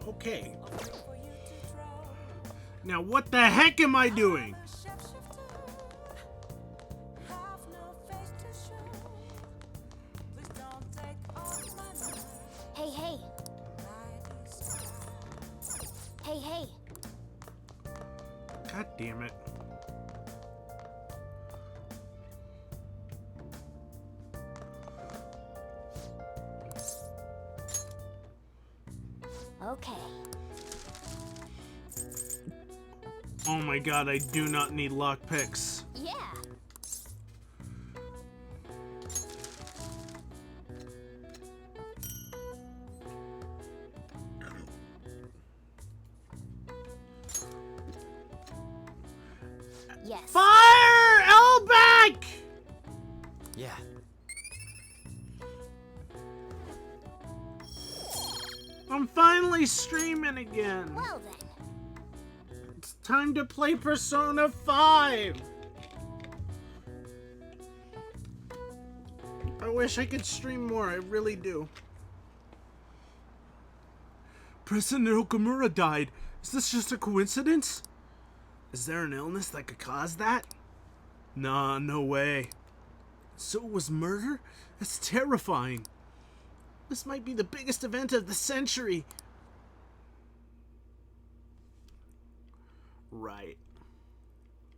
Okay. Now what the heck am I doing? Hey, hey. Hey, hey. God damn it. Okay. Oh my god, I do not need lockpicks. Yeah. Yes. Fire! Elbeck! Yeah. I'm finally streaming again. Well then. It's time to play Persona 5. I wish I could stream more, I really do. President Okamura died. Is this just a coincidence? Is there an illness that could cause that? Nah, no way. So it was murder? That's terrifying. This might be the biggest event of the century. Right.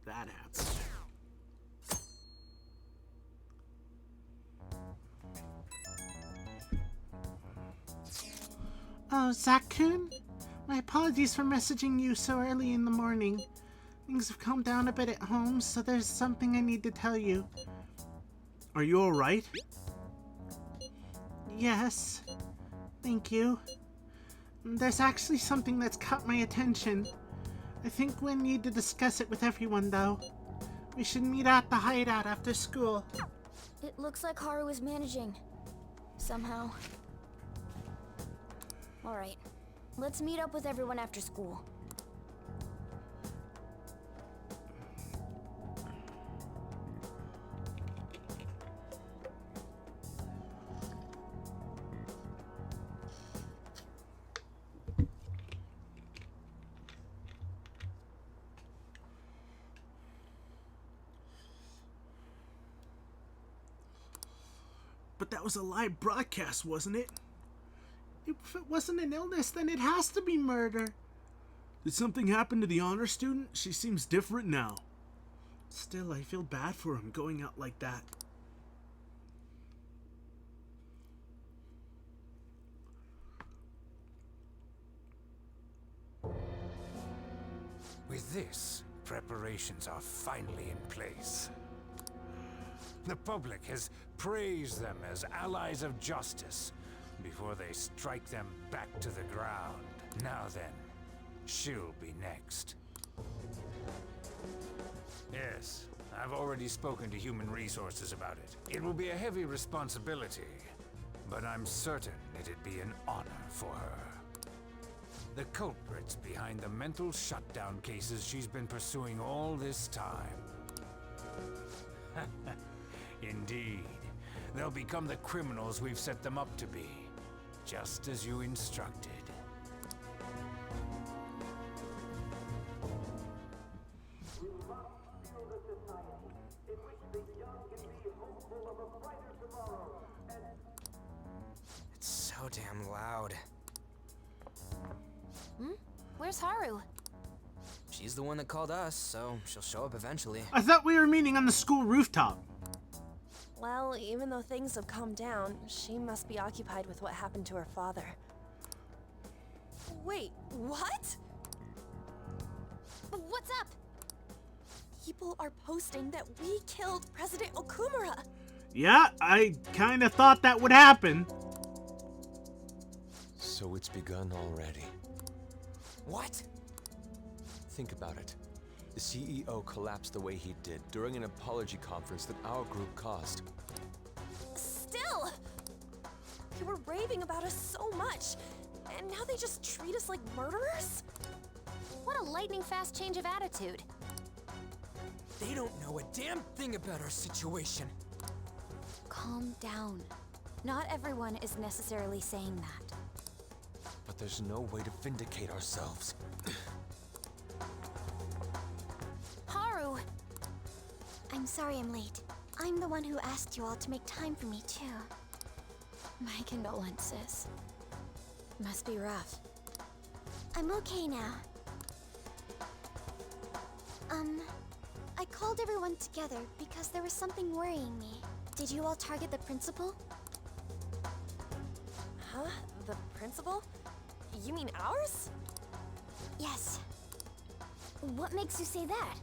That happened. Oh, Zach-kun? My apologies for messaging you so early in the morning. Things have calmed down a bit at home, so there's something I need to tell you. Are you alright? Yes. Thank you. There's actually something that's caught my attention. I think we need to discuss it with everyone, though. We should meet at the hideout after school. It looks like Haru is managing. Somehow. Alright. Let's meet up with everyone after school. But that was a live broadcast, wasn't it? If it wasn't an illness, then it has to be murder. Did something happen to the honor student? She seems different now. Still, I feel bad for him going out like that. With this, preparations are finally in place. The public has praised them as allies of justice before they strike them back to the ground. Now then, she'll be next. Yes, I've already spoken to Human Resources about it. It will be a heavy responsibility, but I'm certain it'd be an honor for her. The culprits behind the mental shutdown cases she's been pursuing all this time. Indeed. They'll become the criminals we've set them up to be, just as you instructed. It's so damn loud. Where's Haru? She's the one that called us, so she'll show up eventually. I thought we were meeting on the school rooftop. Well, even though things have calmed down, she must be occupied with what happened to her father. Wait, what? What's up? People are posting that we killed President Okumura. Yeah, I kinda thought that would happen. So it's begun already. What? Think about it. The CEO collapsed the way he did during an apology conference that our group caused. Still! They were raving about us so much, and now they just treat us like murderers? What a lightning fast change of attitude. They don't know a damn thing about our situation. Calm down. Not everyone is necessarily saying that. But There's no way to vindicate ourselves. Haru! I'm sorry I'm late. I'm the one who asked you all to make time for me, too. My condolences. Must be rough. I'm okay now. I called everyone together because there was something worrying me. Did you all target the principal? Huh? The principal? You mean ours? Yes. What makes you say that?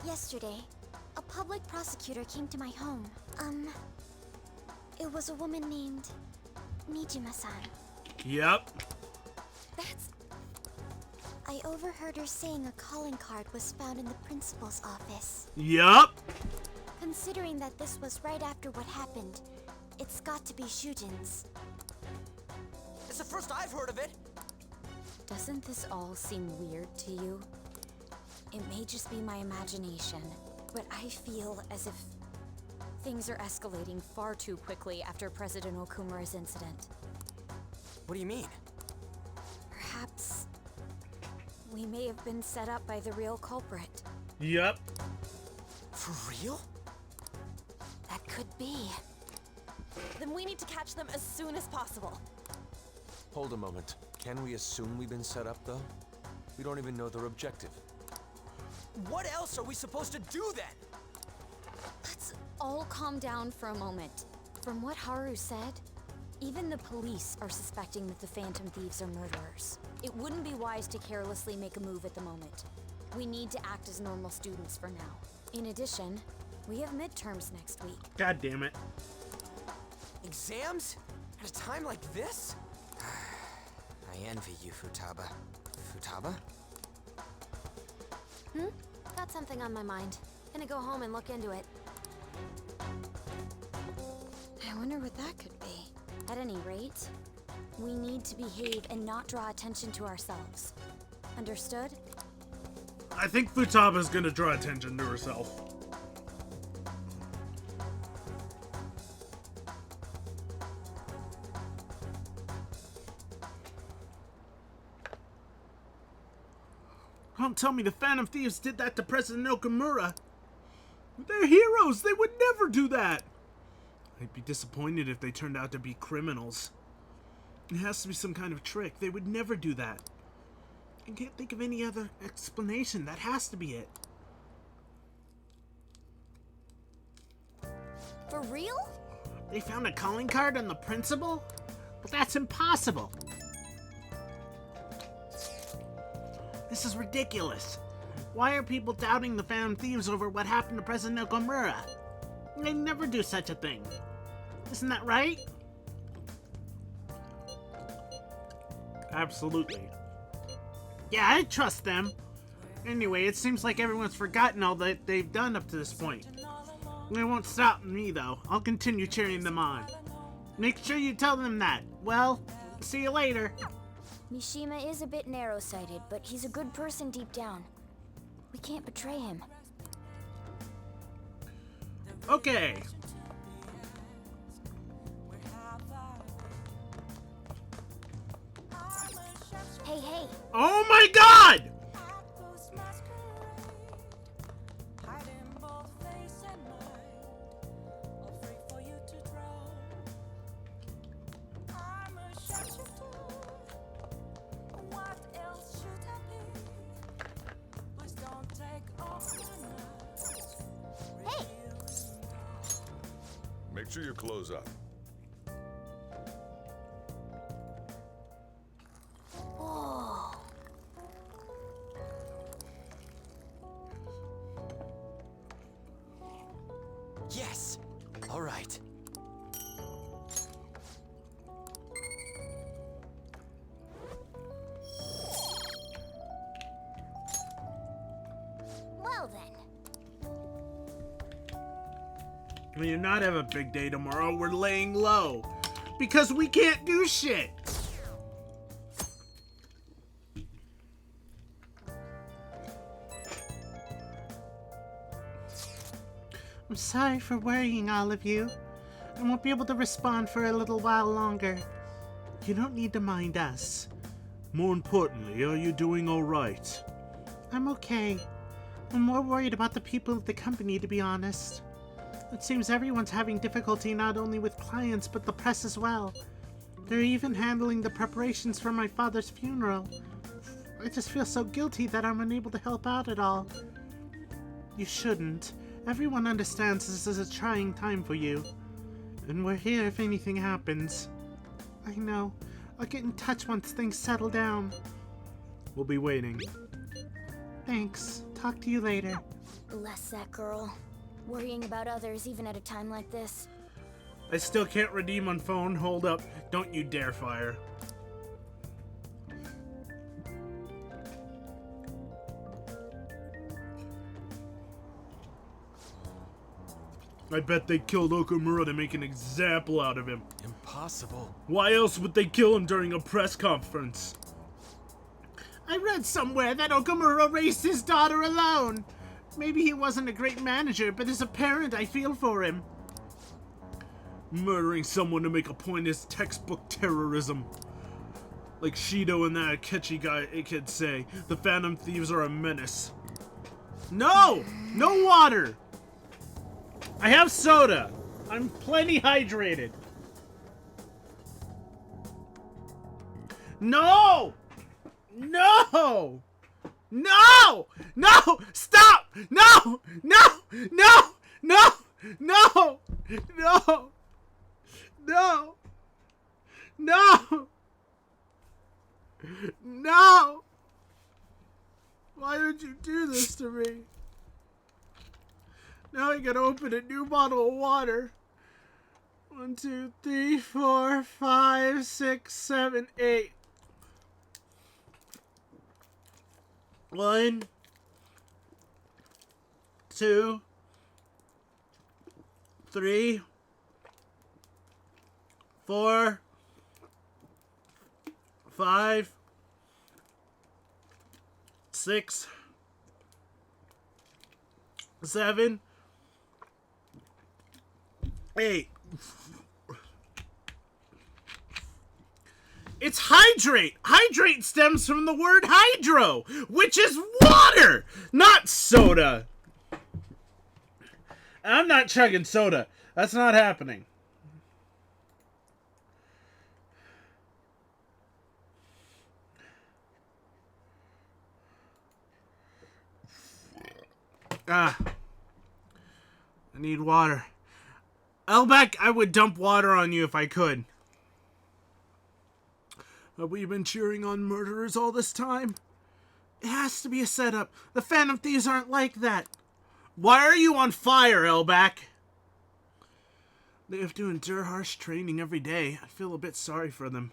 Yesterday, a public prosecutor came to my home. It was a woman named Nijima-san. Yep. That's... I overheard her saying a calling card was found in the principal's office. Yep. Considering that this was right after what happened, it's got to be Shujin's. It's the first I've heard of it. Doesn't this all seem weird to you? It may just be my imagination, but I feel as if things are escalating far too quickly after President Okumura's incident. What do you mean? Perhaps we may have been set up by the real culprit. Yep. For real? That could be. Then we need to catch them as soon as possible. Hold a moment. Can we assume we've been set up, though? We don't even know their objective. What else are we supposed to do then? Let's all calm down for a moment. From what Haru said, even the police are suspecting that the Phantom Thieves are murderers. It wouldn't be wise to carelessly make a move at the moment. We need to act as normal students for now. In addition, we have midterms next week. God damn it. Exams? At a time like this? I envy you, Futaba. Futaba? Got something on my mind. Gonna go home and look into it. I wonder what that could be. At any rate, we need to behave and not draw attention to ourselves. Understood? I think Futaba's gonna draw attention to herself. Don't tell me the Phantom Thieves did that to President Okumura. They're heroes. They would never do that. I'd be disappointed if they turned out to be criminals. It has to be some kind of trick. They would never do that. I can't think of any other explanation. That has to be it. For real? They found a calling card on the principal? But that's impossible. This is ridiculous. Why are people doubting the Phantom Thieves over what happened to President Okumura? They never do such a thing. Isn't that right? Absolutely. Yeah, I trust them. Anyway, it seems like everyone's forgotten all that they've done up to this point. They won't stop me, though. I'll continue cheering them on. Make sure you tell them that. Well, see you later. Mishima is a bit narrow-sighted, but he's a good person deep down. We can't betray him. Okay. Hey, hey! Oh my god! Make sure you close up. Whoa! Yes! All right. Well then. We do not have a big day tomorrow. We're laying low. Because we can't do shit. I'm sorry for worrying all of you. I won't be able to respond for a little while longer. You don't need to mind us. More importantly, are you doing alright? I'm okay. I'm more worried about the people at the company, to be honest. It seems everyone's having difficulty not only with clients, but the press as well. They're even handling the preparations for my father's funeral. I just feel so guilty that I'm unable to help out at all. You shouldn't. Everyone understands this is a trying time for you. And we're here if anything happens. I know. I'll get in touch once things settle down. We'll be waiting. Thanks. Talk to you later. Bless that girl. Worrying about others even at a time like this. I still can't redeem on phone. Hold up. Don't you dare fire. I bet they killed Okamura to make an example out of him. Impossible. Why else would they kill him during a press conference? I read somewhere that Okamura raised his daughter alone. Maybe he wasn't a great manager, but as a parent, I feel for him. Murdering someone to make a point is textbook terrorism. Like Shido and that Akechi guy, it could say, the Phantom Thieves are a menace. No! No water! I have soda. I'm plenty hydrated. No! No! No! No! Stop! No! No! No! No! No! No! No! No! No! Why did you do this to me? Now I gotta open a new bottle of water. 1, 2, 3, 4, 5, 6, 7, 8. 1, 2, 3, 4, 5, 6, 7, 8. It's hydrate! Hydrate stems from the word hydro, which is water, not soda. I'm not chugging soda. That's not happening. I need water. Elbeck, I would dump water on you if I could. Have we been cheering on murderers all this time? It has to be a setup. The Phantom Thieves aren't like that. Why are you on fire, Elbeck? They have to endure harsh training every day. I feel a bit sorry for them.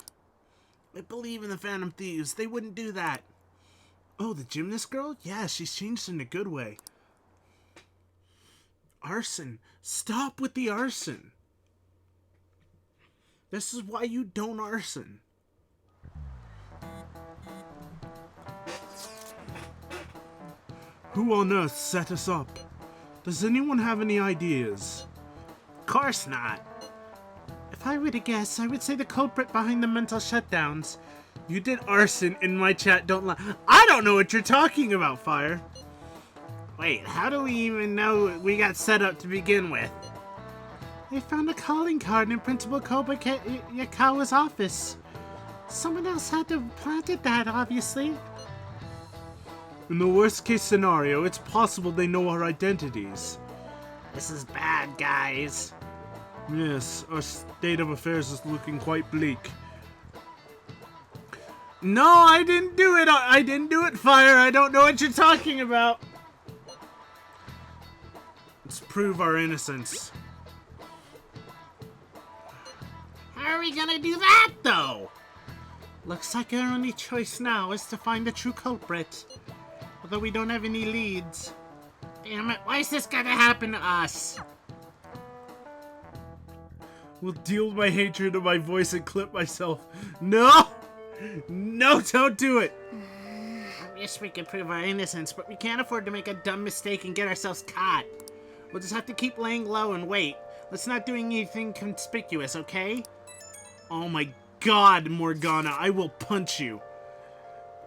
I believe in the Phantom Thieves. They wouldn't do that. Oh, the gymnast girl? Yeah, she's changed in a good way. Arson. Stop with the arson. This is why you don't arson. Who on earth set us up? Does anyone have any ideas? Of course not. If I were to guess, I would say the culprit behind the mental shutdowns. You did arson in my chat, don't lie. I don't know what you're talking about, Fire. Wait, how do we even know we got set up to begin with? I found a calling card in Principal Koba Yakawa's office. Someone else had to have planted that, obviously. In the worst case scenario, it's possible they know our identities. This is bad, guys. Yes, our state of affairs is looking quite bleak. No, I didn't do it. I didn't do it, Fire. I don't know what you're talking about. Let's prove our innocence. How are we gonna do that, though? Looks like our only choice now is to find the true culprit. Although we don't have any leads. Damn it, why is this gonna happen to us? We'll deal with my hatred of my voice and clip myself. No! No, don't do it! I wish we could prove our innocence, but we can't afford to make a dumb mistake and get ourselves caught. We'll just have to keep laying low and wait. Let's not do anything conspicuous, okay? Oh my God, Morgana, I will punch you.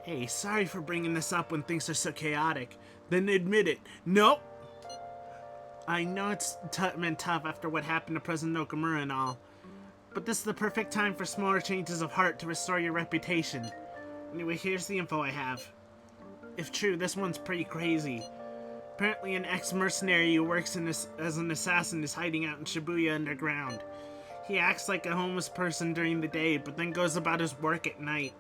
Hey, sorry for bringing this up when things are so chaotic. Then admit it. Nope. I know it's been tough after what happened to President Okamura and all. But this is the perfect time for smaller changes of heart to restore your reputation. Anyway, here's the info I have. If true, this one's pretty crazy. Apparently an ex-mercenary who works as an assassin is hiding out in Shibuya underground. He acts like a homeless person during the day, but then goes about his work at night.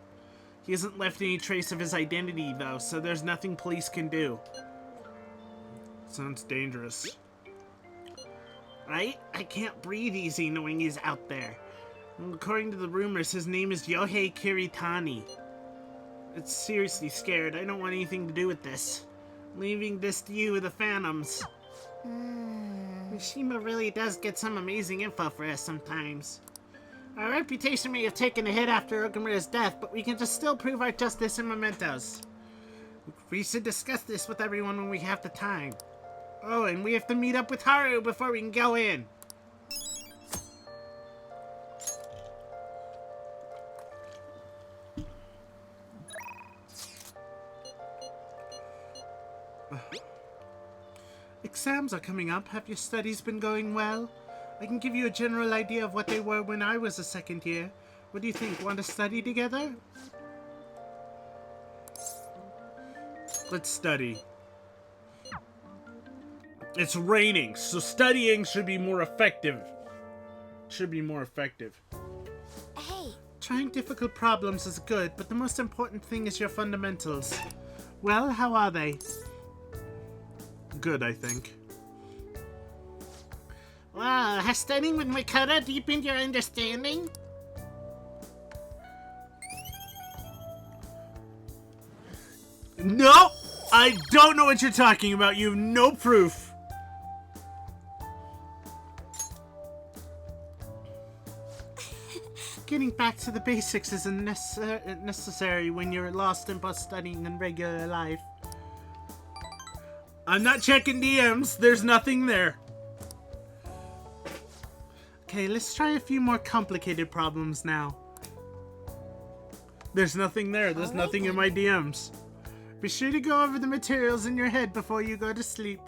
He hasn't left any trace of his identity, though, so there's nothing police can do. Sounds dangerous. Right? I can't breathe easy knowing he's out there. Well, according to the rumors, his name is Yohei Kiritani. It's seriously scared. I don't want anything to do with this. Leaving this to you, the Phantoms. Mishima really does get some amazing info for us sometimes. Our reputation may have taken a hit after Okamura's death, but we can just still prove our justice in mementos. We should discuss this with everyone when we have the time. Oh, and we have to meet up with Haru before we can go in. Exams are coming up. Have your studies been going well? I can give you a general idea of what they were when I was a second year. What do you think? Want to study together? Let's study. It's raining, so studying should be more effective. Hey, Trying difficult problems is good, but the most important thing is your fundamentals. Well, how are they? Good, I think. Wow, has studying with Mikata deepened your understanding? No! I don't know what you're talking about. You have no proof. Getting back to the basics isn't necessary when you're lost in both studying and regular life. I'm not checking DMs. There's nothing there. Okay, let's try a few more complicated problems now. There's nothing there. There's nothing in my DMs. Be sure to go over the materials in your head before you go to sleep.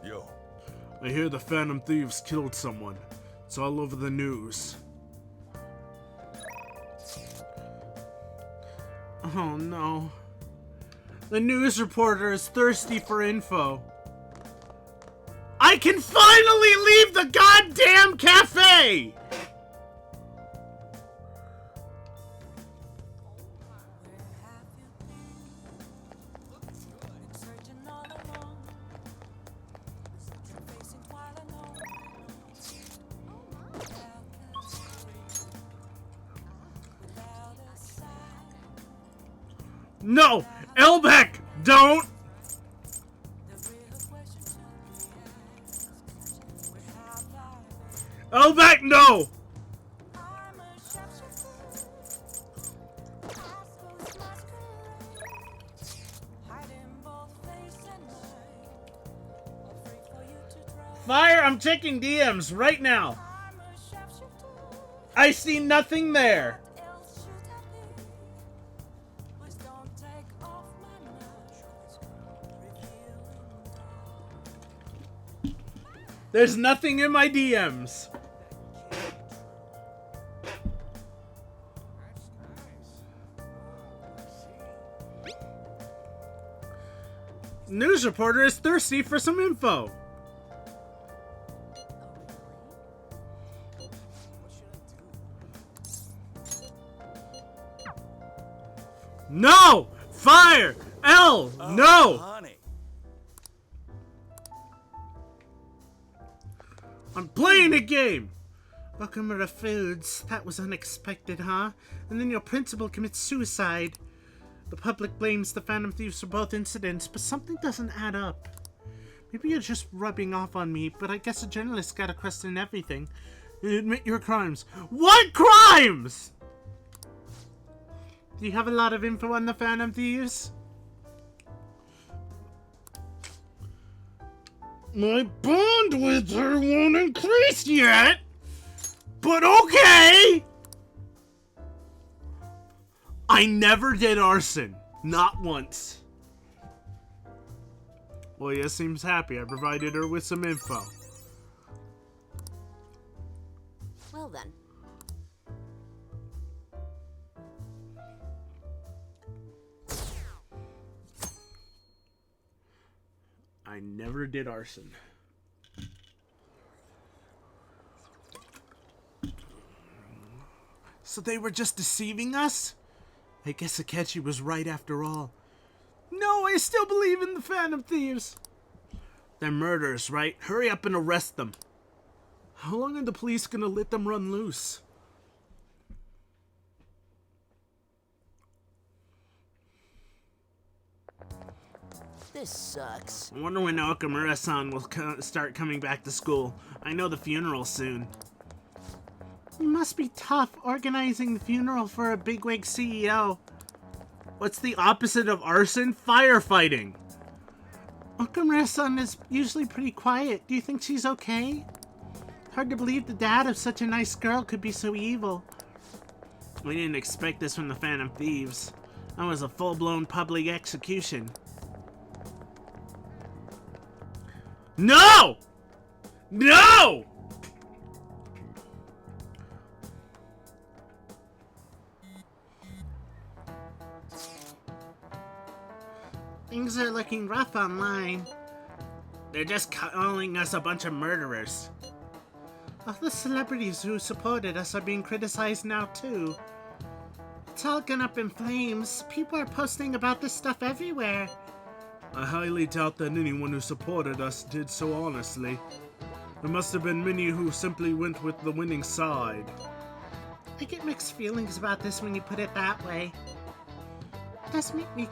Yo. I hear the Phantom Thieves killed someone. It's all over the news. Oh no. The news reporter is thirsty for info. I can finally leave the goddamn cafe! No! Elbeck! Don't! Elbeck, no! Fire, I'm checking DMs right now. I see nothing there. There's nothing in my DMs. News reporter is thirsty for some info. No! Fire! L! No! Honey. I'm playing a game! Okamura Foods, that was unexpected, huh? And then your principal commits suicide. The public blames the Phantom Thieves for both incidents, but something doesn't add up. Maybe you're just rubbing off on me, but I guess a journalist gotta question everything. Admit your crimes. What crimes?! Do you have a lot of info on the Phantom Thieves? My bond with her won't increase yet, but okay! I never did arson. Not once. Leia seems happy. I provided her with some info. Well then. I never did arson. So they were just deceiving us? I guess Akechi was right after all. No, I still believe in the Phantom Thieves. They're murderers, right? Hurry up and arrest them. How long are the police gonna let them run loose? This sucks. I wonder when Okamura-san will start coming back to school. I know the funeral's soon. It must be tough organizing the funeral for a bigwig CEO. What's the opposite of arson? Firefighting. Okamura-san is usually pretty quiet. Do you think she's okay? Hard to believe the dad of such a nice girl could be so evil. We didn't expect this from the Phantom Thieves. That was a full-blown public execution. No! No! Things are looking rough online. They're just calling us a bunch of murderers. All the celebrities who supported us are being criticized now too. It's all gone up in flames. People are posting about this stuff everywhere. I highly doubt that anyone who supported us did so honestly. There must have been many who simply went with the winning side. I get mixed feelings about this when you put it that way. It does make me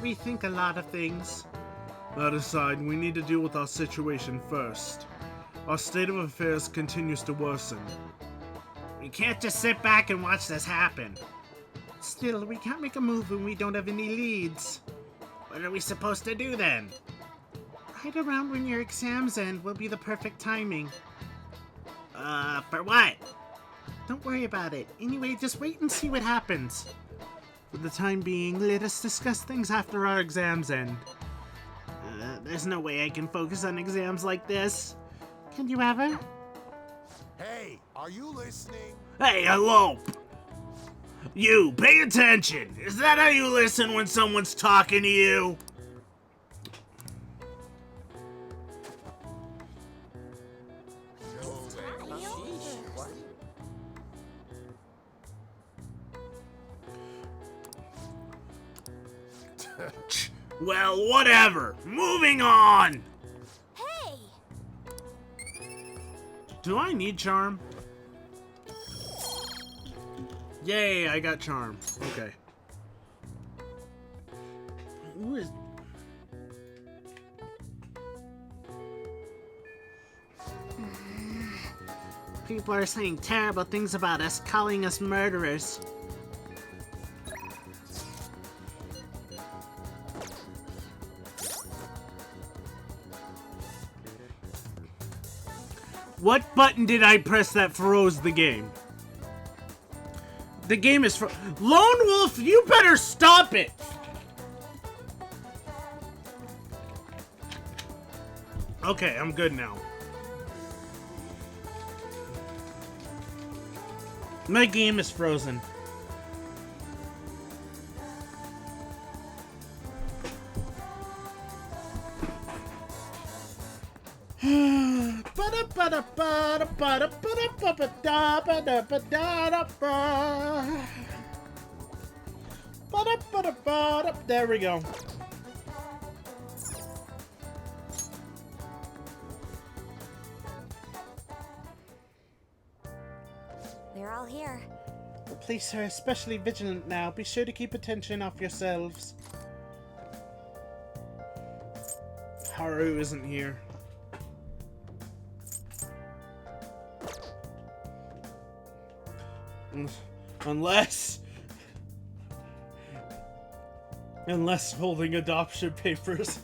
rethink a lot of things. That aside, we need to deal with our situation first. Our state of affairs continues to worsen. We can't just sit back and watch this happen. Still, we can't make a move when we don't have any leads. What are we supposed to do then? Right around when your exams end will be the perfect timing. For what? Don't worry about it. Anyway, just wait and see what happens. For the time being, let us discuss things after our exams end. There's no way I can focus on exams like this. Can you ever? Hey, are you listening? Hey, hello! You, pay attention! Is that how you listen when someone's talking to you? Well, whatever. Moving on! Hey! Do I need charm? Yay, I got charm. Okay. Who is... People are saying terrible things about us, calling us murderers. What button did I press that froze the game? The game is Lone Wolf, you better stop it! Okay, I'm good now. My game is frozen. There we go. We're all here. The police are especially vigilant now. Be sure to keep attention off yourselves. Haru isn't here. Unless holding adoption papers.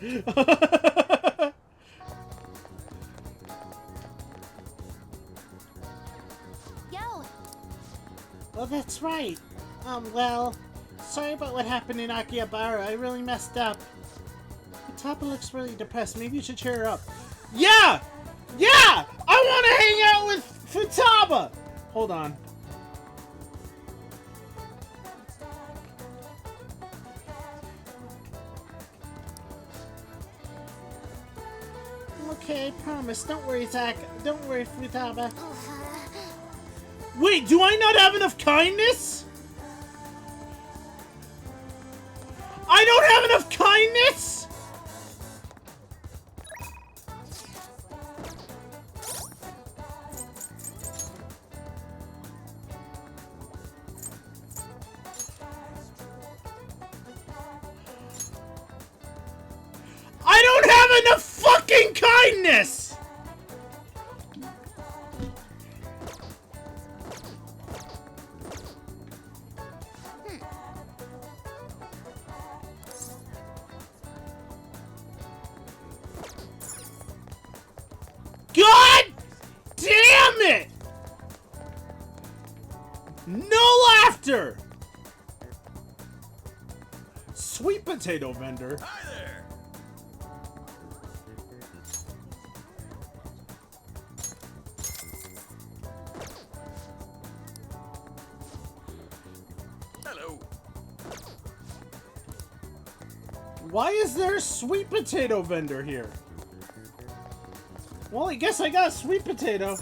that's right. Well, sorry about what happened in Akihabara. I really messed up. Futaba looks really depressed. Maybe you should cheer her up. Yeah! Yeah! I want to hang out with Futaba! Hold on. Okay, I promise. Don't worry, Zach. Don't worry, Futaba. Wait, do I not have enough kindness? I don't have enough kindness? I don't have enough fucking kindness! God damn it! No laughter! Sweet potato vendor. Hi there! Hello. Why is there a sweet potato vendor here? Well, I guess I got a sweet potato.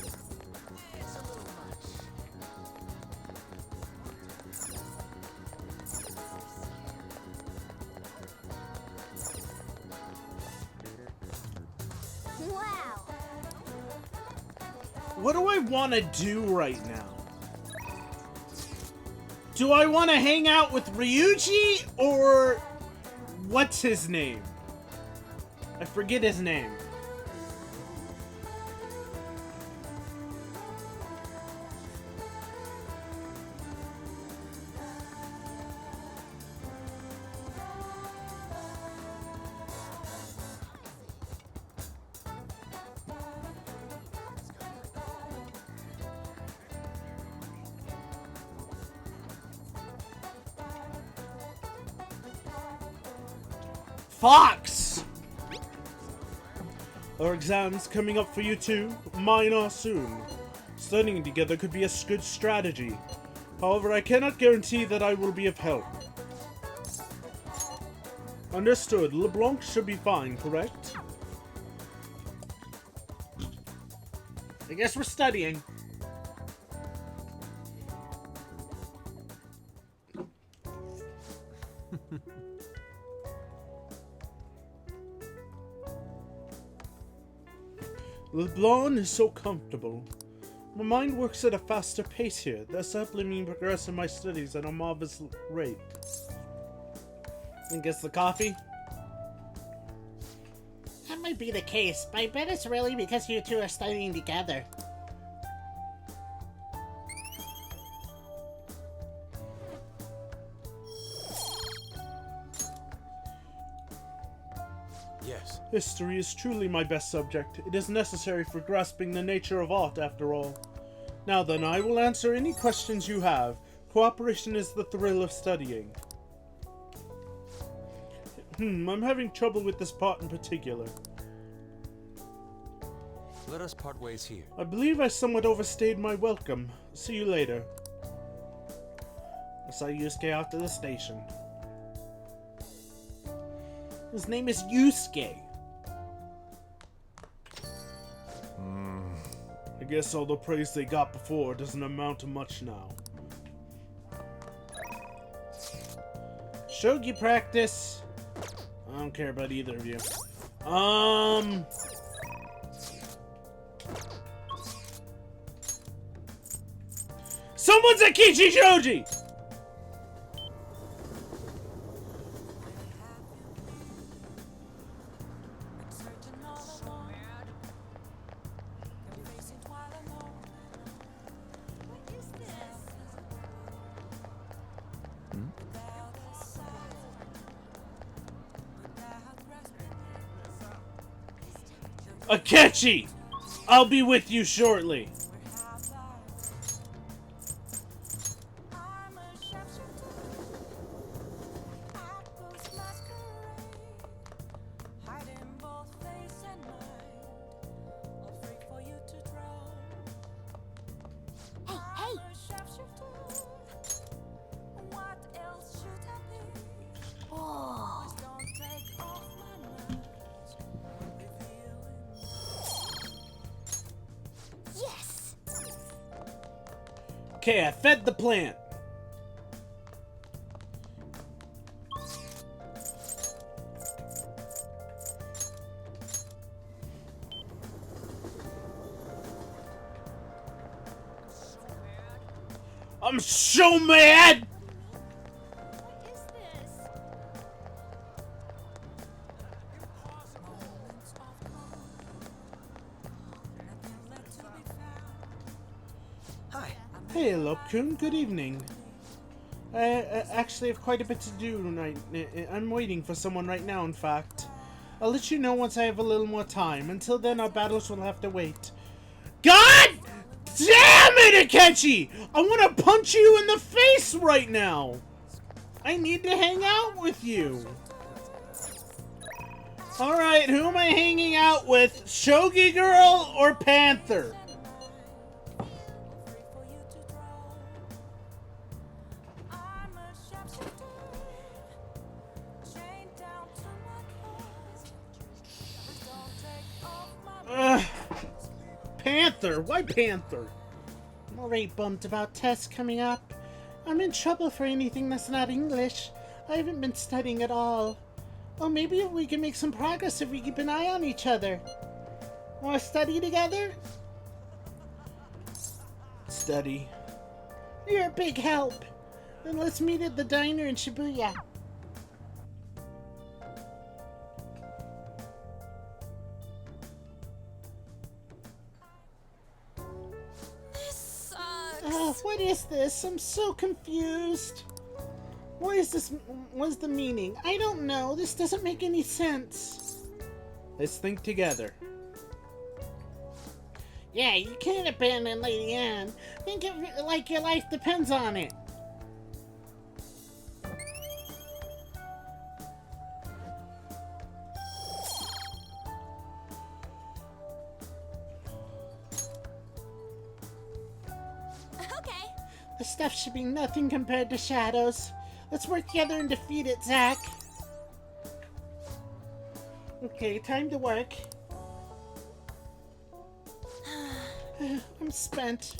Wow. What do I want to do right now? Do I want to hang out with Ryuji or what's his name? I forget his name. Fox! Our exams coming up for you too. Mine are soon. Studying together could be a good strategy. However, I cannot guarantee that I will be of help. Understood. LeBlanc should be fine, correct? I guess we're studying. LeBlanc is so comfortable. My mind works at a faster pace here, thus helping me progress in my studies at a marvelous rate. I guess the coffee? That might be the case, but I bet it's really because you two are studying together. Yes. History is truly my best subject. It is necessary for grasping the nature of art, after all. Now then, I will answer any questions you have. Cooperation is the thrill of studying. I'm having trouble with this part in particular. Let us part ways here. I believe I somewhat overstayed my welcome. See you later. I saw Yusuke out to the station. His name is Yusuke. I guess all the praise they got before doesn't amount to much now. Shogi practice. I don't care about either of you. Someone's at Kichi Shoji! Akechi! I'll be with you shortly. Okay, I fed the plant. I'm so mad! What is this? Hi. Hey, Lopkun, good evening. I actually have quite a bit to do tonight. I'm waiting for someone right now, in fact. I'll let you know once I have a little more time. Until then, our battles will have to wait. God damn it, Akechi! I want to punch you in the face right now! I need to hang out with you. Alright, who am I hanging out with? Shogi Girl or Panther? Panther? Why Panther? I'm already bummed about tests coming up. I'm in trouble for anything that's not English. I haven't been studying at all. Oh, maybe we can make some progress if we keep an eye on each other. Want to study together? Study. You're a big help. Then let's meet at the diner in Shibuya. This sucks. Oh, what is this? I'm so confused. What is this? What's the meaning? I don't know. This doesn't make any sense. Let's think together. Yeah, you can't abandon Lady Anne. Think of it like your life depends on it. Okay. The stuff should be nothing compared to Shadows. Let's work together and defeat it, Zack. Okay, time to work. I'm spent.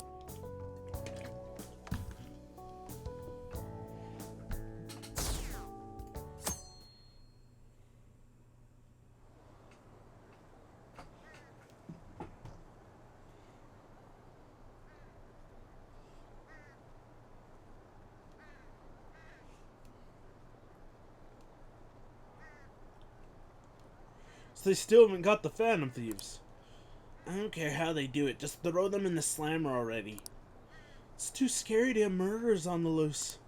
So they still haven't got the Phantom Thieves. I don't care how they do it, just throw them in the slammer already. It's too scary to have murderers on the loose.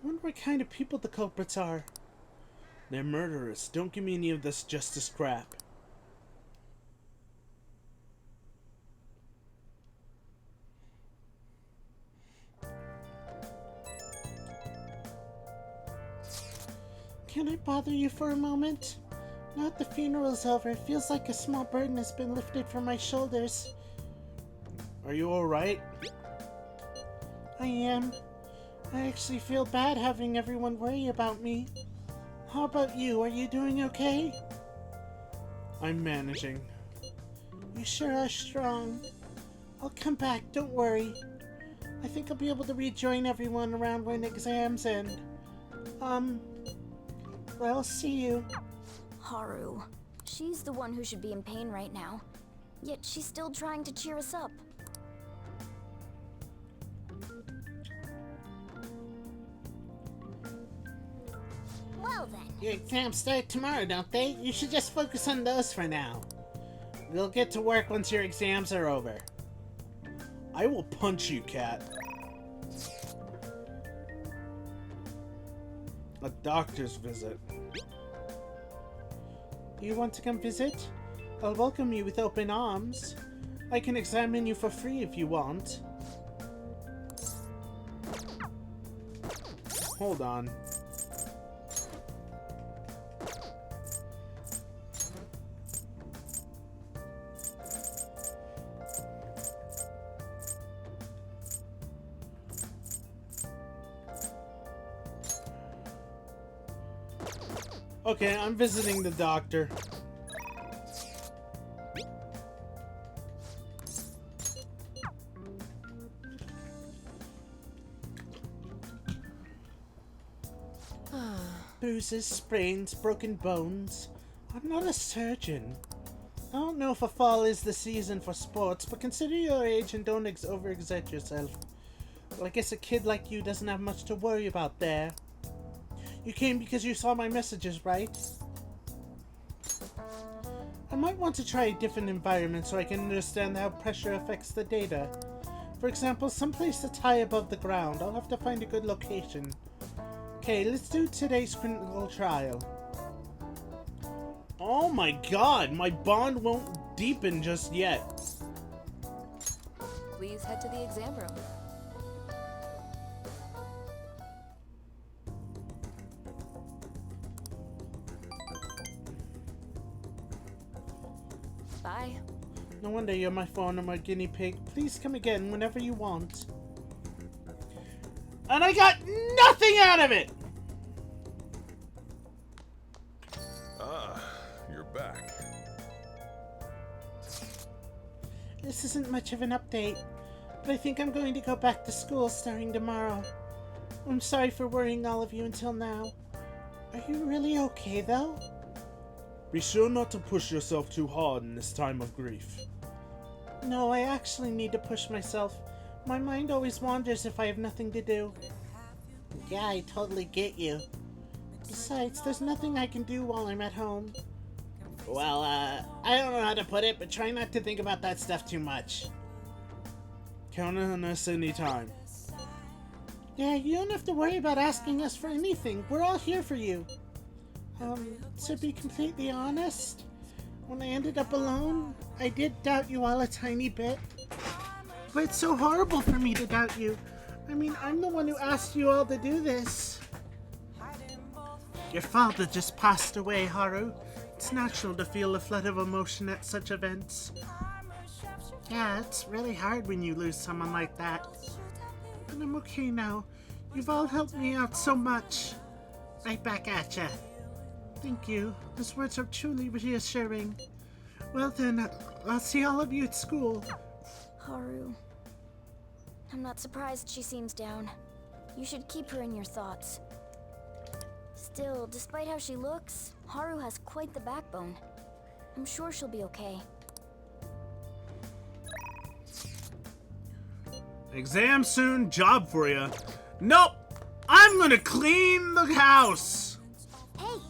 I wonder what kind of people the culprits are. They're murderers. Don't give me any of this justice crap. Can I bother you for a moment? Now that the funeral's over, it feels like a small burden has been lifted from my shoulders. Are you alright? I am. I actually feel bad having everyone worry about me. How about you? Are you doing okay? I'm managing. You sure are strong. I'll come back, don't worry. I think I'll be able to rejoin everyone around when exams end. Well, see you. Haru. She's the one who should be in pain right now. Yet she's still trying to cheer us up. Well then. Your exams start tomorrow, don't they? You should just focus on those for now. We'll get to work once your exams are over. I will punch you, cat. A doctor's visit. You want to come visit? I'll welcome you with open arms. I can examine you for free if you want. Hold on. Okay, I'm visiting the doctor. bruises, sprains, broken bones. I'm not a surgeon. I don't know if a fall is the season for sports, but consider your age and don't overexert yourself. Well, I guess a kid like you doesn't have much to worry about there. You came because you saw my messages, right? I might want to try a different environment so I can understand how pressure affects the data. For example, someplace that's high above the ground. I'll have to find a good location. Okay, let's do today's clinical trial. Oh my god, my bond won't deepen just yet. Please head to the exam room. Bye. No wonder you're my phone or my guinea pig. Please come again whenever you want. And I got nothing out of it! Ah, you're back. This isn't much of an update, but I think I'm going to go back to school starting tomorrow. I'm sorry for worrying all of you until now. Are you really okay, though? Be sure not to push yourself too hard in this time of grief. No, I actually need to push myself. My mind always wanders if I have nothing to do. Yeah, I totally get you. Besides, there's nothing I can do while I'm at home. Well, I don't know how to put it, but try not to think about that stuff too much. Count on us anytime. Yeah, you don't have to worry about asking us for anything. We're all here for you. To be completely honest, when I ended up alone, I did doubt you all a tiny bit. But it's so horrible for me to doubt you. I mean, I'm the one who asked you all to do this. Your father just passed away, Haru. It's natural to feel a flood of emotion at such events. Yeah, it's really hard when you lose someone like that. But I'm okay now. You've all helped me out so much. Right back at ya. Thank you. Those words are truly reassuring. Well then, I'll see all of you at school. Haru. I'm not surprised she seems down. You should keep her in your thoughts. Still, despite how she looks, Haru has quite the backbone. I'm sure she'll be okay. Exam soon, job for you. Nope! I'm gonna clean the house! Hey!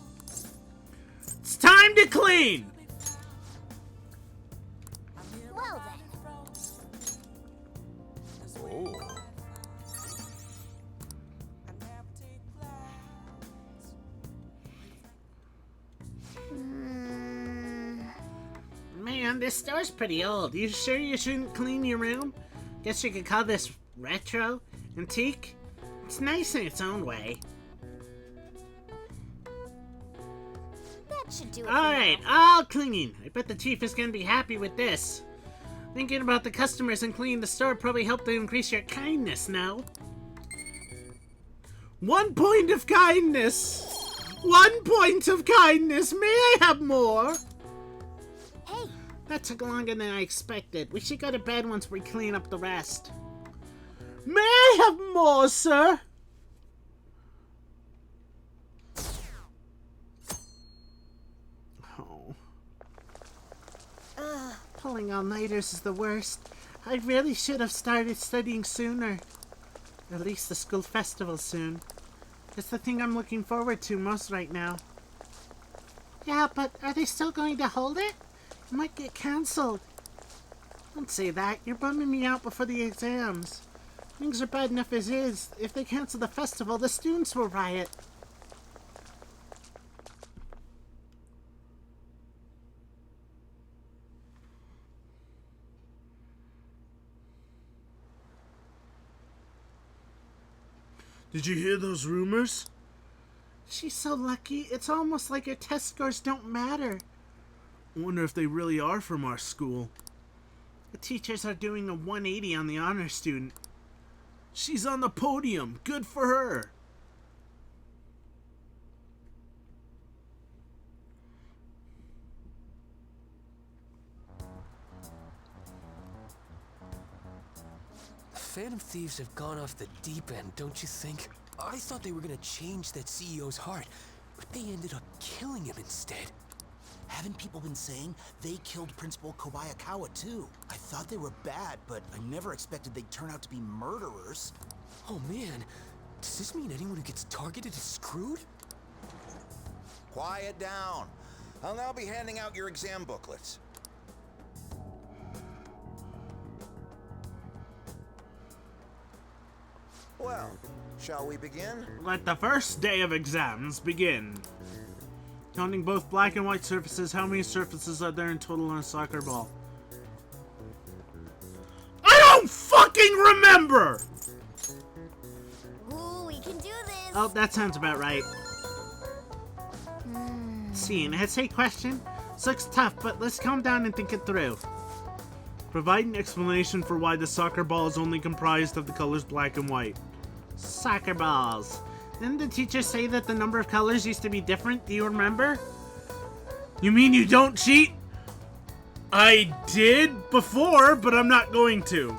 It's time to clean! Well then. Oh. Man, this store's pretty old. You sure you shouldn't clean your room? Guess you could call this retro? Antique? It's nice in its own way. That should do it. Alright, all clean. I bet the chief is gonna be happy with this. Thinking about the customers and cleaning the store probably helped to increase your kindness, no? 1 point of kindness! 1 point of kindness! May I have more? Hey! That took longer than I expected. We should go to bed once we clean up the rest. May I have more, sir? Oh. Pulling all-nighters is the worst. I really should have started studying sooner. At least the school festival soon. It's the thing I'm looking forward to most right now. Yeah, but are they still going to hold it? It might get cancelled. Don't say that. You're bumming me out before the exams. Things are bad enough as is. If they cancel the festival, the students will riot. Did you hear those rumors? She's so lucky. It's almost like her test scores don't matter. Wonder if they really are from our school. The teachers are doing a 180 on the honor student. She's on the podium. Good for her. Phantom Thieves have gone off the deep end, don't you think? I thought they were gonna change that CEO's heart, But they ended up killing him instead. Haven't people been saying they killed Principal Kobayakawa too? I thought they were bad, but I never expected they'd turn out to be murderers. Oh man, does this mean anyone who gets targeted is screwed? Quiet down. I'll now be handing out your exam booklets. Well, shall we begin? Let the first day of exams begin. Counting both black and white surfaces, how many surfaces are there in total on a soccer ball? I don't fucking remember! Ooh, we can do this! Oh, that sounds about right. See, an essay question? This looks tough, but let's calm down and think it through. Provide an explanation for why the soccer ball is only comprised of the colors black and white. Soccer balls. Didn't the teacher say that the number of colors used to be different? Do you remember? You mean you don't cheat? I did before, but I'm not going to.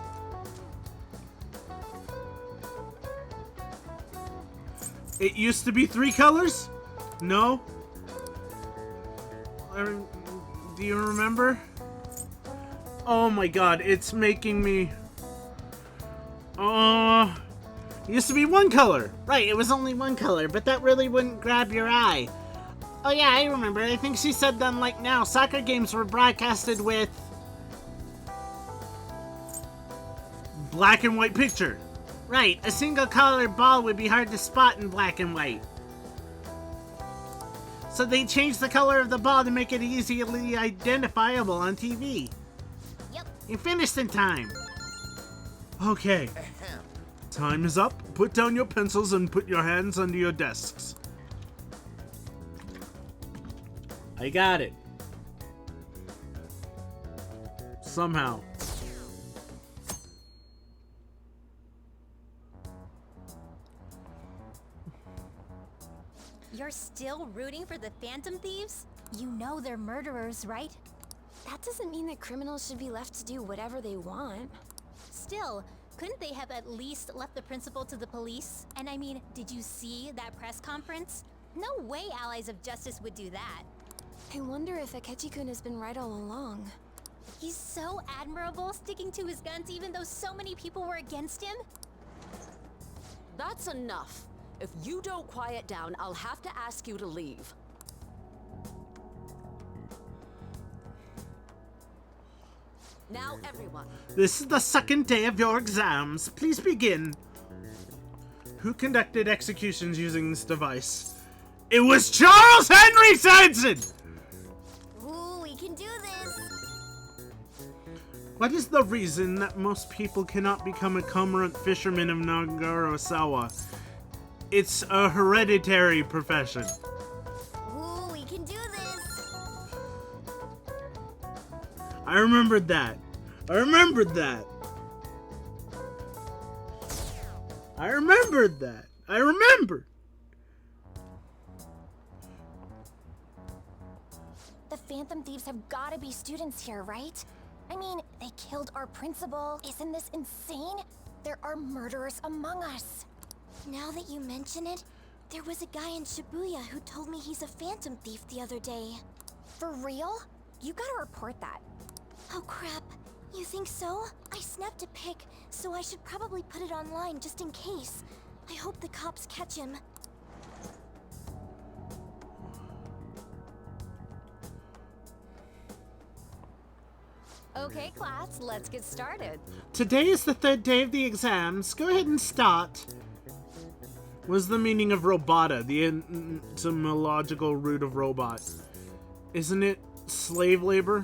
It used to be 3 colors? No? Do you remember? Oh my god, it's making me... It used to be 1 color. Right, it was only 1 color, but that really wouldn't grab your eye. Oh yeah, I remember. I think she said that like now, soccer games were broadcasted with... black and white picture. Right, a single colored ball would be hard to spot in black and white. So they changed the color of the ball to make it easily identifiable on TV. Yep. You finished in time. Okay. Time is up. Put down your pencils and put your hands under your desks. I got it. Somehow. You're still rooting for the Phantom Thieves? You know they're murderers, right? That doesn't mean that criminals should be left to do whatever they want. Still, couldn't they have at least left the principal to the police? And I mean, did you see that press conference? No way Allies of Justice would do that. I wonder if Akechi-kun has been right all along. He's so admirable, sticking to his guns even though so many people were against him. That's enough. If you don't quiet down, I'll have to ask you to leave. Now, everyone. This is the second day of your exams. Please begin. Who conducted executions using this device? It was Charles Henry Sanson! Ooh, we can do this! What is the reason that most people cannot become a cormorant fisherman of Nagarasawa? It's a hereditary profession. Ooh, we can do this! I remembered that. I remembered that. I remembered that. I remembered. The Phantom Thieves have gotta be students here, right? I mean, they killed our principal. Isn't this insane? There are murderers among us. Now that you mention it, there was a guy in Shibuya who told me he's a Phantom Thief the other day. For real? You gotta report that. Oh crap. You think so? I snapped a pic, so I should probably put it online just in case. I hope the cops catch him. Okay, class, let's get started. Today is the 3rd day of the exams. Go ahead and start. What's the meaning of robota, the etymological root of robot? Isn't it slave labor?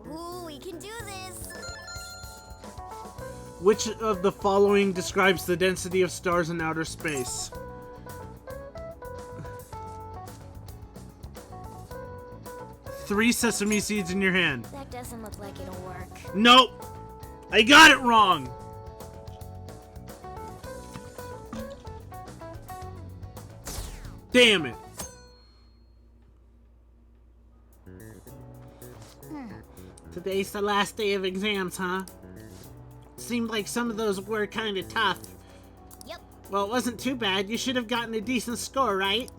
Ooh, we can do this! Which of the following describes the density of stars in outer space? Three sesame seeds in your hand. That doesn't look like it'll work. Nope! I got it wrong! Damn it! Today's the last day of exams, huh? Seemed like some of those were kinda tough. Yep. Well, it wasn't too bad. You should have gotten a decent score, right?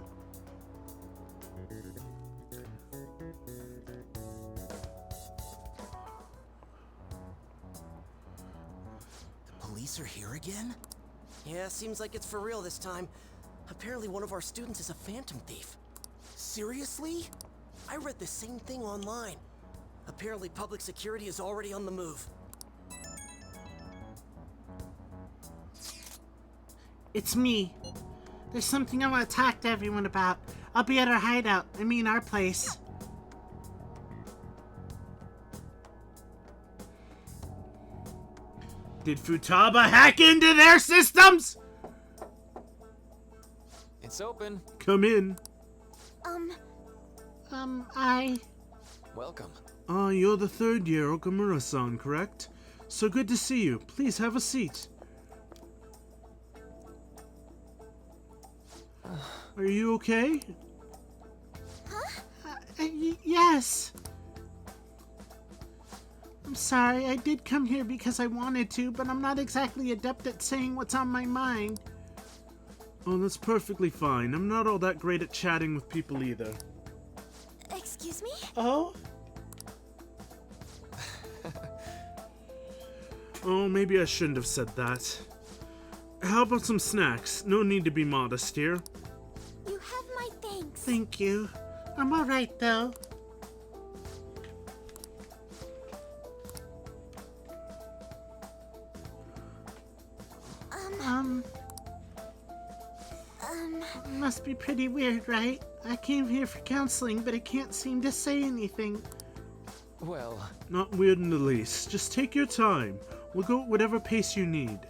police are here again? Yeah, seems like it's for real this time. Apparently one of our students is a phantom thief. Seriously? I read the same thing online. Apparently public security is already on the move. It's me. There's something I want to talk to everyone about. I'll be at our hideout. I mean our place. Did Futaba hack into their systems? It's open. Come in. Welcome. You're the third year Okamura-san, correct? So good to see you. Please have a seat. Are you okay? Yes. I'm sorry, I did come here because I wanted to, but I'm not exactly adept at saying what's on my mind. Oh, that's perfectly fine. I'm not all that great at chatting with people either. Excuse me? Oh? Oh, maybe I shouldn't have said that. How about some snacks? No need to be modest here. You have my thanks. Thank you. I'm alright, though. Must be pretty weird, right? I came here for counseling, but I can't seem to say anything. Well... Not weird in the least. Just take your time. We'll go at whatever pace you need.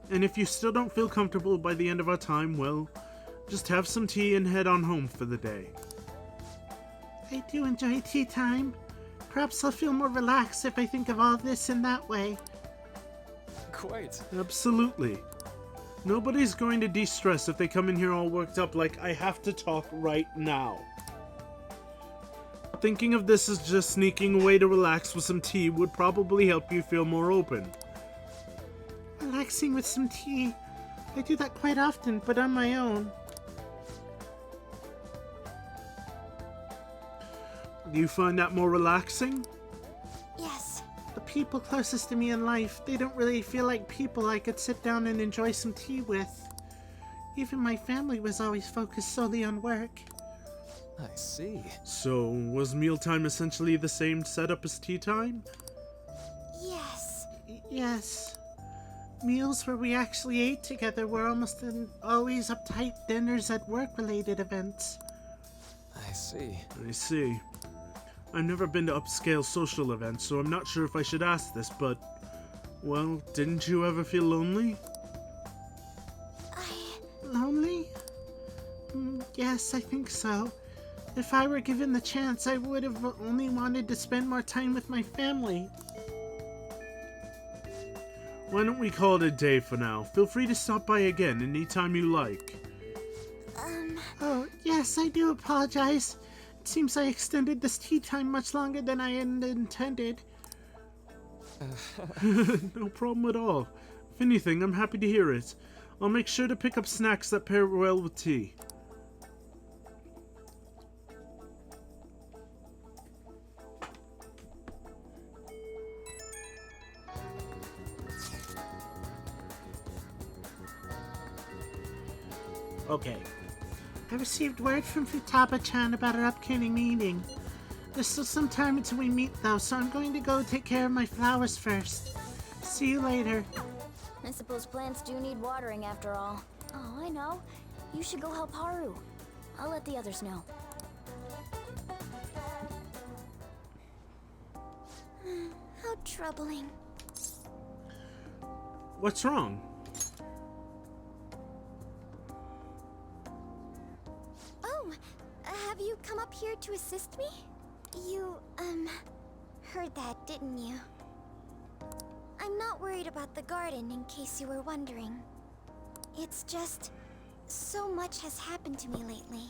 And if you still don't feel comfortable by the end of our time, well, just have some tea and head on home for the day. I do enjoy tea time. Perhaps I'll feel more relaxed if I think of all this in that way. Quite. Absolutely. Nobody's going to de-stress if they come in here all worked up like I have to talk right now. Thinking of this as just sneaking away to relax with some tea would probably help you feel more open. Relaxing with some tea. I do that quite often, but on my own. Do you find that more relaxing? Yes. The people closest to me in life, they don't really feel like people I could sit down and enjoy some tea with. Even my family was always focused solely on work. I see. So, was mealtime essentially the same setup as tea time? Yes. Yes. Meals where we actually ate together were almost always uptight dinners at work-related events. I see. I see. I've never been to upscale social events, so I'm not sure if I should ask this, but... Well, didn't you ever feel lonely? Lonely? Yes, I think so. If I were given the chance, I would have only wanted to spend more time with my family. Why don't we call it a day for now? Feel free to stop by again anytime you like. Oh, yes, I do apologize. It seems I extended this tea time much longer than I had intended. No problem at all. If anything, I'm happy to hear it. I'll make sure to pick up snacks that pair well with tea. Okay. I received word from Futaba-chan about our upcoming meeting. There's still some time until we meet, though, so I'm going to go take care of my flowers first. See you later. I suppose plants do need watering after all. Oh, I know. You should go help Haru. I'll let the others know. How troubling. What's wrong? Oh, have you come up here to assist me? You, heard that, didn't you? I'm not worried about the garden, in case you were wondering. It's just... so much has happened to me lately.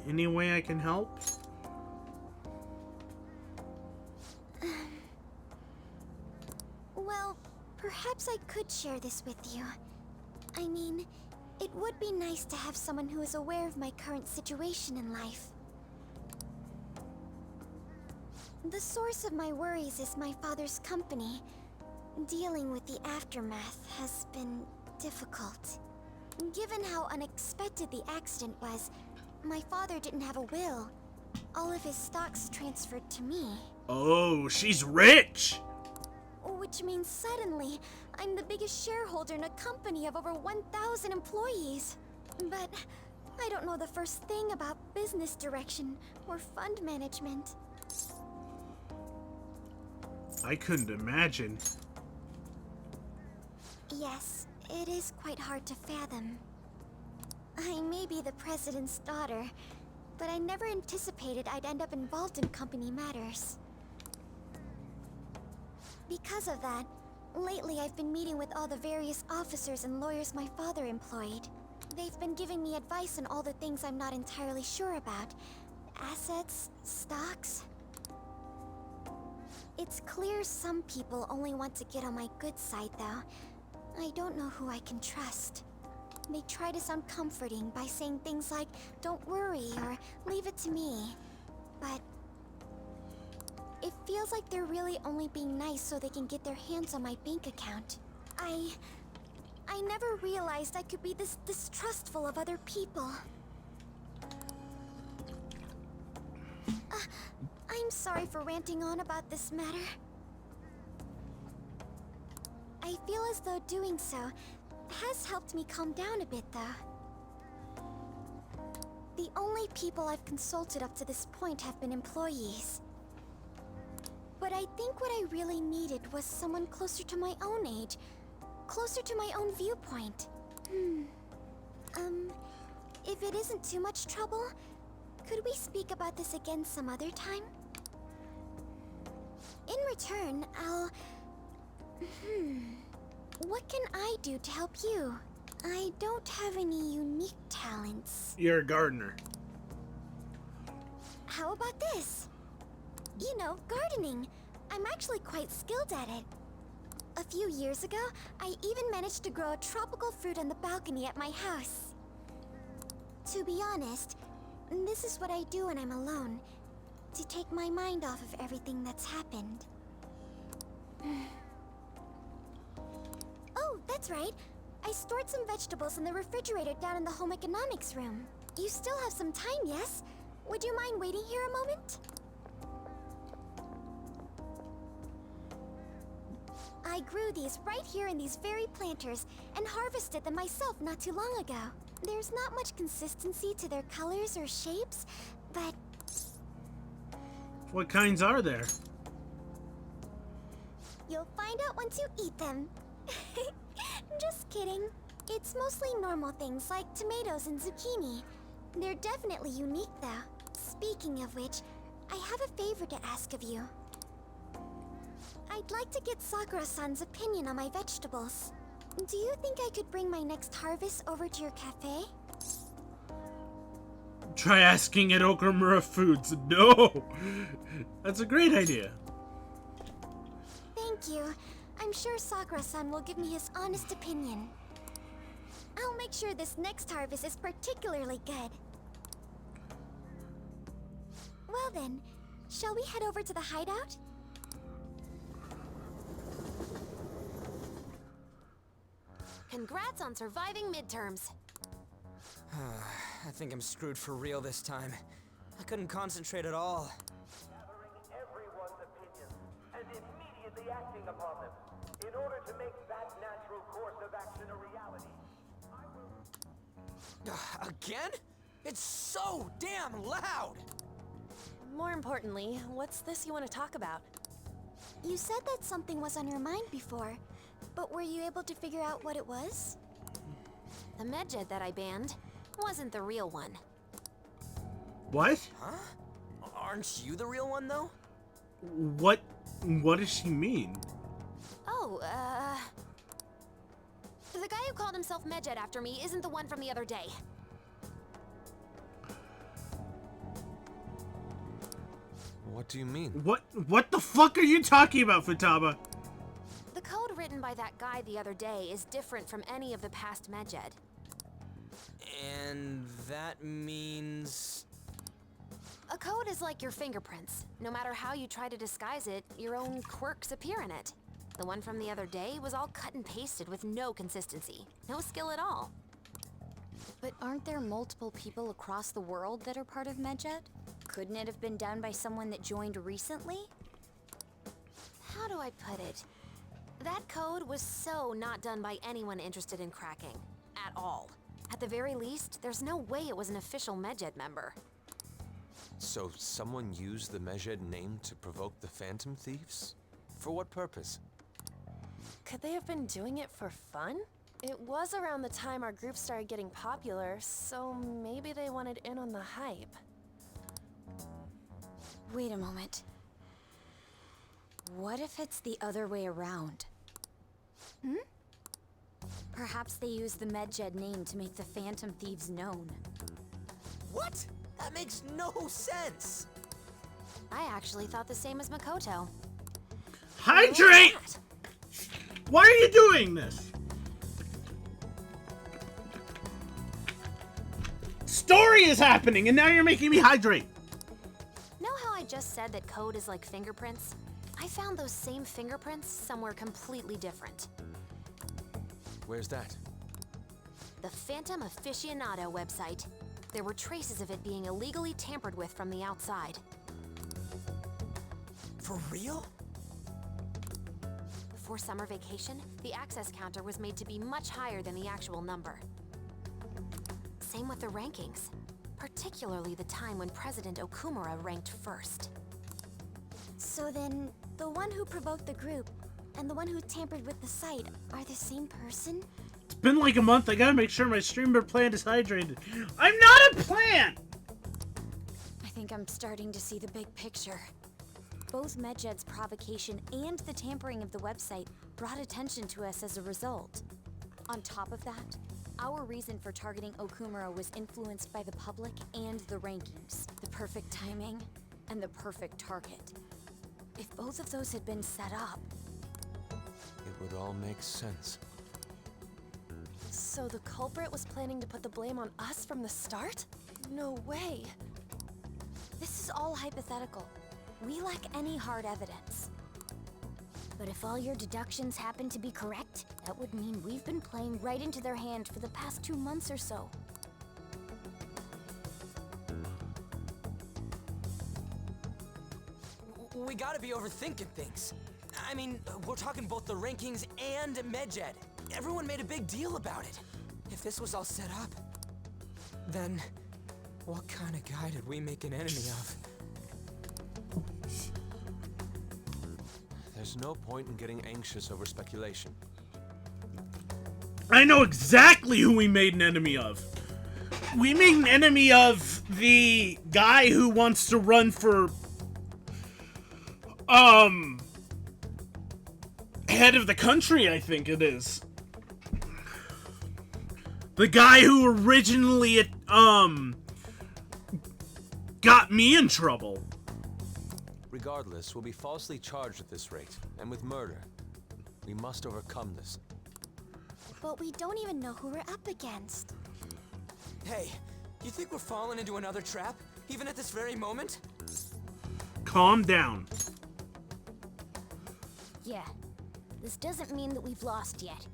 Any way I can help? Well, perhaps I could share this with you. I mean, it would be nice to have someone who is aware of my current situation in life. The source of my worries is my father's company. Dealing with the aftermath has been difficult. Given how unexpected the accident was, my father didn't have a will. All of his stocks transferred to me. Oh, she's rich! Which means suddenly, I'm the biggest shareholder in a company of over 1,000 employees. But I don't know the first thing about business direction or fund management. I couldn't imagine. Yes, it is quite hard to fathom. I may be the president's daughter, but I never anticipated I'd end up involved in company matters. Because of that, lately I've been meeting with all the various officers and lawyers my father employed. They've been giving me advice on all the things I'm not entirely sure about. Assets, stocks. It's clear some people only want to get on my good side, though. I don't know who I can trust. They try to sound comforting by saying things like, "Don't worry," or "Leave it to me." But it feels like they're really only being nice so they can get their hands on my bank account. I never realized I could be this distrustful of other people. I'm sorry for ranting on about this matter. I feel as though doing so has helped me calm down a bit, though. The only people I've consulted up to this point have been employees. But I think what I really needed was someone closer to my own age, closer to my own viewpoint. If it isn't too much trouble, could we speak about this again some other time? In return, I'll... What can I do to help you? I don't have any unique talents. You're a gardener. How about this? You know, gardening. I'm actually quite skilled at it. A few years ago, I even managed to grow a tropical fruit on the balcony at my house. To be honest, this is what I do when I'm alone, to take my mind off of everything that's happened. Oh, that's right. I stored some vegetables in the refrigerator down in the home economics room. You still have some time, yes? Would you mind waiting here a moment? I grew these right here in these very planters and harvested them myself not too long ago. There's not much consistency to their colors or shapes, but... What kinds are there? You'll find out once you eat them. Just kidding. It's mostly normal things like tomatoes and zucchini. They're definitely unique, though. Speaking of which, I have a favor to ask of you. I'd like to get Sakura-san's opinion on my vegetables. Do you think I could bring my next harvest over to your cafe? Try asking at Okamura Foods. No! That's a great idea. Thank you. I'm sure Sakura-san will give me his honest opinion. I'll make sure this next harvest is particularly good. Well then, shall we head over to the hideout? Congrats on surviving midterms. I think I'm screwed for real this time. I couldn't concentrate at all. Gathering everyone's opinions and immediately acting upon them in order to make that natural course of action a reality. Again? It's so damn loud! More importantly, what's this you want to talk about? You said that something was on your mind before, but were you able to figure out what it was? The medjed that I banned wasn't the real one. What? Huh? Aren't you the real one, though? What does she mean? Oh, the guy who called himself Medjed after me isn't the one from the other day. What do you mean? What the fuck are you talking about, Futaba? The code written by that guy the other day is different from any of the past Medjed. And that means... A code is like your fingerprints. No matter how you try to disguise it, your own quirks appear in it. The one from the other day was all cut and pasted with no consistency. No skill at all. But aren't there multiple people across the world that are part of Medjed? Couldn't it have been done by someone that joined recently? How do I put it? That code was so not done by anyone interested in cracking. At all. At the very least, there's no way it was an official Medjed member. So someone used the Medjed name to provoke the Phantom Thieves? For what purpose? Could they have been doing it for fun? It was around the time our group started getting popular, so maybe they wanted in on the hype. Wait a moment. What if it's the other way around? Perhaps they used the Medjed name to make the Phantom Thieves known. What? That makes no sense! I actually thought the same as Makoto. Hydrate! Why are you doing this? Story is happening, and now you're making me hydrate. Know how I just said that code is like fingerprints? I found those same fingerprints somewhere completely different. Where's that? The Phantom Aficionado website. There were traces of it being illegally tampered with from the outside. For real? Before summer vacation, the access counter was made to be much higher than the actual number. Same with the rankings, particularly the time when President Okumura ranked first. So then, the one who provoked the group and the one who tampered with the site are the same person? It's been like a month. I gotta make sure my streamer plant is hydrated. I'm not a plant! I think I'm starting to see the big picture. Both Medjed's provocation and the tampering of the website brought attention to us as a result. On top of that, our reason for targeting Okumura was influenced by the public and the rankings. The perfect timing and the perfect target. If both of those had been set up... It would all make sense. So the culprit was planning to put the blame on us from the start? No way. This is all hypothetical. We lack any hard evidence. But if all your deductions happen to be correct, that would mean we've been playing right into their hand for the past 2 months or so. We gotta be overthinking things. I mean, we're talking both the rankings and Medjed. Everyone made a big deal about it. If this was all set up, then what kind of guy did we make an enemy of? There's no point in getting anxious over speculation. I know exactly who we made an enemy of. We made an enemy of the guy who wants to run for head of the country, I think it is. The guy who originally got me in trouble. Regardless, we'll be falsely charged at this rate, and with murder. We must overcome this. But we don't even know who we're up against. Hey, you think we're falling into another trap, even at this very moment? Calm down. Yeah, this doesn't mean that we've lost yet.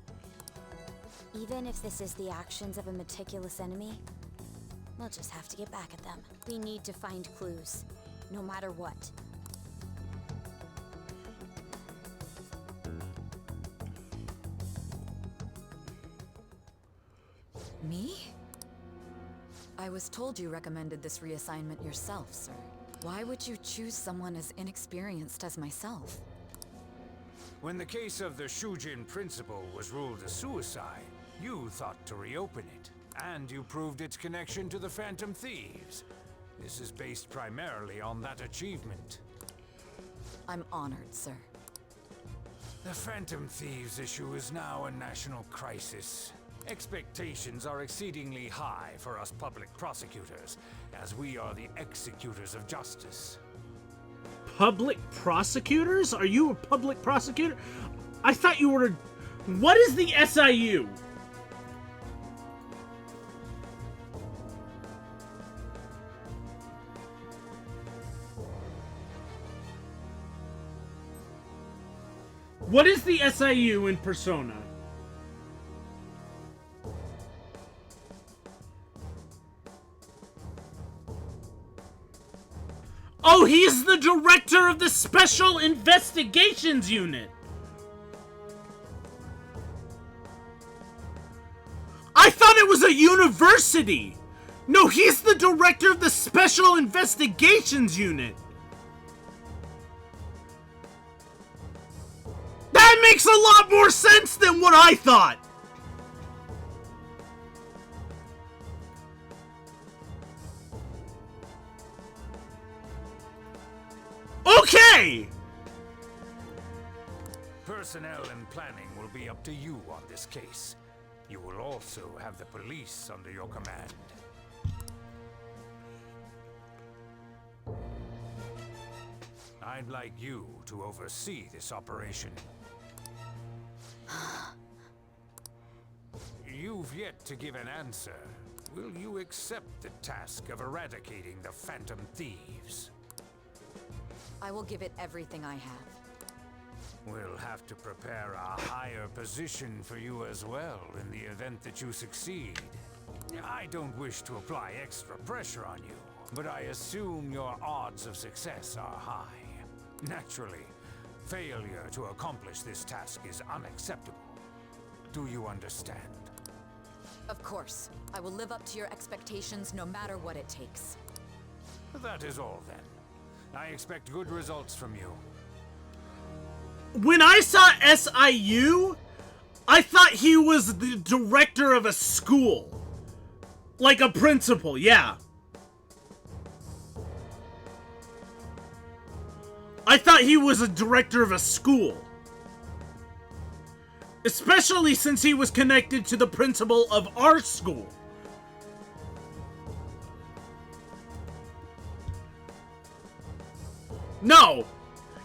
Even if this is the actions of a meticulous enemy, we'll just have to get back at them. We need to find clues, no matter what. Me? I was told you recommended this reassignment yourself, sir. Why would you choose someone as inexperienced as myself? When the case of the Shujin principal was ruled a suicide, you thought to reopen it, and you proved its connection to the Phantom Thieves. This is based primarily on that achievement. I'm honored, sir. The Phantom Thieves issue is now a national crisis. Expectations are exceedingly high for us public prosecutors, as we are the executors of justice. Public prosecutors? Are you a public prosecutor? I thought you were... What is the SIU? What is the SIU in Persona? Oh, he's the director of the Special Investigations Unit. I thought it was a university. No, he's the director of the Special Investigations Unit. That makes a lot more sense than what I thought. Okay! Personnel and planning will be up to you on this case. You will also have the police under your command. I'd like you to oversee this operation. You've yet to give an answer. Will you accept the task of eradicating the Phantom Thieves? I will give it everything I have. We'll have to prepare a higher position for you as well in the event that you succeed. I don't wish to apply extra pressure on you, but I assume your odds of success are high. Naturally, failure to accomplish this task is unacceptable. Do you understand? Of course. I will live up to your expectations no matter what it takes. That is all then. I expect good results from you. When I saw SIU, I thought he was the director of a school. Like a principal, yeah. I thought he was a director of a school. Especially since he was connected to the principal of our school. No!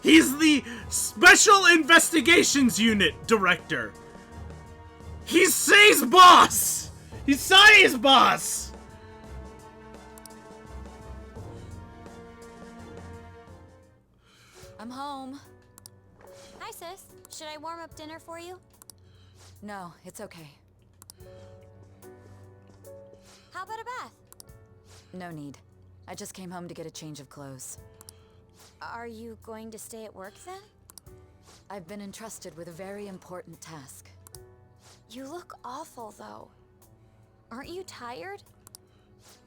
He's the Special Investigations Unit director. He's Say's boss! He's Say's boss! I'm home. Hi, sis. Should I warm up dinner for you? No, it's okay. How about a bath? No need. I just came home to get a change of clothes. Are you going to stay at work then? I've been entrusted with a very important task. You look awful, though. Aren't you tired?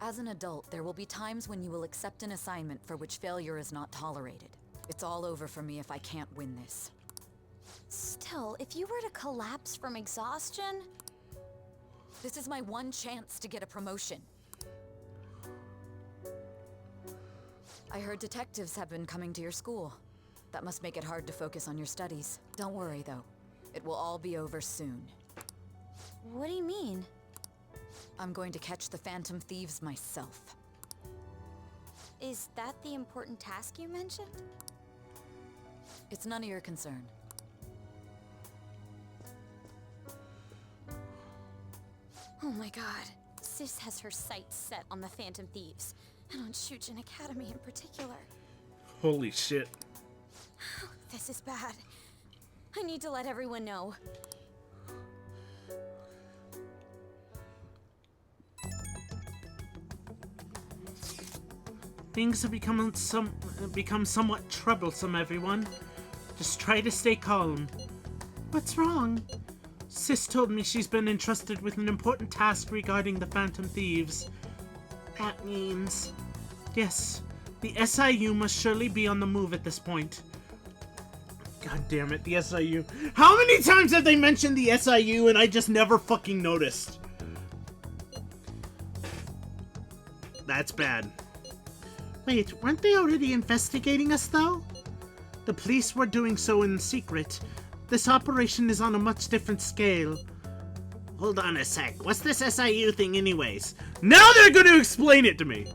As an adult, there will be times when you will accept an assignment for which failure is not tolerated. It's all over for me if I can't win this. Still, if you were to collapse from exhaustion... This is my one chance to get a promotion. I heard detectives have been coming to your school. That must make it hard to focus on your studies. Don't worry, though. It will all be over soon. What do you mean? I'm going to catch the Phantom Thieves myself. Is that the important task you mentioned? It's none of your concern. Oh my god. Sis has her sights set on the Phantom Thieves, and on Shujin Academy in particular. Holy shit. This is bad. I need to let everyone know. Things have become somewhat troublesome, everyone. Just try to stay calm. What's wrong? Sis told me she's been entrusted with an important task regarding the Phantom Thieves. That means... Yes, the SIU must surely be on the move at this point. God damn it, the SIU. How many times have they mentioned the SIU and I just never fucking noticed? That's bad. Wait, weren't they already investigating us, though? The police were doing so in secret. This operation is on a much different scale. Hold on a sec. What's this SIU thing anyways? Now they're going to explain it to me!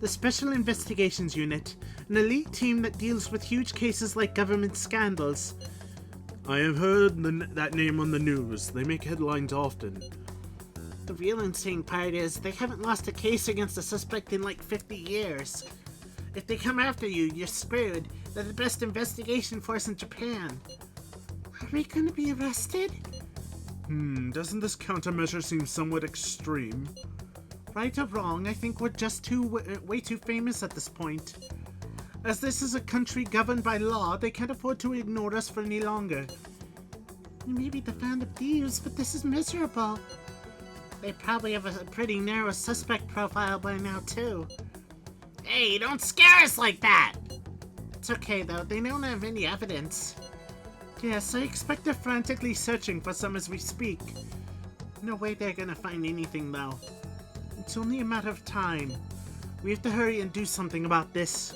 The Special Investigations Unit, an elite team that deals with huge cases like government scandals. I have heard that name on the news. They make headlines often. The real insane part is, they haven't lost a case against a suspect in like 50 years. If they come after you, you're screwed. They're the best investigation force in Japan. Are we gonna be arrested? Doesn't this countermeasure seem somewhat extreme? Right or wrong, I think we're just way too famous at this point. As this is a country governed by law, they can't afford to ignore us for any longer. Maybe the Phantom Thieves, but this is miserable. They probably have a pretty narrow suspect profile by now, too. Hey, don't scare us like that! It's okay, though. They don't have any evidence. Yes, I expect they're frantically searching for some as we speak. No way they're gonna find anything, though. It's only a matter of time. We have to hurry and do something about this.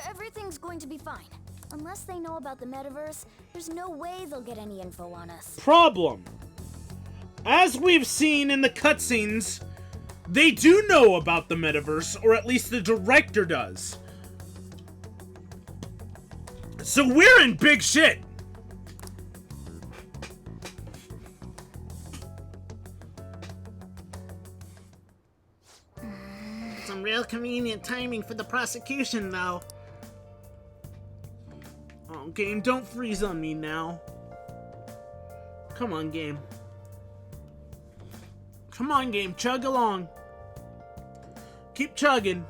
Everything's going to be fine. Unless they know about the metaverse, there's no way they'll get any info on us. Problem. As we've seen in the cutscenes, they do know about the metaverse, or at least the director does. So we're in big shit. Some real convenient timing for the prosecution, though. Oh, game, don't freeze on me now. Come on, game. Come on, game, chug along. Keep chugging.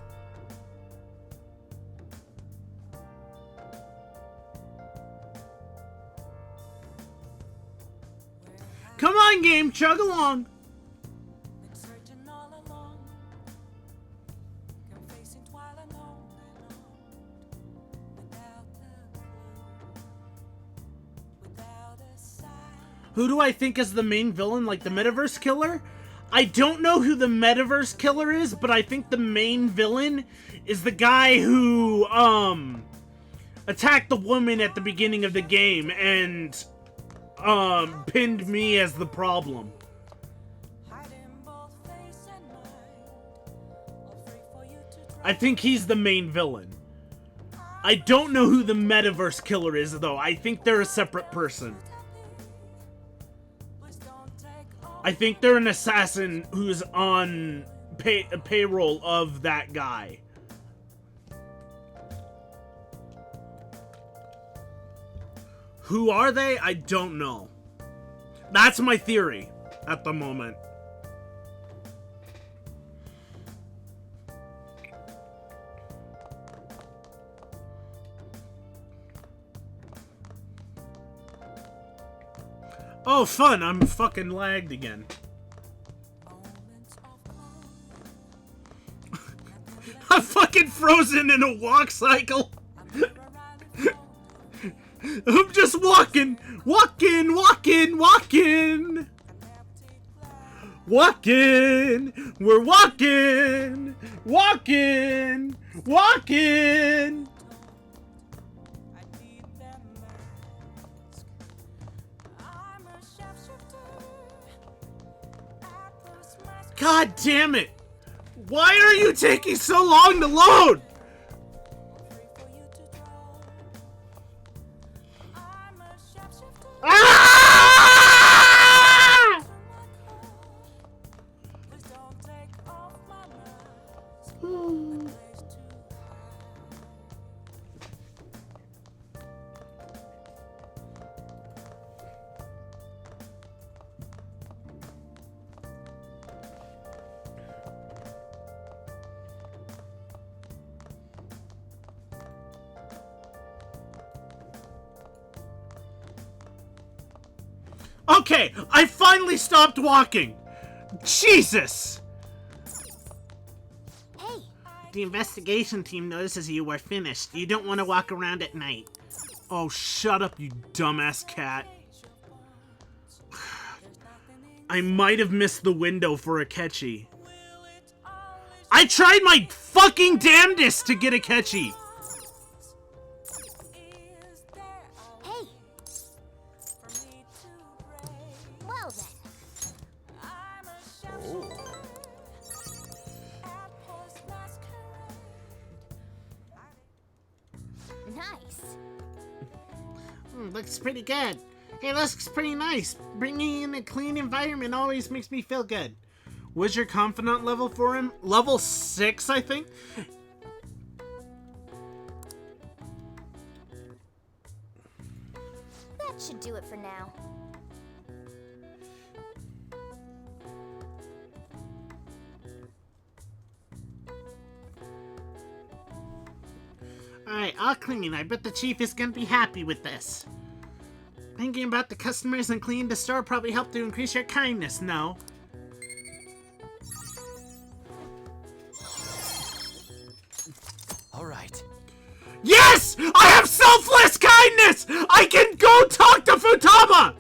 Come on, game, chug along. Who do I think is the main villain, like the Metaverse Killer? I don't know who the Metaverse Killer is, but I think the main villain is the guy who, attacked the woman at the beginning of the game and, pinned me as the problem. I think he's the main villain. I don't know who the Metaverse Killer is, though. I think they're a separate person. I think they're an assassin who's on payroll of that guy. Who are they? I don't know. That's my theory at the moment. Oh, fun! I'm fucking lagged again. I'm fucking frozen in a walk cycle. I'm just walking. Walking. We're walking. God damn it! Why are you taking so long to load? Ah! Okay, I finally stopped walking. Jesus! Hey! The investigation team notices you were finished. You don't want to walk around at night. Oh, shut up, you dumbass cat. I might have missed the window for a catchy. I tried my fucking damnedest to get a catchy. Looks pretty good. Hey, looks pretty nice. Bringing in a clean environment always makes me feel good. What's your confidant level for him? Level 6, I think? That should do it for now. Alright, all clean. I bet the chief is gonna be happy with this. Thinking about the customers and cleaning the store probably helped to increase your kindness, no? All right. Yes! I have selfless kindness! I can go talk to Futaba!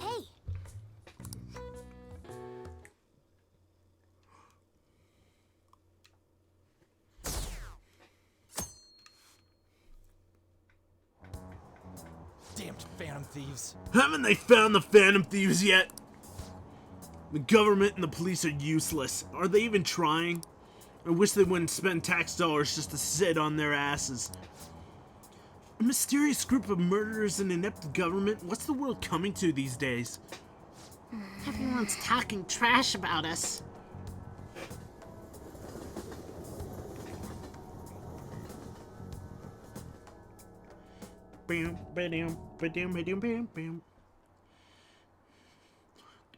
Hey, Damned Phantom Thieves. Haven't they found the Phantom Thieves yet? The government and the police are useless. Are they even trying? I wish they wouldn't spend tax dollars just to sit on their asses. A mysterious group of murderers and inept government? What's the world coming to these days? Everyone's talking trash about us. Bam, ba-dam, ba-dam, ba-dam, bam, bam.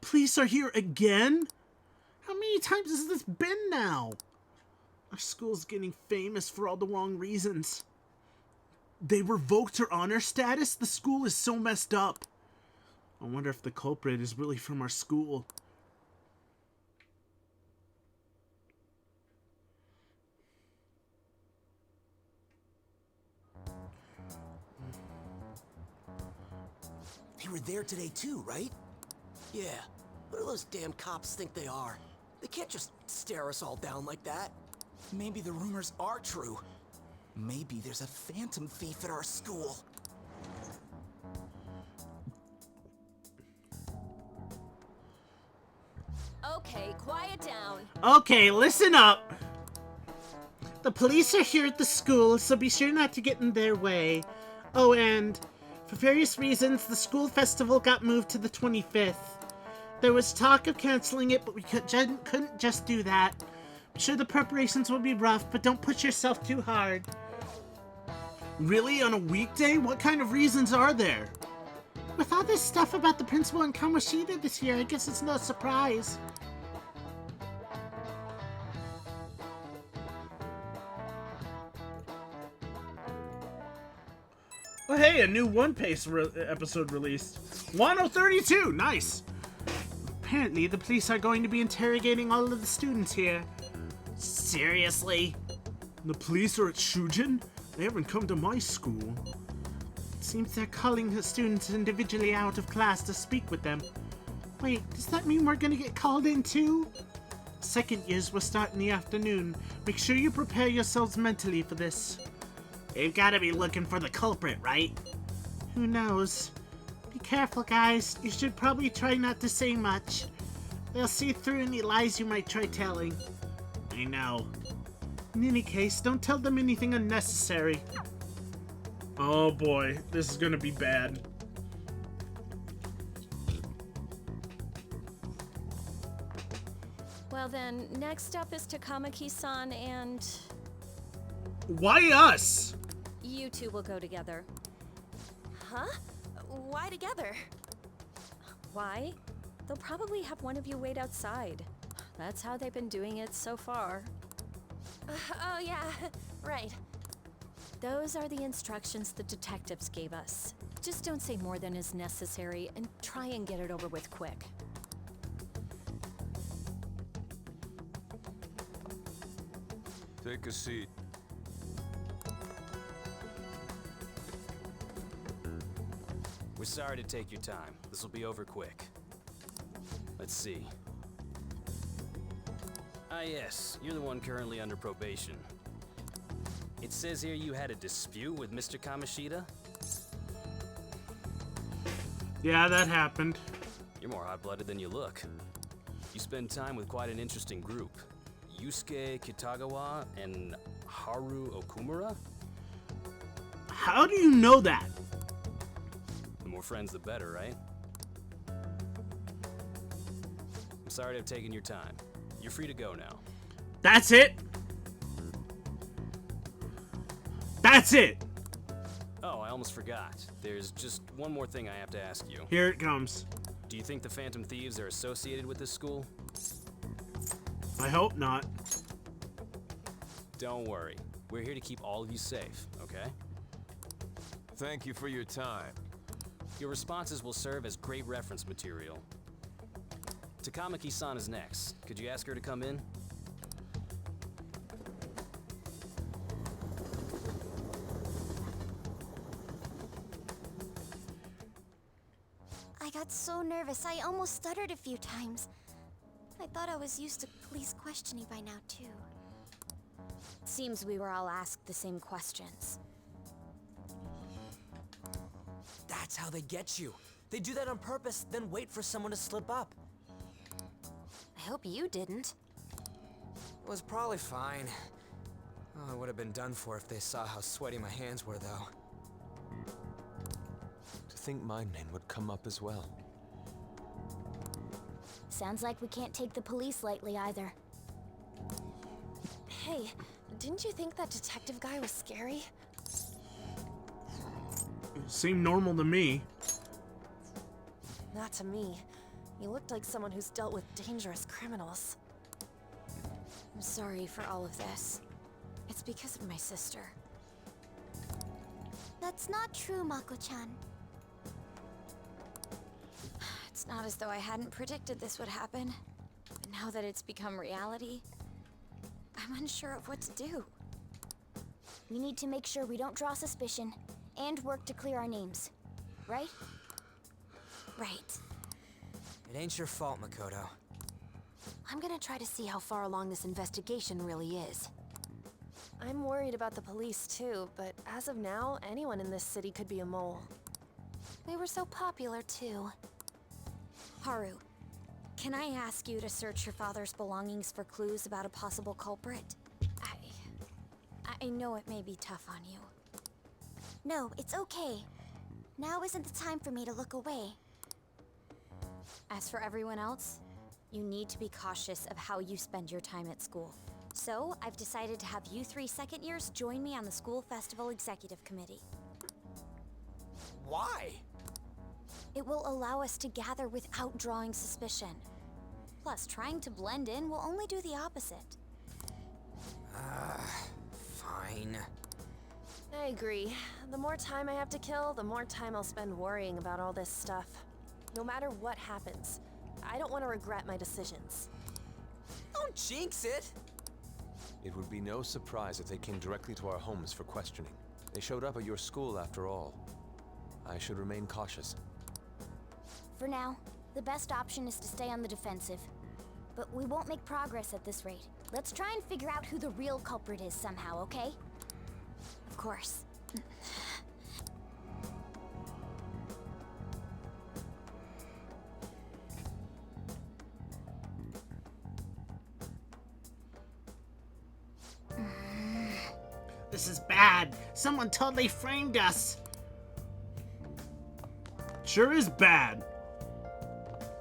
Police are here again? How many times has this been now? Our school's getting famous for all the wrong reasons. They revoked her honor status? The school is so messed up. I wonder if the culprit is really from our school. They were there today too, right? Yeah. What do those damn cops think they are? They can't just stare us all down like that. Maybe the rumors are true. Maybe there's a phantom thief at our school. Okay, quiet down. Okay, listen up. The police are here at the school, so be sure not to get in their way. Oh, and for various reasons, the school festival got moved to the 25th. There was talk of canceling it, but we couldn't just do that. I'm sure the preparations will be rough, but don't push yourself too hard. Really? On a weekday? What kind of reasons are there? With all this stuff about the principal and Kamoshida this year, I guess it's no surprise. Oh, hey, a new One Piece episode released. Wano 32, nice. Apparently, the police are going to be interrogating all of the students here. Seriously? The police are at Shujin? They haven't come to my school. It seems they're calling the students individually out of class to speak with them. Wait, does that mean we're gonna get called in too? Second years will start in the afternoon. Make sure you prepare yourselves mentally for this. They've got to be looking for the culprit, right? Who knows? Be careful, guys. You should probably try not to say much. They'll see through any lies you might try telling. I know. In any case, don't tell them anything unnecessary. Oh boy, this is gonna be bad. Well then, next up is Takamaki-san and... Why us? You two will go together. Huh? Why together? Why? They'll probably have one of you wait outside. That's how they've been doing it so far. Oh yeah, right. Those are the instructions the detectives gave us. Just don't say more than is necessary and try and get it over with quick. Take a seat. We're sorry to take your time. This will be over quick. Let's see. Ah yes, you're the one currently under probation. It says here you had a dispute with Mr. Kamoshida? Yeah, that happened. You're more hot-blooded than you look. You spend time with quite an interesting group. Yusuke Kitagawa and Haru Okumura? How do you know that? The more friends, the better, right? I'm sorry to have taken your time. You're free to go now. That's it? That's it! Oh, I almost forgot. There's just one more thing I have to ask you. Here it comes. Do you think the Phantom Thieves are associated with this school? I hope not. Don't worry. We're here to keep all of you safe, okay? Thank you for your time. Your responses will serve as great reference material. Takamaki-san is next. Could you ask her to come in? I got so nervous, I almost stuttered a few times. I thought I was used to police questioning by now, too. Seems we were all asked the same questions. That's how they get you. They do that on purpose, then wait for someone to slip up. I hope you didn't. It was probably fine. Oh, I would have been done for if they saw how sweaty my hands were, though. To think my name would come up as well. Sounds like we can't take the police lightly either. Hey, didn't you think that detective guy was scary? Seemed normal to me. Not to me. He looked like someone who's dealt with dangerous criminals. I'm sorry for all of this. It's because of my sister. That's not true, Mako-chan. It's not as though I hadn't predicted this would happen. But now that it's become reality, I'm unsure of what to do. We need to make sure we don't draw suspicion and work to clear our names. Right? Right. It ain't your fault, Makoto. I'm gonna try to see how far along this investigation really is. I'm worried about the police too, but as of now, anyone in this city could be a mole. They were so popular, too. Haru, can I ask you to search your father's belongings for clues about a possible culprit? I know it may be tough on you. No, it's okay. Now isn't the time for me to look away. As for everyone else, you need to be cautious of how you spend your time at school. So, I've decided to have you 3 second years join me on the school festival executive committee. Why? It will allow us to gather without drawing suspicion. Plus, trying to blend in will only do the opposite. Fine. I agree. The more time I have to kill, the more time I'll spend worrying about all this stuff. No matter what happens, I don't want to regret my decisions. Don't jinx it! It would be no surprise if they came directly to our homes for questioning. They showed up at your school after all. I should remain cautious. For now, the best option is to stay on the defensive. But we won't make progress at this rate. Let's try and figure out who the real culprit is somehow, okay? Of course. This is bad. Someone totally framed us. Sure is bad.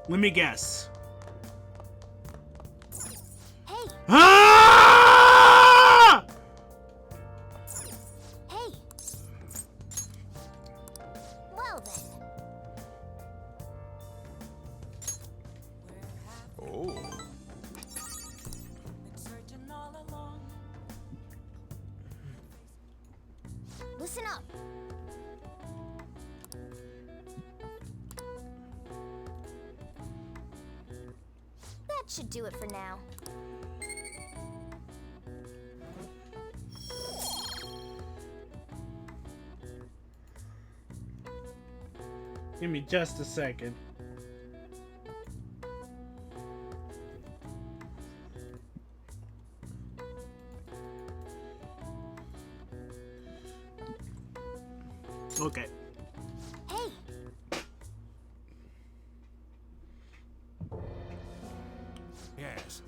Let me guess. Hey! Ah! Hey! Well then. Oh. Listen up. That should do it for now. Give me just a second. Okay. Hey! Yes.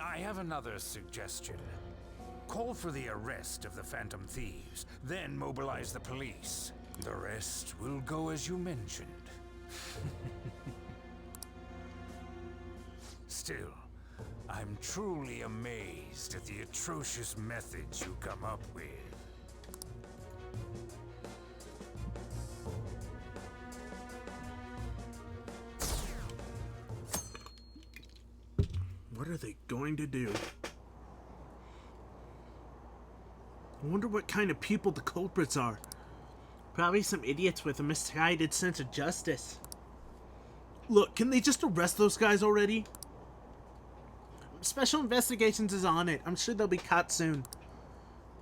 I have another suggestion. Call for the arrest of the Phantom Thieves, then mobilize the police. The rest will go as you mentioned. Still, I'm truly amazed at the atrocious methods you come up with. What are they going to do? I wonder what kind of people the culprits are. Probably some idiots with a misguided sense of justice. Look, can they just arrest those guys already? Special Investigations is on it. I'm sure they'll be caught soon.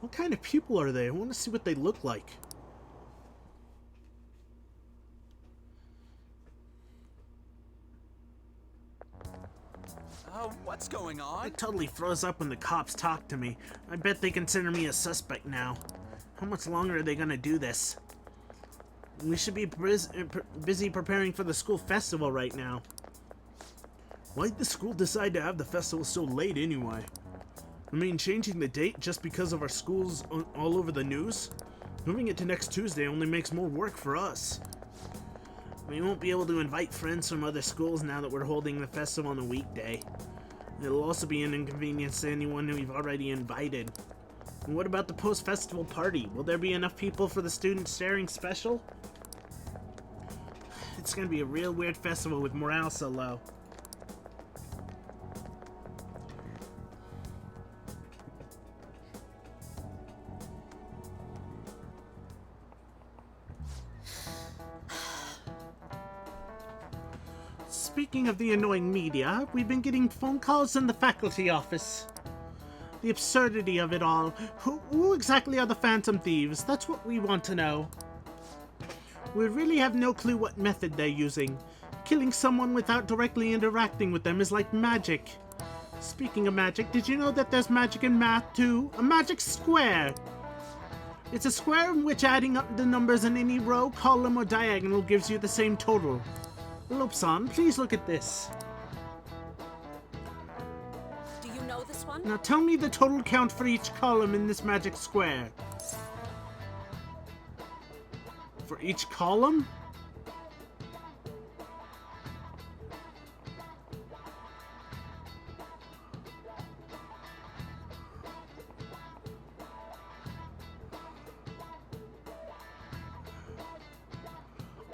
What kind of people are they? I want to see what they look like. What's going on? It totally froze up when the cops talked to me. I bet they consider me a suspect now. How much longer are they gonna do this? We should be busy preparing for the school festival right now. Why'd the school decide to have the festival so late anyway? I mean, changing the date just because of our schools all over the news? Moving it to next Tuesday only makes more work for us. We won't be able to invite friends from other schools now that we're holding the festival on a weekday. It'll also be an inconvenience to anyone who we've already invited. And what about the post-festival party? Will there be enough people for the student sharing special? It's gonna be a real weird festival with morale so low. Speaking of the annoying media, we've been getting phone calls in the faculty office. The absurdity of it all. Who exactly are the Phantom Thieves? That's what we want to know. We really have no clue what method they're using. Killing someone without directly interacting with them is like magic. Speaking of magic, did you know that there's magic in math too? A magic square! It's a square in which adding up the numbers in any row, column, or diagonal gives you the same total. Lobsan, please look at this. Do you know this one? Now tell me the total count for each column in this magic square. For each column?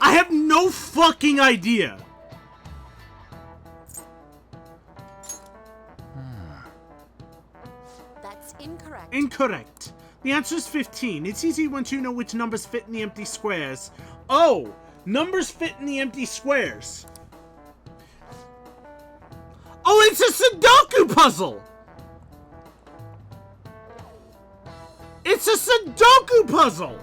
I have no fucking idea! That's incorrect. Incorrect. The answer is 15. It's easy once you know which numbers fit in the empty squares. Oh! Numbers fit in the empty squares. Oh, it's a Sudoku puzzle! It's a Sudoku puzzle!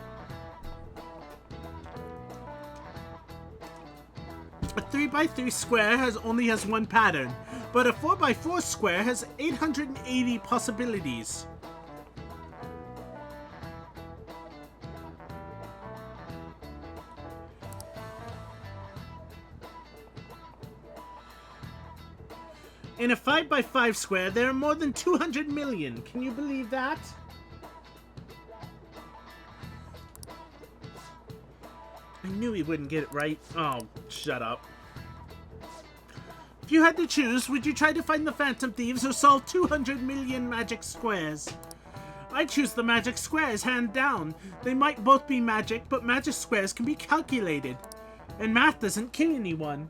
A 3x3 square only has one pattern, but a 4x4 square has 880 possibilities. In a 5x5 square, there are more than 200 million. Can you believe that? I knew he wouldn't get it right. Oh, shut up. If you had to choose, would you try to find the Phantom Thieves or solve 200 million magic squares? I'd choose the magic squares, hand down. They might both be magic, but magic squares can be calculated. And math doesn't kill anyone.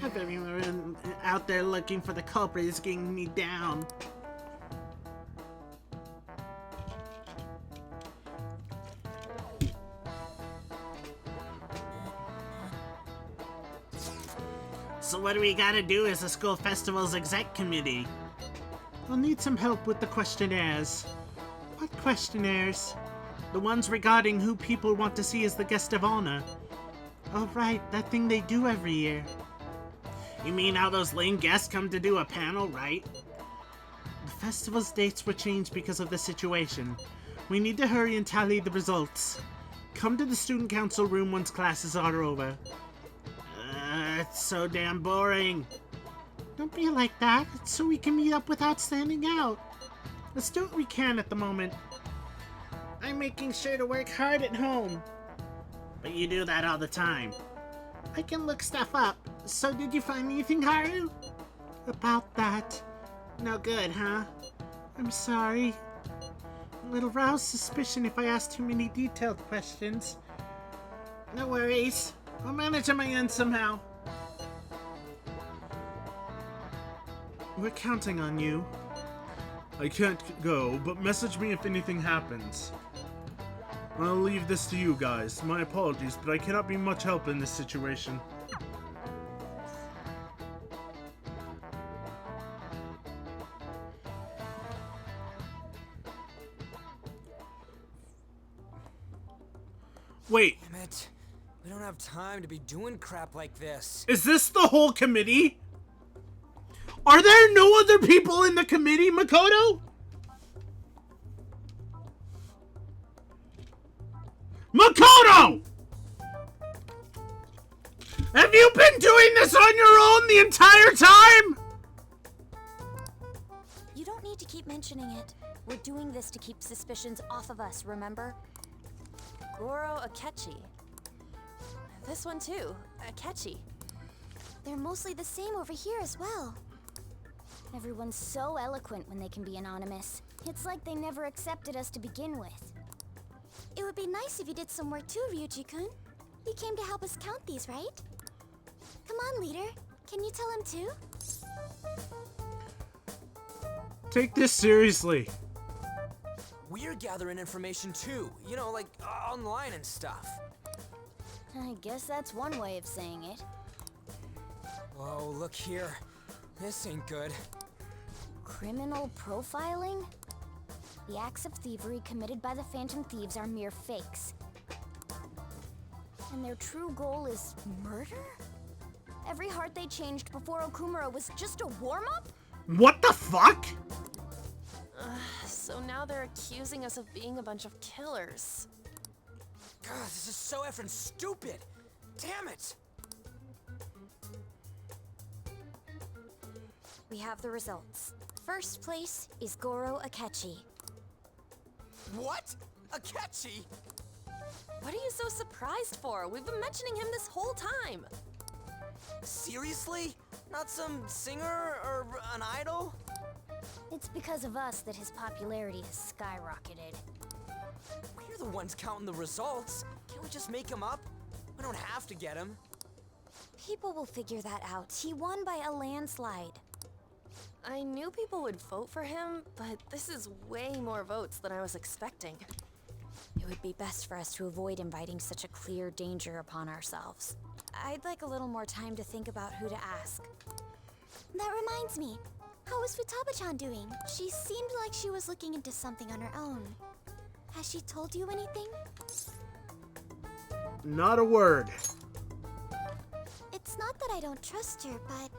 Have everyone out there looking for the culprit is getting me down. So what do we gotta do as the school festival's exec committee? We'll need some help with the questionnaires. What questionnaires? The ones regarding who people want to see as the guest of honor. Oh right, that thing they do every year. You mean how those lame guests come to do a panel, right? The festival's dates were changed because of the situation. We need to hurry and tally the results. Come to the student council room once classes are over. It's so damn boring. Don't be like that. It's so we can meet up without standing out. Let's do what we can at the moment. I'm making sure to work hard at home. But you do that all the time. I can look stuff up. So did you find anything, Haru? About that. No good, huh? I'm sorry. It'll rouse suspicion if I ask too many detailed questions. No worries. I'll manage on my end somehow. We're counting on you. I can't go, but message me if anything happens. I'll leave this to you guys. My apologies, but I cannot be much help in this situation. Wait. Damn it. We don't have time to be doing crap like this. Is this the whole committee? Are there no other people in the committee, Makoto? Makoto! Have you been doing this on your own the entire time? You don't need to keep mentioning it. We're doing this to keep suspicions off of us, remember? Goro Akechi. This one too, Akechi. They're mostly the same over here as well. Everyone's so eloquent when they can be anonymous. It's like they never accepted us to begin with. It would be nice if you did some work too, Ryuji-kun. You came to help us count these, right? Come on, leader. Can you tell him too? Take this seriously. We're gathering information too, you know, like online and stuff. I guess that's one way of saying it. Whoa, look here. This ain't good. Criminal profiling? The acts of thievery committed by the Phantom Thieves are mere fakes. And their true goal is murder? Every heart they changed before Okumura was just a warm-up? What the fuck? So now they're accusing us of being a bunch of killers. God, this is so effing stupid. Damn it. We have the results. First place is Goro Akechi. What? Akechi? What are you so surprised for? We've been mentioning him this whole time. Seriously? Not some singer or an idol? It's because of us that his popularity has skyrocketed. We're the ones counting the results. Can't we just make him up? We don't have to get him. People will figure that out. He won by a landslide. I knew people would vote for him, but this is way more votes than I was expecting. It would be best for us to avoid inviting such a clear danger upon ourselves. I'd like a little more time to think about who to ask. That reminds me. How is Futaba-chan doing? She seemed like she was looking into something on her own. Has she told you anything? Not a word. It's not that I don't trust her, but...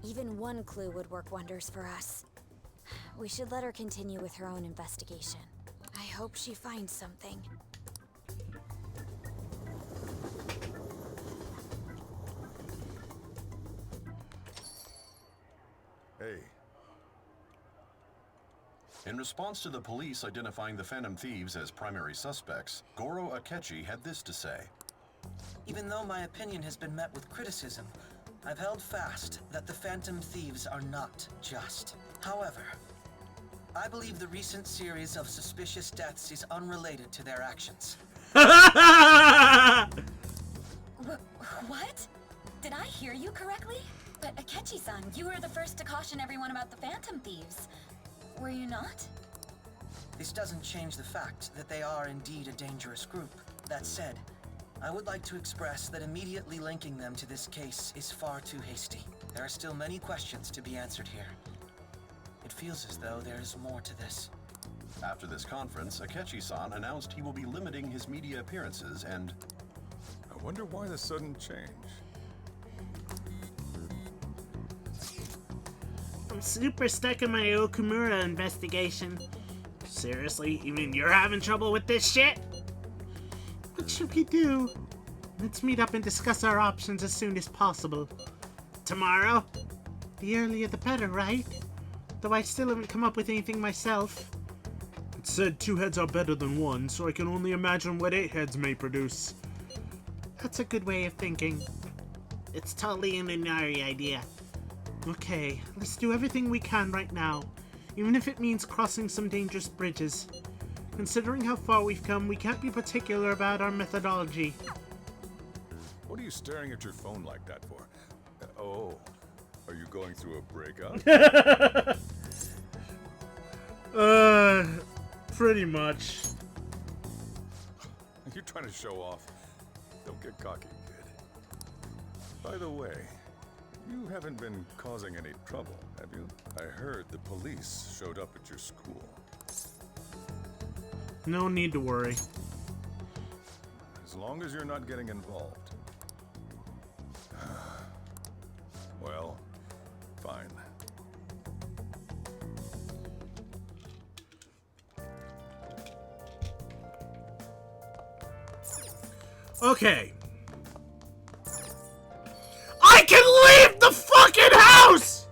Even one clue would work wonders for us. We should let her continue with her own investigation. I hope she finds something. Hey. In response to the police identifying the Phantom Thieves as primary suspects, Goro Akechi had this to say. Even though my opinion has been met with criticism, I've held fast that the Phantom Thieves are not just. However, I believe the recent series of suspicious deaths is unrelated to their actions. What? Did I hear you correctly? But Akechi-san, you were the first to caution everyone about the Phantom Thieves. Were you not? This doesn't change the fact that they are indeed a dangerous group. That said, I would like to express that immediately linking them to this case is far too hasty. There are still many questions to be answered here. It feels as though there is more to this. After this conference, Akechi-san announced he will be limiting his media appearances and... I wonder why the sudden change? I'm super stuck in my Okumura investigation. Seriously, even you're having trouble with this shit? What should we do? Let's meet up and discuss our options as soon as possible. Tomorrow? The earlier the better, right? Though I still haven't come up with anything myself. It said 2 heads are better than 1, so I can only imagine what 8 heads may produce. That's a good way of thinking. It's totally an Inari idea. Okay, let's do everything we can right now, even if it means crossing some dangerous bridges. Considering how far we've come, we can't be particular about our methodology. What are you staring at your phone like that for? Oh, Are you going through a breakup? Pretty much. You're trying to show off. Don't get cocky, kid. By the way, you haven't been causing any trouble, have you? I heard the police showed up at your school. No need to worry. As long as you're not getting involved. Well, fine. Okay. I can leave the fucking house!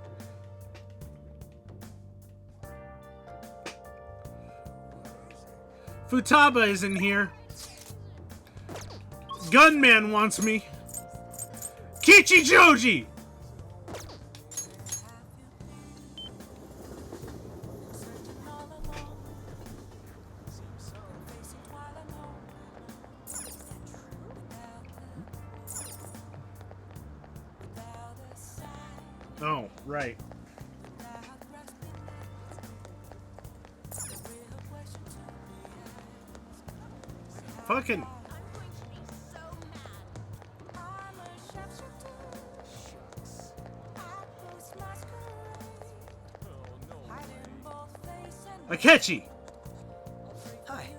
Futaba isn't here. Gunman wants me. Kichijoji! Oh, right. Fucking. Akechi! Hi.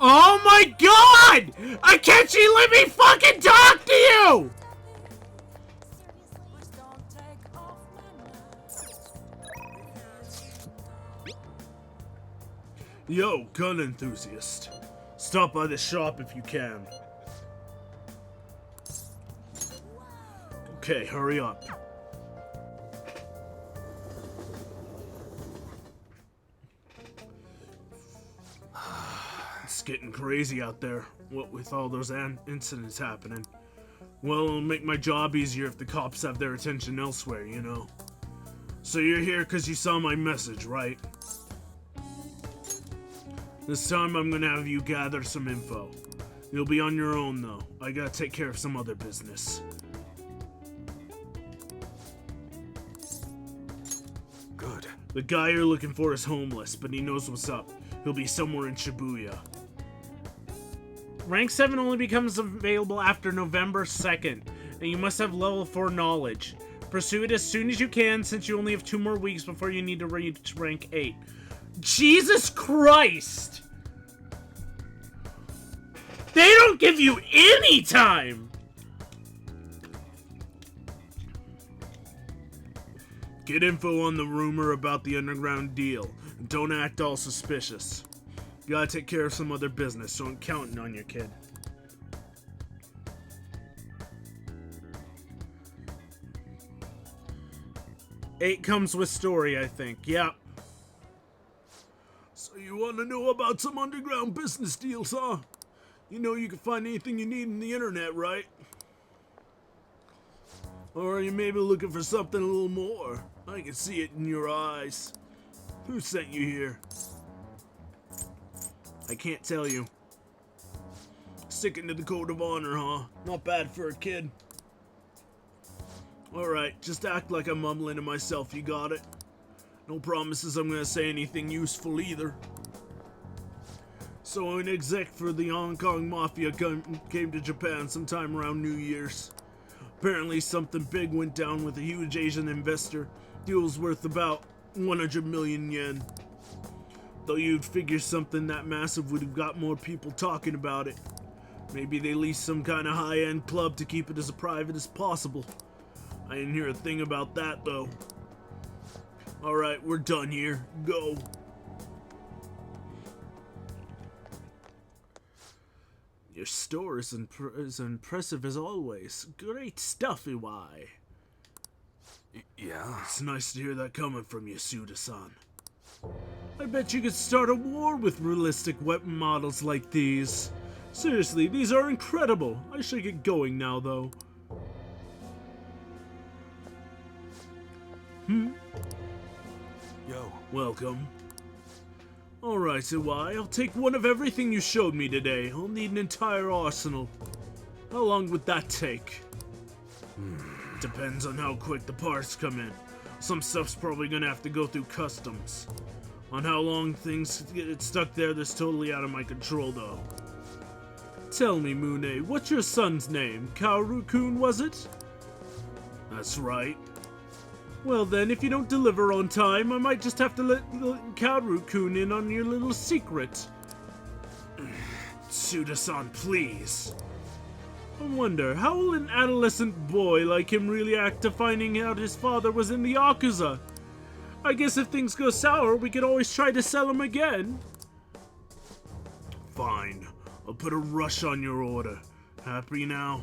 Oh my god! Akechi, let me fucking talk to you! Yo, gun enthusiast. Stop by the shop if you can. Okay, hurry up. It's getting crazy out there, what with all those incidents happening. Well, it'll make my job easier if the cops have their attention elsewhere, you know. So you're here because you saw my message, right? This time I'm gonna have you gather some info. You'll be on your own though. I gotta take care of some other business. Good. The guy you're looking for is homeless, but he knows what's up. He'll be somewhere in Shibuya. Rank 7 only becomes available after November 2nd, and you must have level 4 knowledge. Pursue it as soon as you can, since you only have 2 more weeks before you need to reach rank 8. Jesus Christ! They don't give you any time! Get info on the rumor about the underground deal. And don't act all suspicious. You gotta take care of some other business, so I'm counting on you, kid. Eight comes with story, I think. Yep. So you want to know about some underground business deals, huh? You know you can find anything you need on the internet, right? Or are you maybe looking for something a little more? I can see it in your eyes. Who sent you here? I can't tell you. Sticking to the code of honor, huh? Not bad for a kid. Alright, just act like I'm mumbling to myself, you got it? No promises I'm gonna say anything useful either. So an exec for the Hong Kong Mafia came to Japan sometime around New Year's. Apparently something big went down with a huge Asian investor. Deal was worth about 100 million yen. Though you'd figure something that massive would have got more people talking about it. Maybe they leased some kind of high-end club to keep it as private as possible. I didn't hear a thing about that, though. Alright, we're done here. Go. Your store is as impressive as always. Great stuff, Iwai. Yeah? It's nice to hear that coming from you, Suda-san. I bet you could start a war with realistic weapon models like these. Seriously, these are incredible. I should get going now, though. Yo. Welcome. Alright, Iwai, I'll take one of everything you showed me today. I'll need an entire arsenal. How long would that take? Depends on how quick the parts come in. Some stuff's probably gonna have to go through customs. On how long things get stuck there, that's totally out of my control, though. Tell me, Mune, what's your son's name? Kaoru-kun, was it? That's right. Well then, if you don't deliver on time, I might just have to let Kaoru-kun in on your little secret. Suda-san, please. I wonder, how will an adolescent boy like him really act to finding out his father was in the Yakuza? I guess if things go sour, we could always try to sell him again. Fine. I'll put a rush on your order. Happy now?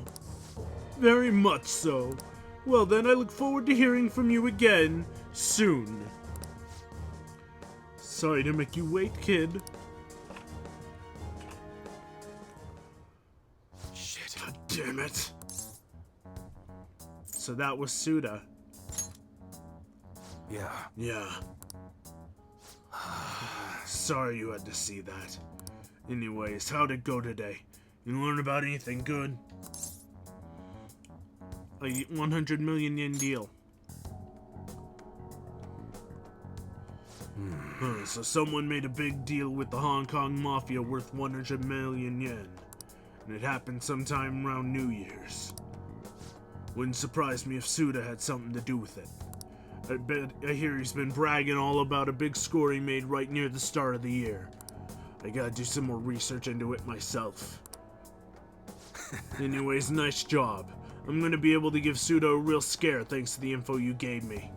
Very much so. Well then, I look forward to hearing from you again, soon. Sorry to make you wait, kid. Shit. God damn it. So that was Suda. Yeah. Yeah. Sorry you had to see that. Anyways, how'd it go today? You learn about anything good? A 100 million yen deal. So someone made a big deal with the Hong Kong Mafia worth 100 million yen. And it happened sometime around New Year's. Wouldn't surprise me if Suda had something to do with it. I hear he's been bragging all about a big score he made right near the start of the year. I gotta do some more research into it myself. Anyways, nice job. I'm gonna be able to give Suda a real scare thanks to the info you gave me.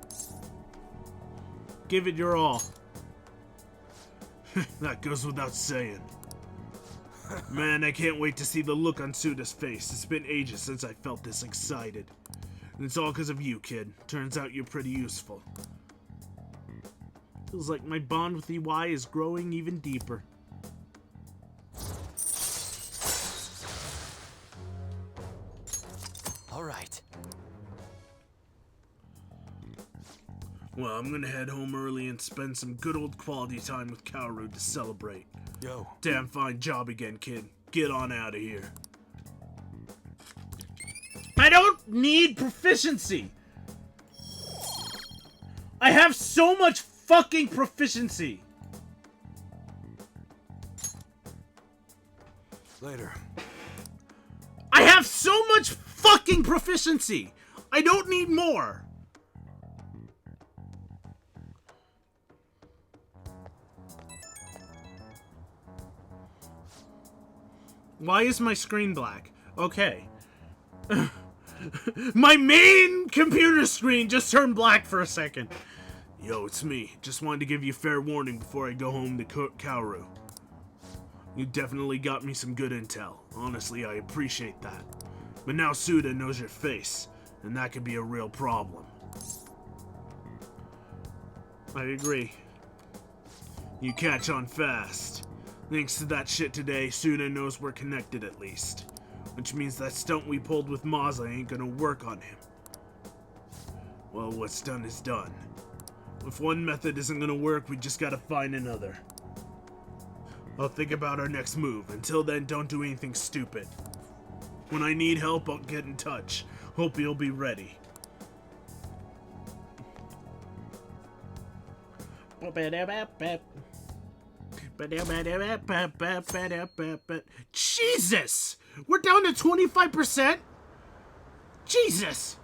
Give it your all. That goes without saying. Man, I can't wait to see the look on Suda's face. It's been ages since I felt this excited. And it's all because of you, kid. Turns out you're pretty useful. Feels like my bond with EY is growing even deeper. All right. Well, I'm gonna head home early and spend some good old quality time with Kaoru to celebrate. Yo. Damn fine job again, kid. Get on out of here. I don't need proficiency! I have so much fucking proficiency! Later. I have so much fucking proficiency! I don't need more! Why is my screen black? Okay. My main computer screen just turned black for a second. Yo, it's me. Just wanted to give you fair warning before I go home to Kaoru. You definitely got me some good intel. Honestly, I appreciate that. But now Suda knows your face, and that could be a real problem. I agree. You catch on fast. Thanks to that shit today, Suda knows we're connected at least. Which means that stunt we pulled with Maza ain't gonna work on him. Well, what's done is done. If one method isn't gonna work, we just gotta find another. I'll think about our next move. Until then, don't do anything stupid. When I need help, I'll get in touch. Hope you'll be ready. Jesus! We're down to 25%? Jesus!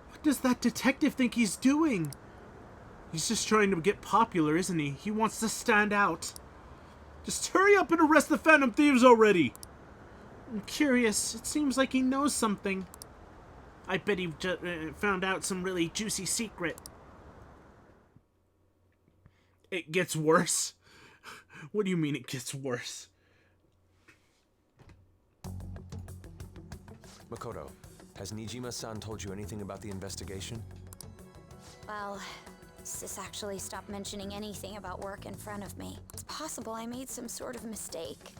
What does that detective think he's doing? He's just trying to get popular, isn't he? He wants to stand out. Just hurry up and arrest the Phantom Thieves already! I'm curious. It seems like he knows something. I bet he found out some really juicy secret. It gets worse? What do you mean it gets worse? Makoto, has Nijima-san told you anything about the investigation? Well, Sis actually stopped mentioning anything about work in front of me. It's possible I made some sort of mistake.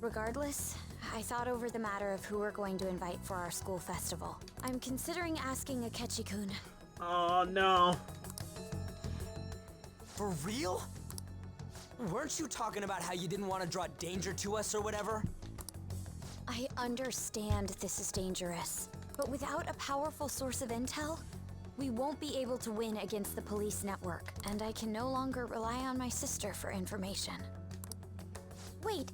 Regardless, I thought over the matter of who we're going to invite for our school festival. I'm considering asking Akechi-kun. Oh, no. For real? Weren't you talking about how you didn't want to draw danger to us or whatever? I understand this is dangerous, But without a powerful source of intel, we won't be able to win against the police network, and I can no longer rely on my sister for information. Wait,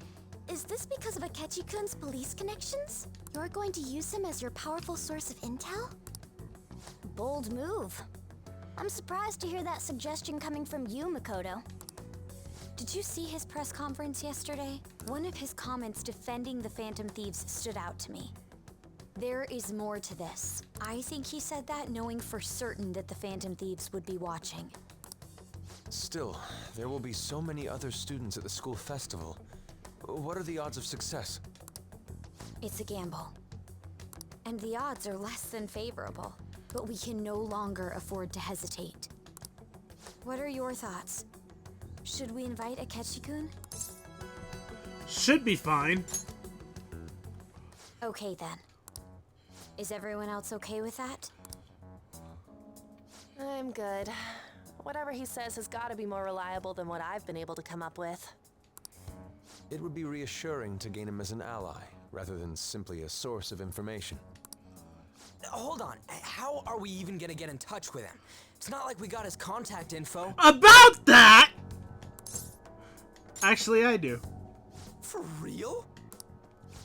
is this because of Akechi-kun's police connections? You're going to use him as your powerful source of intel? Bold move. I'm surprised to hear that suggestion coming from you, Makoto. Did you see his press conference yesterday? One of his comments defending the Phantom Thieves stood out to me. There is more to this. I think he said that knowing for certain that the Phantom Thieves would be watching. Still, there will be so many other students at the school festival. What are the odds of success? It's a gamble. And the odds are less than favorable. But we can no longer afford to hesitate. What are your thoughts? Should we invite Akechi-kun? Should be fine. Okay then. Is everyone else okay with that? I'm good. Whatever he says has got to be more reliable than what I've been able to come up with. It would be reassuring to gain him as an ally, rather than simply a source of information. Hold on, how are we even gonna get in touch with him? It's not like we got his contact info. About that! Actually, I do. For real?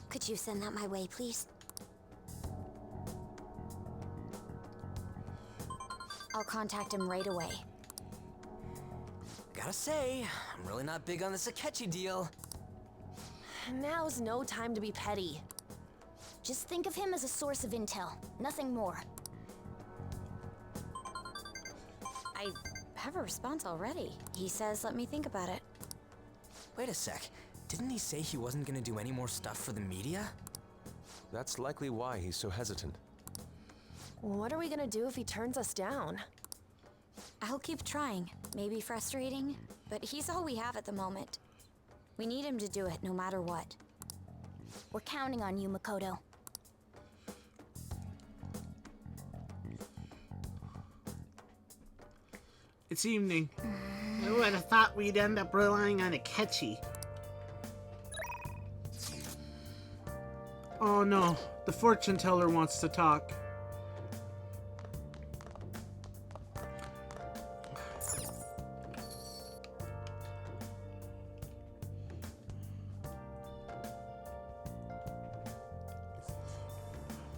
Could you send that my way, please? I'll contact him right away. Gotta say, I'm really not big on this Akechi deal. Now's no time to be petty. Just think of him as a source of intel, nothing more. I have a response already. He says let me think about it. Wait a sec. Didn't he say he wasn't gonna do any more stuff for the media? That's likely why he's so hesitant. What are we gonna do if he turns us down? I'll keep trying. Maybe frustrating, but he's all we have at the moment. We need him to do it no matter what. We're counting on you, Makoto. It's evening. I would have thought we'd end up relying on Akechi. Oh no, the fortune teller wants to talk.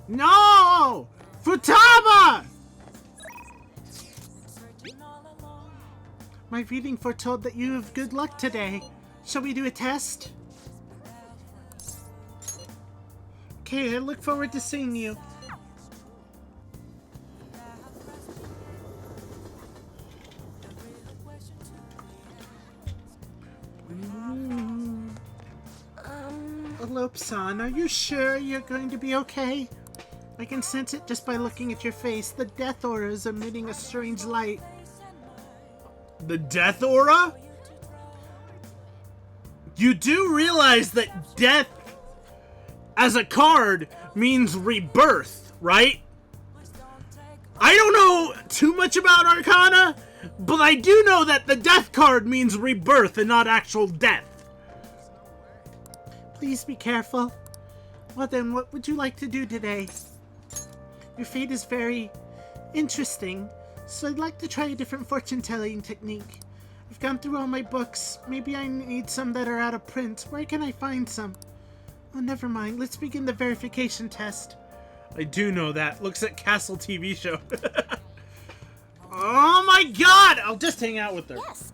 No! Futaba! My reading foretold that you have good luck today. Shall we do a test? Okay, I look forward to seeing you. Elope-san, are you sure you're going to be okay? I can sense it just by looking at your face. The death aura is emitting a strange light. The death aura? You do realize that death as a card means rebirth, right? I don't know too much about Arcana, but I do know that the death card means rebirth and not actual death. Please be careful. Well then, what would you like to do today? Your fate is very interesting, so I'd like to try a different fortune-telling technique. I've gone through all my books. Maybe I need some that are out of print. Where can I find some? Oh, never mind. Let's begin the verification test. I do know that. Looks at Castle TV show. Oh my god! I'll just hang out with her. Yes.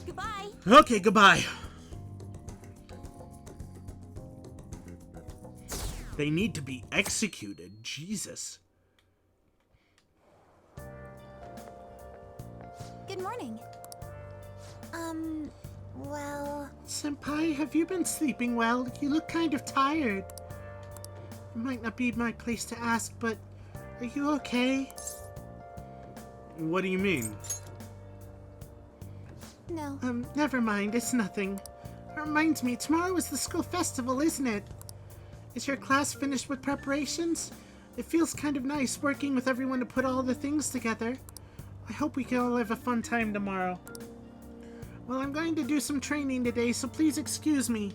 Goodbye. Okay, goodbye. They need to be executed. Jesus. Good morning. Well... Senpai, have you been sleeping well? You look kind of tired. It might not be my place to ask, but are you okay? What do you mean? No. Never mind. It's nothing. It reminds me, tomorrow is the school festival, isn't it? Is your class finished with preparations? It feels kind of nice working with everyone to put all the things together. I hope we can all have a fun time tomorrow. Well, I'm going to do some training today, so please excuse me.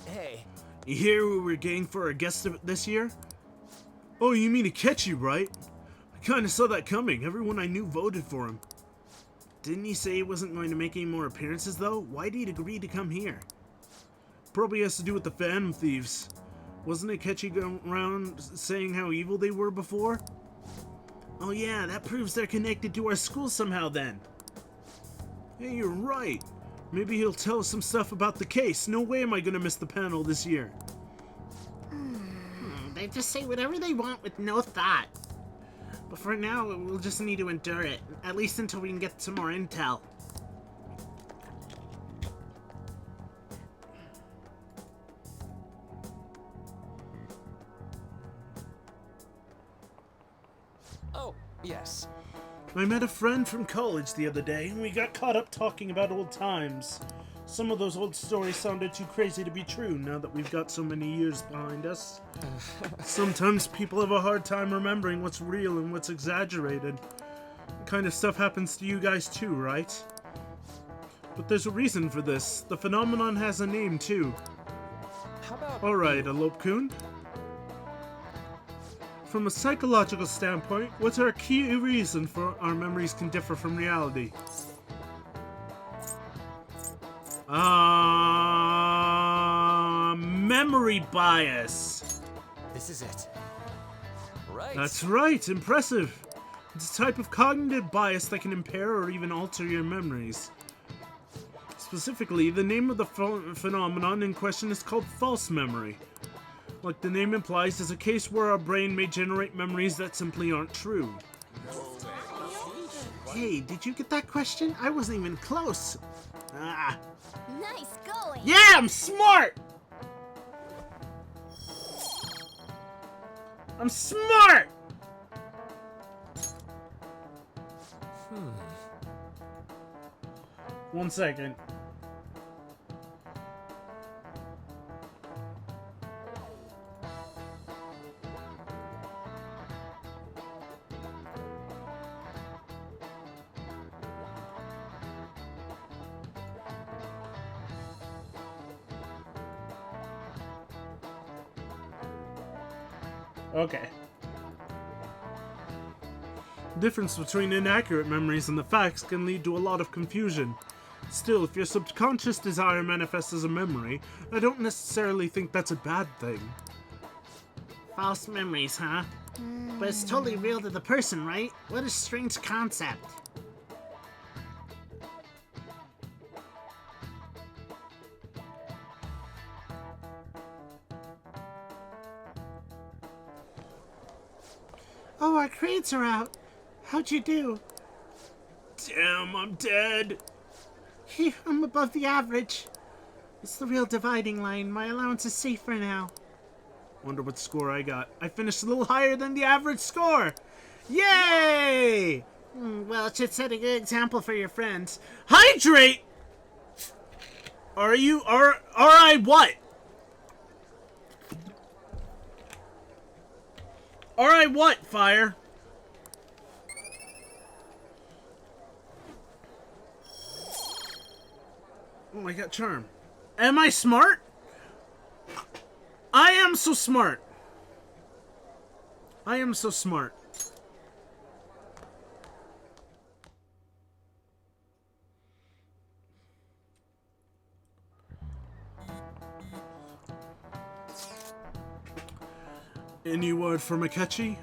Hey. You hear who we're getting for our guest this year? Oh, you mean Akechi, right? I kinda saw that coming. Everyone I knew voted for him. Didn't he say he wasn't going to make any more appearances, though? Why did he agree to come here? Probably has to do with the Phantom Thieves. Wasn't Akechi going around saying how evil they were before? Oh yeah, that proves they're connected to our school somehow then. Hey, you're right. Maybe he'll tell us some stuff about the case. No way am I gonna miss the panel this year. They just say whatever they want with no thought. But for now, we'll just need to endure it. At least until we can get some more intel. Oh, yes. I met a friend from college the other day, and we got caught up talking about old times. Some of those old stories sounded too crazy to be true now that we've got so many years behind us. Sometimes people have a hard time remembering what's real and what's exaggerated. That kind of stuff happens to you guys too, right? But there's a reason for this. The phenomenon has a name too. How about... Alright, Elope-kun. From a psychological standpoint, what's our key reason for our memories can differ from reality? Memory bias. This is it. Right. That's right, impressive. It's a type of cognitive bias that can impair or even alter your memories. Specifically, the name of the phenomenon in question is called false memory. Like the name implies, is a case where our brain may generate memories that simply aren't true. Hey, did you get that question? I wasn't even close. Ah. Nice going. Yeah, I'm smart! I'm smart! One second. Okay. Difference between inaccurate memories and the facts can lead to a lot of confusion. Still, if your subconscious desire manifests as a memory, I don't necessarily think that's a bad thing. False memories, huh? But it's totally real to the person, right? What a strange concept. Oh, our grades are out. How'd you do? Damn, I'm dead. Phew, I'm above the average. It's the real dividing line. My allowance is safe for now. Wonder what score I got. I finished a little higher than the average score. Yay! Well, it should set a good example for your friends. Hydrate! Are I what? Are I what, Fire? Oh, I got Charm. Am I smart? I am so smart. I am so smart. Any word from Akechi?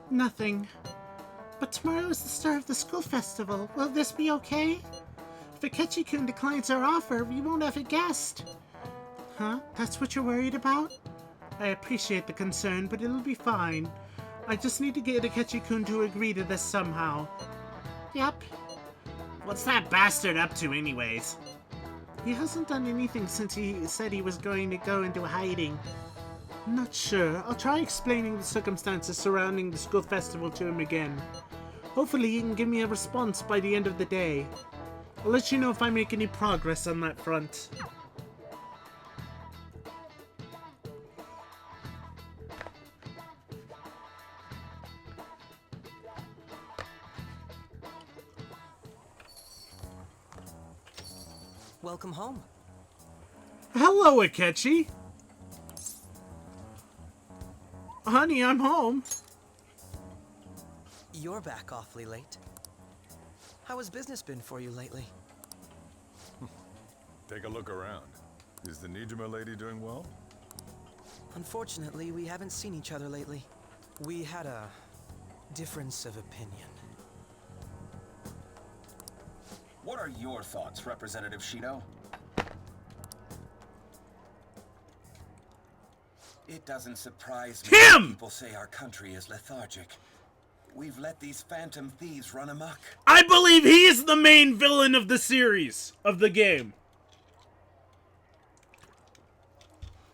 Nothing. But tomorrow is the start of the school festival. Will this be okay? If Akechi-kun declines our offer, we won't have a guest. Huh? That's what you're worried about? I appreciate the concern, but it'll be fine. I just need to get Akechi-kun to agree to this somehow. Yep. What's that bastard up to anyways? He hasn't done anything since he said he was going to go into hiding. I'm not sure. I'll try explaining the circumstances surrounding the school festival to him again. Hopefully he can give me a response by the end of the day. I'll let you know if I make any progress on that front. Welcome home. Hello, Akechi. Honey, I'm home. You're back awfully late. How has business been for you lately? Take a look around. Is the Nijima lady doing well? Unfortunately, we haven't seen each other lately. We had a difference of opinion. What are your thoughts, Representative Shido? It doesn't surprise me when people say our country is lethargic. We've let these phantom thieves run amok. I believe he's the main villain of the series, of the game.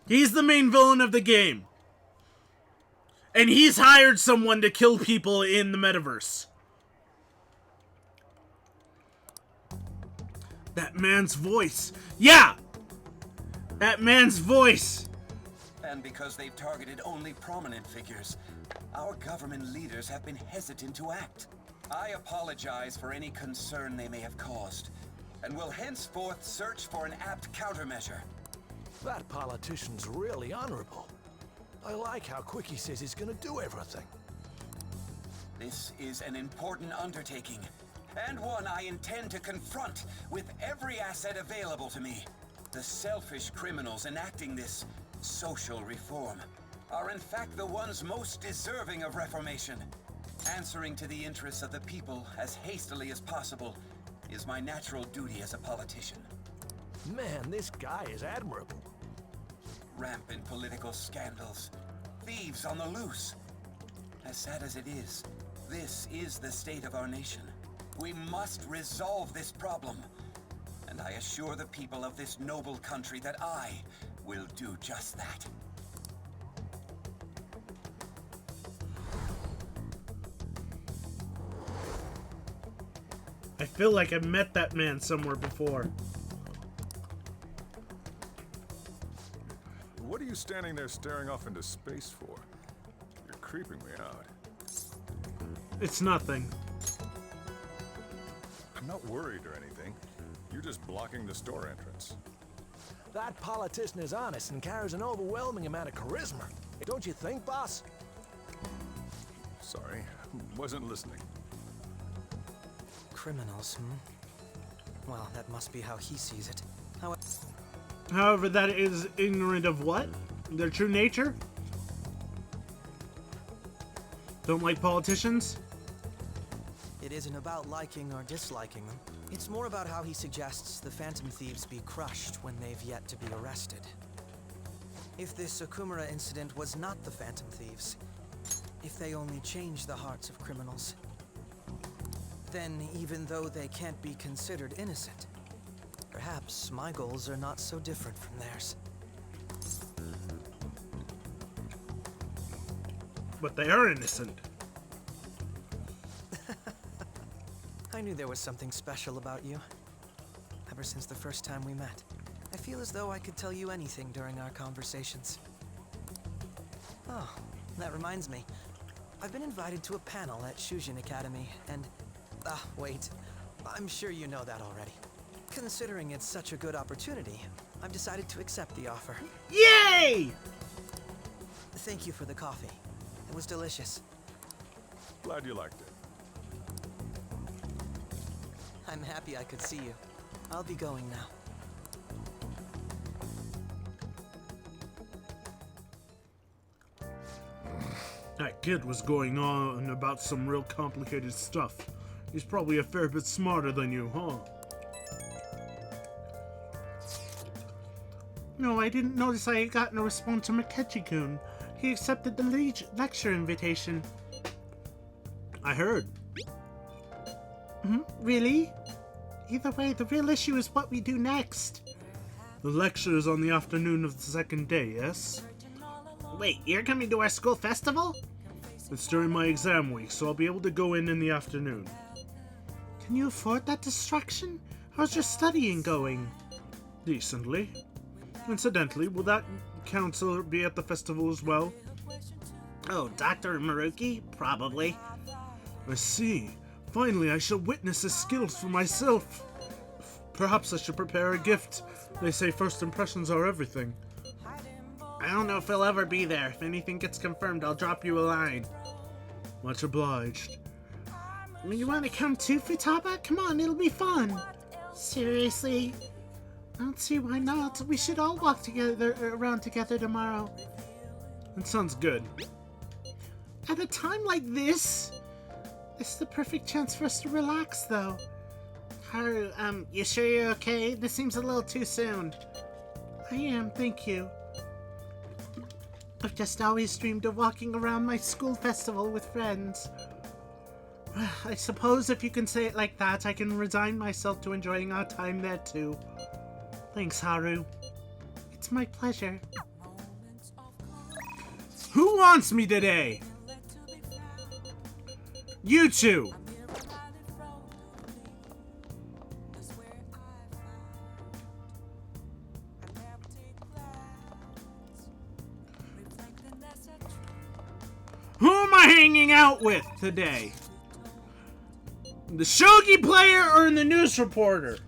He's the main villain of the game. And he's hired someone to kill people in the metaverse. That man's voice. Yeah! That man's voice. And because they've targeted only prominent figures, our government leaders have been hesitant to act. I apologize for any concern they may have caused, and will henceforth search for an apt countermeasure. That politician's really honorable. I like how quick he says he's gonna do everything. This is an important undertaking, and one I intend to confront with every asset available to me. The selfish criminals enacting this social reform are in fact the ones most deserving of reformation. Answering to the interests of the people as hastily as possible is my natural duty as a politician. Man, this guy is admirable. Rampant political scandals, thieves on the loose. As sad as it is, this is the state of our nation. We must resolve this problem, and I assure the people of this noble country that I will do just that. I feel like I've met that man somewhere before. What are you standing there staring off into space for? You're creeping me out. It's nothing. I'm not worried or anything. You're just blocking the store entrance. That politician is honest and carries an overwhelming amount of charisma. Don't you think, boss? Sorry, wasn't listening. Criminals, Well, that must be how he sees it. However, that is ignorant of what? Their true nature? Don't like politicians? It isn't about liking or disliking them. It's more about how he suggests the Phantom Thieves be crushed when they've yet to be arrested. If this Okumura incident was not the Phantom Thieves, if they only changed the hearts of criminals, then even though they can't be considered innocent, perhaps my goals are not so different from theirs. But they are innocent. I knew there was something special about you. Ever since the first time we met, I feel as though I could tell you anything during our conversations. Oh, that reminds me. I've been invited to a panel at Shujin Academy, and... wait. I'm sure you know that already. Considering it's such a good opportunity, I've decided to accept the offer. Yay! Thank you for the coffee. It was delicious. Glad you liked it. I'm happy I could see you. I'll be going now. That kid was going on about some real complicated stuff. He's probably a fair bit smarter than you, huh? No, I didn't notice I had gotten a response from Akechi-kun. He accepted the lecture invitation. I heard. Really? Either way, the real issue is what we do next. The lecture is on the afternoon of the second day, yes? Wait, you're coming to our school festival? It's during my exam week, so I'll be able to go in the afternoon. Can you afford that distraction? How's your studying going? Decently. Incidentally, will that counselor be at the festival as well? Oh, Dr. Maruki? Probably. I see. Finally, I shall witness his skills for myself. Perhaps I should prepare a gift. They say first impressions are everything. I don't know if he'll ever be there. If anything gets confirmed, I'll drop you a line. Much obliged. You want to come too, Futaba? Come on, it'll be fun. Seriously? I don't see why not. We should all walk around together tomorrow. That sounds good. At a time like this? It's the perfect chance for us to relax, though. Haru, you sure you're okay? This seems a little too soon. I am, thank you. I've just always dreamed of walking around my school festival with friends. I suppose if you can say it like that, I can resign myself to enjoying our time there too. Thanks, Haru. It's my pleasure. Who wants me today? You two! Who am I hanging out with today? The shogi player or the news reporter?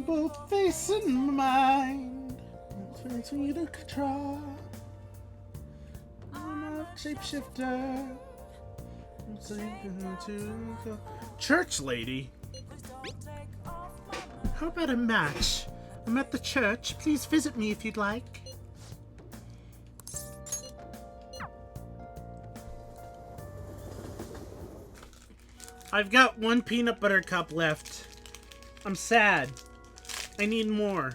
Both facing my mind. Turns me to control. I'm a shapeshifter. Church lady? How about a match? I'm at the church. Please visit me if you'd like. I've got one peanut butter cup left. I'm sad. I need more.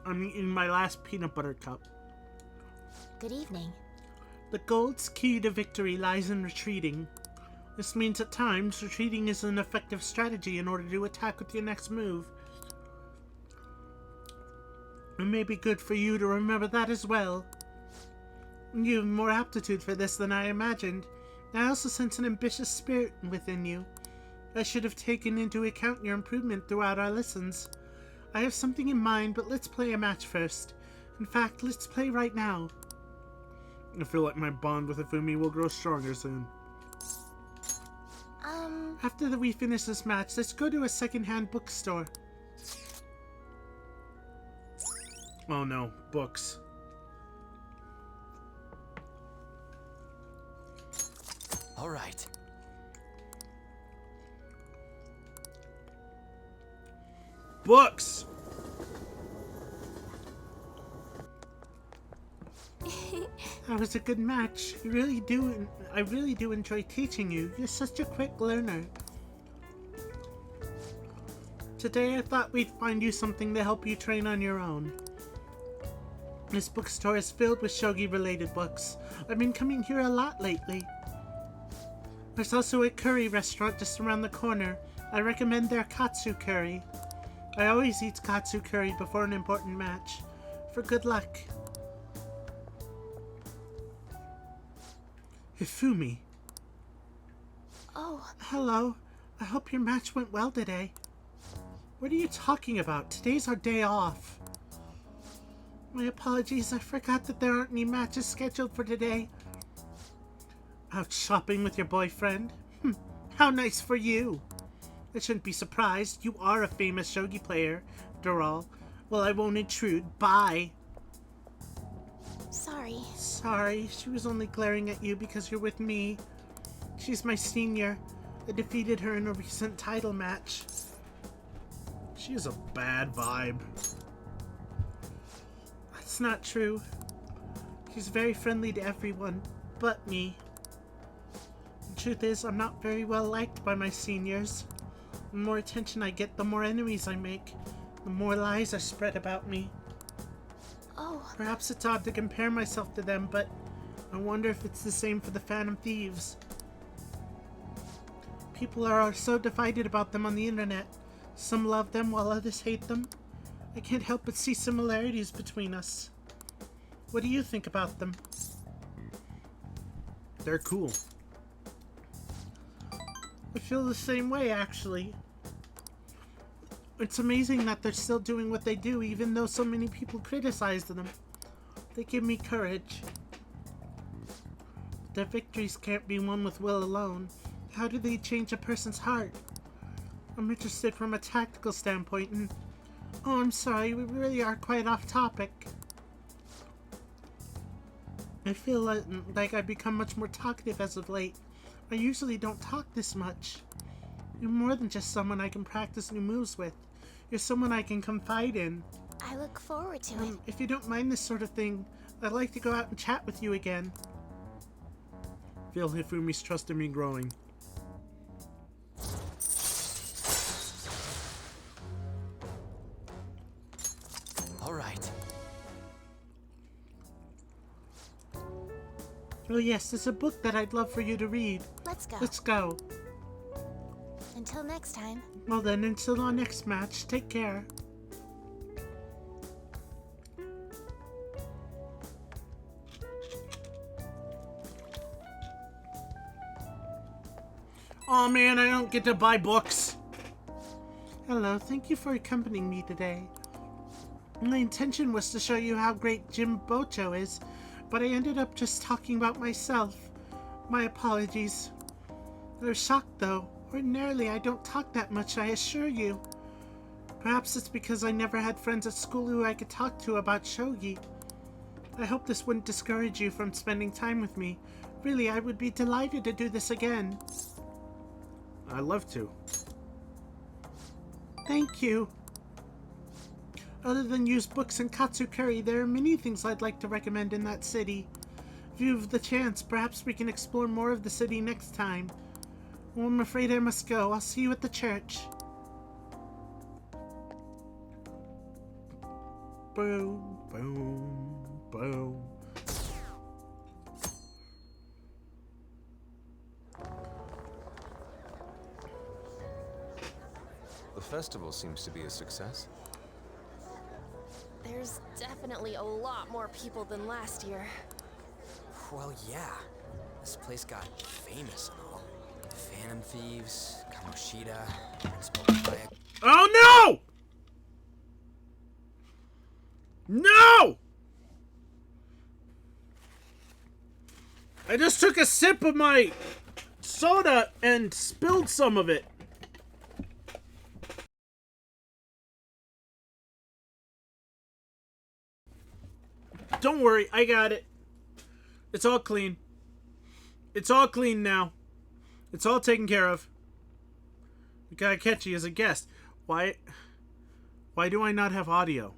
I'm eating my last peanut butter cup. Good evening. The gold's key to victory lies in retreating. This means at times, retreating is an effective strategy in order to attack with your next move. It may be good for you to remember that as well. You have more aptitude for this than I imagined. I also sense an ambitious spirit within you. I should have taken into account your improvement throughout our lessons. I have something in mind, but let's play a match first. In fact, let's play right now. I feel like my bond with Ifumi will grow stronger soon. After we finish this match, let's go to a second-hand bookstore. Oh no, books. All right. Books! That was a good match. I really do enjoy teaching you. You're such a quick learner. Today I thought we'd find you something to help you train on your own. This bookstore is filled with shogi-related books. I've been coming here a lot lately. There's also a curry restaurant just around the corner. I recommend their katsu curry. I always eat katsu curry before an important match. For good luck. Hifumi. Oh. Hello. I hope your match went well today. What are you talking about? Today's our day off. My apologies. I forgot that there aren't any matches scheduled for today. Out shopping with your boyfriend? How nice for you. I shouldn't be surprised. You are a famous shogi player, after all. Well, I won't intrude. Bye. Sorry. Sorry. She was only glaring at you because you're with me. She's my senior. I defeated her in a recent title match. She has a bad vibe. That's not true. She's very friendly to everyone, but me. The truth is, I'm not very well liked by my seniors. The more attention I get, the more enemies I make. The more lies are spread about me. Oh. Perhaps it's odd to compare myself to them, but I wonder if it's the same for the Phantom Thieves. People are so divided about them on the internet. Some love them while others hate them. I can't help but see similarities between us. What do you think about them? They're cool. I feel the same way, actually. It's amazing that they're still doing what they do, even though so many people criticize them. They give me courage. Their victories can't be won with will alone. How do they change a person's heart? I'm interested from a tactical standpoint, and... Oh, I'm sorry, we really are quite off topic. I feel like I've become much more talkative as of late. I usually don't talk this much. You're more than just someone I can practice new moves with. You're someone I can confide in. I look forward to it. If you don't mind this sort of thing, I'd like to go out and chat with you again. Feel Hifumi's trust in me growing. All right. Oh yes, there's a book that I'd love for you to read. Let's go. Let's go. Until next time. Well then, until our next match, take care. Oh man, I don't get to buy books. Hello, thank you for accompanying me today. My intention was to show you how great Jim Bocho is, but I ended up just talking about myself. My apologies. I was shocked though. Ordinarily, I don't talk that much, I assure you. Perhaps it's because I never had friends at school who I could talk to about shogi. I hope this wouldn't discourage you from spending time with me. Really, I would be delighted to do this again. I'd love to. Thank you. Other than used books and Katsukuri, there are many things I'd like to recommend in that city. If you have the chance, perhaps we can explore more of the city next time. Well, I'm afraid I must go. I'll see you at the church. Boom, boom, boom. The festival seems to be a success. There's definitely a lot more people than last year. Well, yeah. This place got famous and all. Phantom Thieves, Kamoshida, Principal Kobaya. Oh no! No! I just took a sip of my soda and spilled some of it. Don't worry, I got it. It's all clean. It's all clean now. It's all taken care of. We got Akechi as a guest. Why do I not have audio?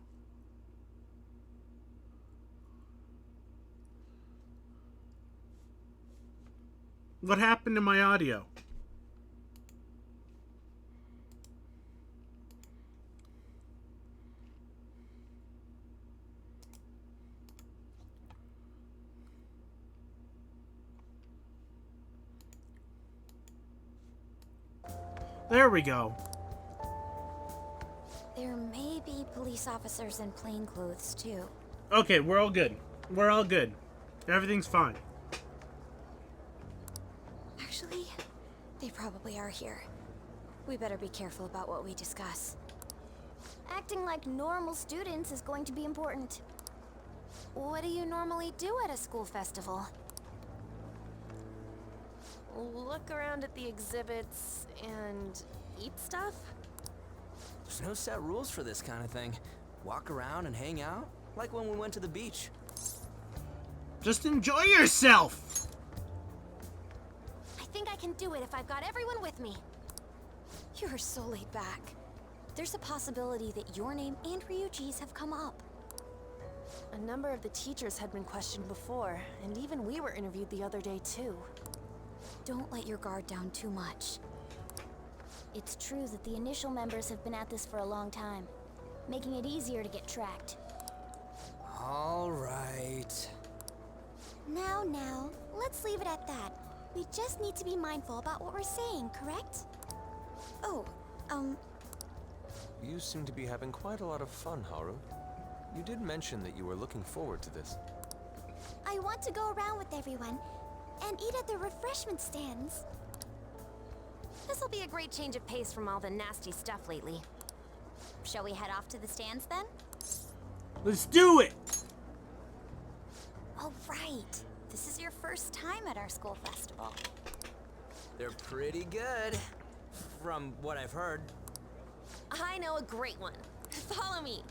What happened to my audio? There we go. There may be police officers in plain clothes, too. Okay, we're all good. We're all good. Everything's fine. Actually, they probably are here. We better be careful about what we discuss. Acting like normal students is going to be important. What do you normally do at a school festival? Look around at the exhibits and eat stuff? There's no set rules for this kind of thing. Walk around and hang out, like when we went to the beach. Just enjoy yourself! I think I can do it if I've got everyone with me. You're so laid back. There's a possibility that your name and Ryuji's have come up. A number of the teachers had been questioned before, and even we were interviewed the other day too. Don't let your guard down too much. It's true that the initial members have been at this for a long time, making it easier to get tracked. All right. Now, let's leave it at that. We just need to be mindful about what we're saying, correct? Oh, You seem to be having quite a lot of fun, Haru. You did mention that you were looking forward to this. I want to go around with everyone and eat at the refreshment stands. This'll be a great change of pace from all the nasty stuff lately. Shall we head off to the stands then? Let's do it! Oh, right. This is your first time at our school festival. They're pretty good, from what I've heard. I know a great one. Follow me.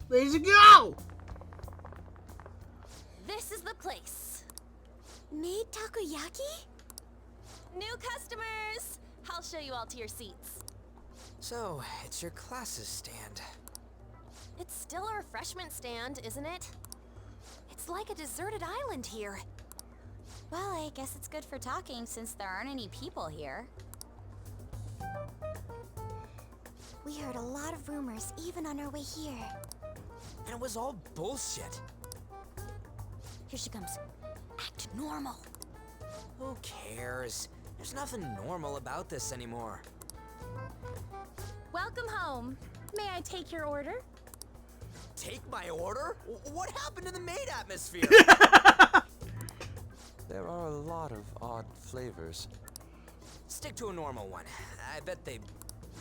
Let's go! This is the place. Made takoyaki? New customers! I'll show you all to your seats. So, it's your class's stand. It's still a refreshment stand, isn't it? It's like a deserted island here. Well, I guess it's good for talking since there aren't any people here. We heard a lot of rumors even on our way here. And it was all bullshit. Here she comes. Act normal. Who cares? There's nothing normal about this anymore. Welcome home. May I take your order? Take my order? What happened to the maid atmosphere? There are a lot of odd flavors. Stick to a normal one. I bet they...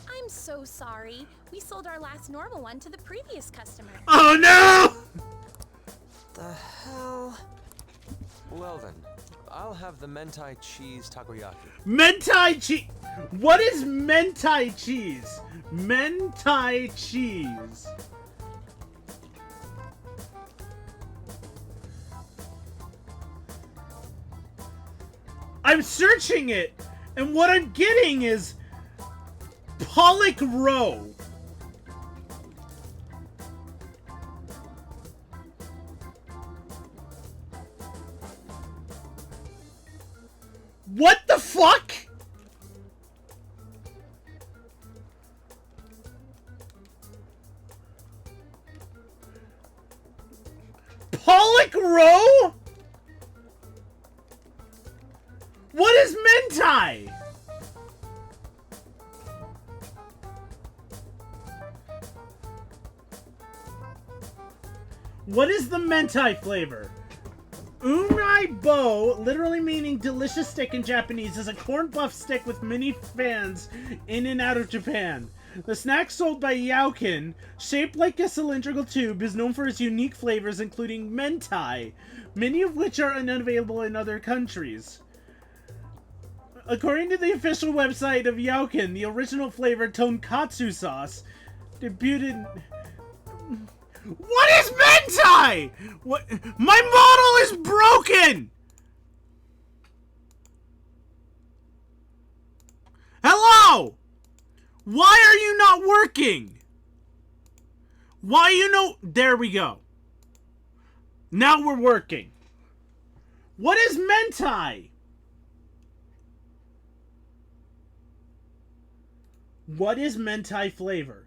I'm so sorry. We sold our last normal one to the previous customer. Oh no! The hell? Well then, I'll have the mentai cheese takoyaki. Mentai cheese! What is mentai cheese? Mentai cheese. I'm searching it, and what I'm getting is Pollock Row. What the fuck? Pollock Row? What is mentai? What is the mentai flavor? Unai bo, literally meaning delicious stick in Japanese, is a corn puff stick with many fans in and out of Japan. The snack sold by Yaukin, shaped like a cylindrical tube, is known for its unique flavors including mentai, many of which are unavailable in other countries. According to the official website of Yaukin, the original flavor tonkatsu sauce debuted... What is mentai? What? My model is broken! Hello? Why are you not working? Why you know... There we go. Now we're working. What is mentai? What is mentai flavor?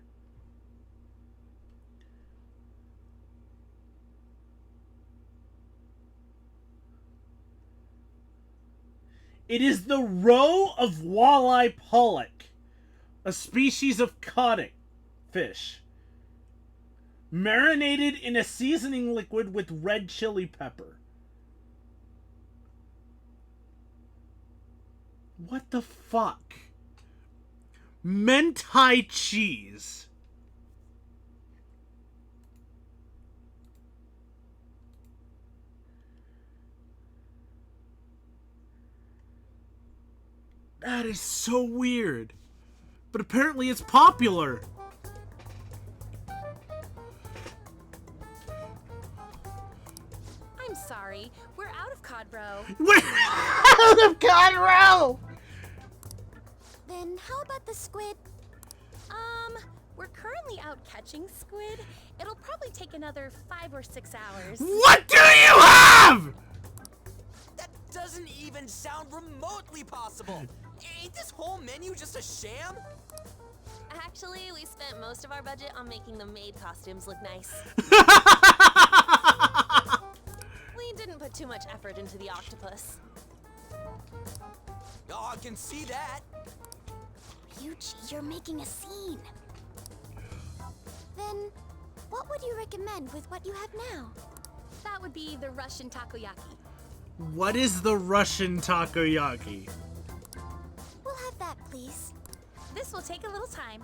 It is the roe of walleye pollock, a species of coddick fish, marinated in a seasoning liquid with red chili pepper. What the fuck? Mentai cheese. That is so weird. But apparently it's popular. I'm sorry. We're out of cod roe. We're out of cod roe! Then how about the squid? We're currently out catching squid. It'll probably take another 5 or 6 hours. What do you have? That doesn't even sound remotely possible. Ain't this whole menu just a sham? Actually, we spent most of our budget on making the maid costumes look nice. We didn't put too much effort into the octopus. Oh, I can see that. Ryuji, you're making a scene. Then, What would you recommend with what you have now? That would be the Russian takoyaki. What is the Russian takoyaki? We'll have that, please. This will take a little time.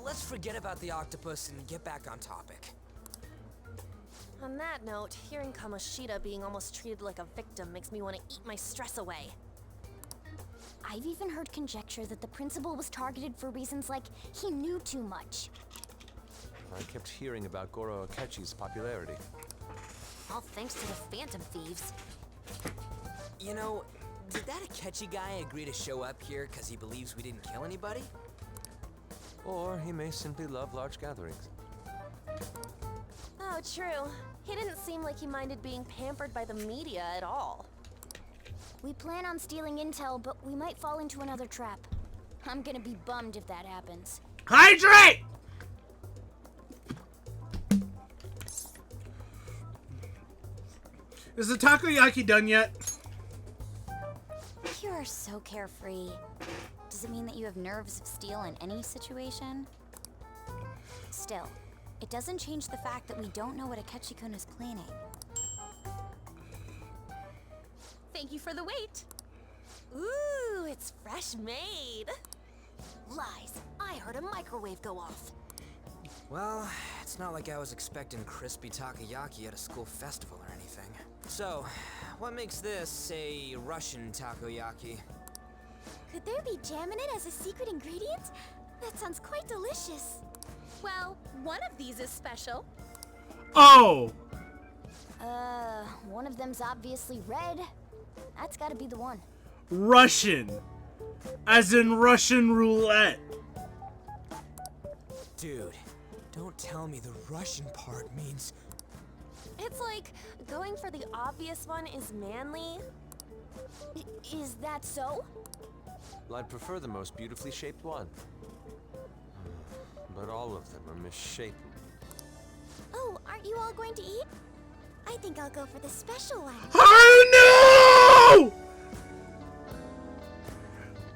Let's forget about the octopus and get back on topic. On that note, hearing Kamoshida being almost treated like a victim makes me want to eat my stress away. I've even heard conjecture that the principal was targeted for reasons like he knew too much. I kept hearing about Goro Akechi's popularity. All thanks to the Phantom Thieves. You know, did that Akechi guy agree to show up here because he believes we didn't kill anybody? Or he may simply love large gatherings. Oh, true. He didn't seem like he minded being pampered by the media at all. We plan on stealing intel, but we might fall into another trap. I'm gonna be bummed if that happens. Hydrate! Is the takoyaki done yet? You are so carefree. Does it mean that you have nerves of steel in any situation? Still, it doesn't change the fact that we don't know what Akechi-kun is planning. Thank you for the wait. Ooh, it's fresh made. Lies. I heard a microwave go off. Well, it's not like I was expecting crispy takoyaki at a school festival or anything. So, what makes this a Russian takoyaki? Could there be jam in it as a secret ingredient? That sounds quite delicious. Well, one of these is special. Oh! One of them's obviously red. That's gotta be the one. Russian. As in Russian roulette. Dude, don't tell me the Russian part means... It's like going for the obvious one is manly. Is that so? Well, I'd prefer the most beautifully shaped one. But all of them are misshapen. Oh, aren't you all going to eat? I think I'll go for the special one. Oh no!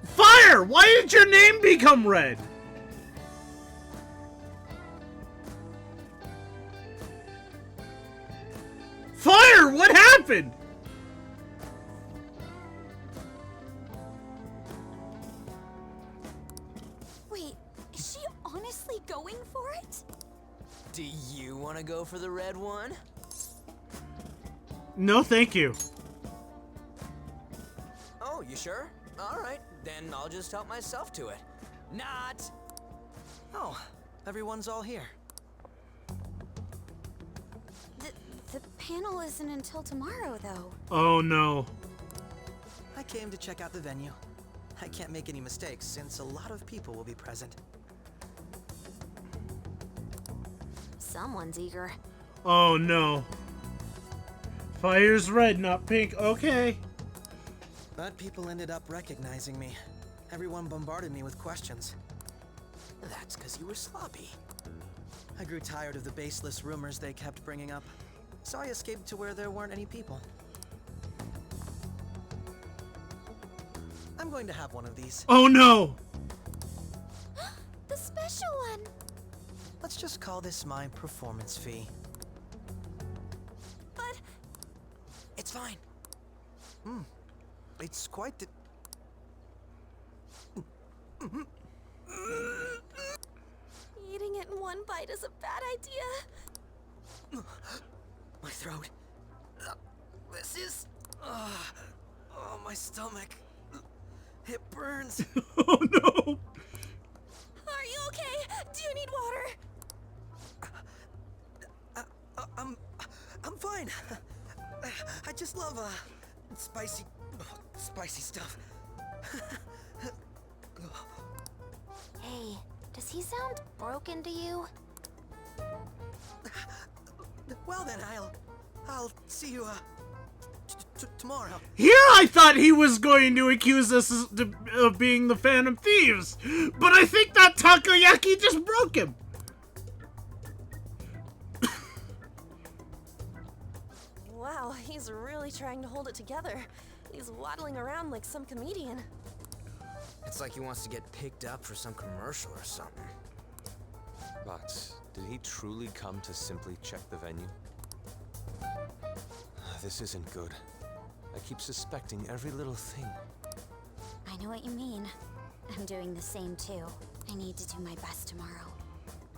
Fire! Why did your name become red? Fire! What happened? Wait, is she honestly going for it? Do you want to go for the red one? No, thank you. Oh, you sure? Alright, then I'll just help myself to it. Not! Oh, everyone's all here. The panel isn't until tomorrow, though. Oh no. I came to check out the venue. I can't make any mistakes since a lot of people will be present. Someone's eager. Oh no. Fire's red, not pink. Okay. But people ended up recognizing me. Everyone bombarded me with questions. That's because you were sloppy. I grew tired of the baseless rumors they kept bringing up, so I escaped to where there weren't any people. I'm going to have one of these. Oh no! The special one! Let's just call this my performance fee. But... It's fine. It's quite the... Eating it in one bite is a bad idea. My throat. This is... oh, my stomach. It burns. Oh no! Are you okay? Do you need water? I'm fine. I just love spicy stuff. Hey, does he sound broken to you? Well then, I'll see you tomorrow. Here I thought he was going to accuse us of being the Phantom Thieves, but I think that takoyaki just broke him. Wow, he's really trying to hold it together. He's waddling around like some comedian. It's like he wants to get picked up for some commercial or something. But did he truly come to simply check the venue? This isn't good. I keep suspecting every little thing. I know what you mean. I'm doing the same too. I need to do my best tomorrow.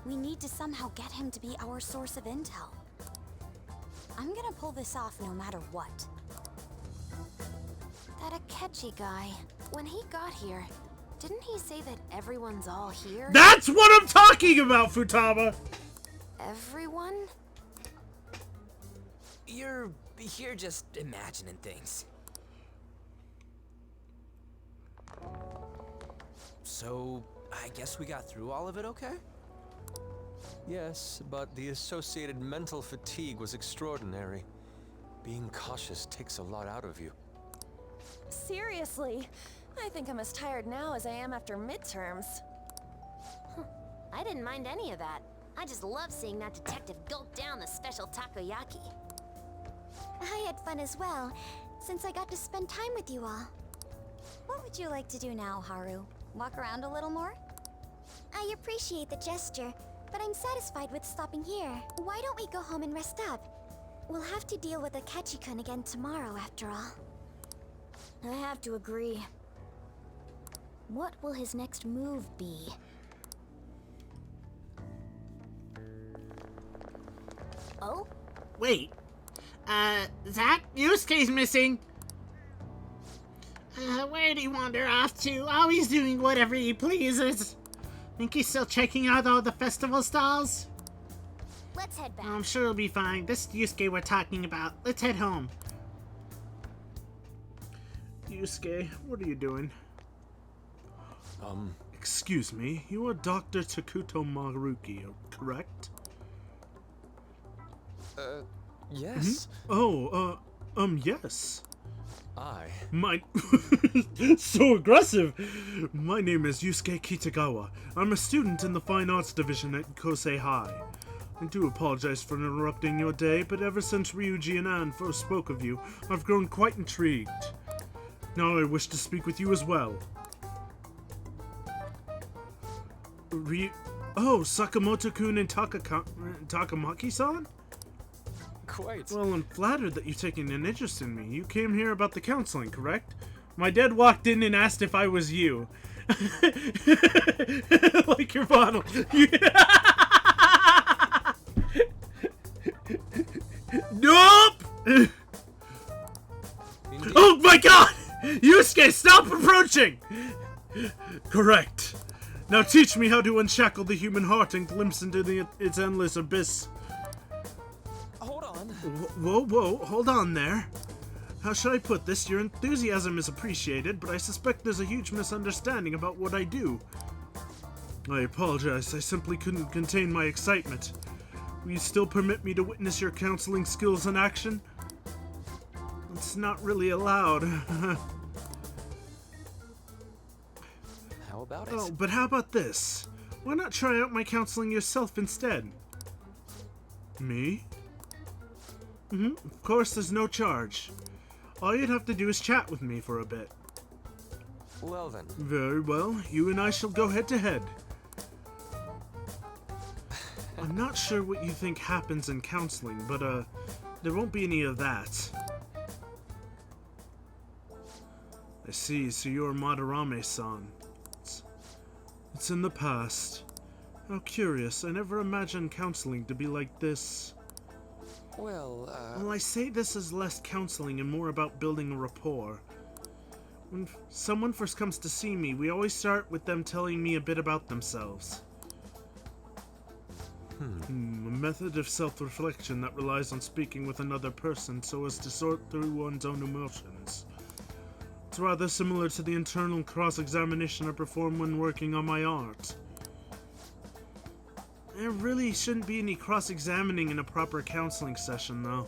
We need to somehow get him to be our source of intel. I'm gonna pull this off no matter what. That Akechi guy, when he got here, didn't he say that everyone's all here? That's what I'm talking about, Futaba! Everyone? You're just imagining things. So, I guess we got through all of it okay? Yes, but the associated mental fatigue was extraordinary. Being cautious takes a lot out of you. Seriously, I think I'm as tired now as I am after midterms. I didn't mind any of that. I just love seeing that detective gulp down the special takoyaki. I had fun as well, since I got to spend time with you all. What would you like to do now, Haru? Walk around a little more? I appreciate the gesture, but I'm satisfied with stopping here. Why don't we go home and rest up? We'll have to deal with Akechi-kun again tomorrow, after all. I have to agree. What will his next move be? Oh? Wait. Zach, Yusuke's missing. Where did he wander off to? Always doing whatever he pleases. Think he's still checking out all the festival stalls? Let's head back. I'm sure he'll be fine. This is Yusuke we're talking about. Let's head home. Yusuke, what are you doing? Excuse me, you are Dr. Takuto Maruki, correct? Yes. Yes. My... So aggressive! My name is Yusuke Kitagawa. I'm a student in the Fine Arts Division at Kosei High. I do apologize for interrupting your day, but ever since Ryuji and Anne first spoke of you, I've grown quite intrigued. Now I wish to speak with you as well. Sakamoto-kun and Takamaki-san? Quite. Well, I'm flattered that you've taken an interest in me. You came here about the counseling, correct? My dad walked in and asked if I was you. Like your bottle. Nope! Oh my god! Yusuke, stop approaching! Correct. Now teach me how to unshackle the human heart and glimpse into its endless abyss. Hold on. Whoa, hold on there. How should I put this? Your enthusiasm is appreciated, but I suspect there's a huge misunderstanding about what I do. I apologize, I simply couldn't contain my excitement. Will you still permit me to witness your counseling skills in action? It's not really allowed. How about it? Oh, but how about this? Why not try out my counseling yourself instead? Me? Of course, there's no charge. All you'd have to do is chat with me for a bit. Well then. Very well. You and I shall go head to head. I'm not sure what you think happens in counseling, but, there won't be any of that. I see, so you're Madarame-san. It's in the past. How curious, I never imagined counseling to be like this. Well, Well, I say this is less counseling and more about building a rapport. When someone first comes to see me, we always start with them telling me a bit about themselves. A method of self-reflection that relies on speaking with another person so as to sort through one's own emotions. It's rather similar to the internal cross-examination I perform when working on my art. There really shouldn't be any cross-examining in a proper counseling session, though.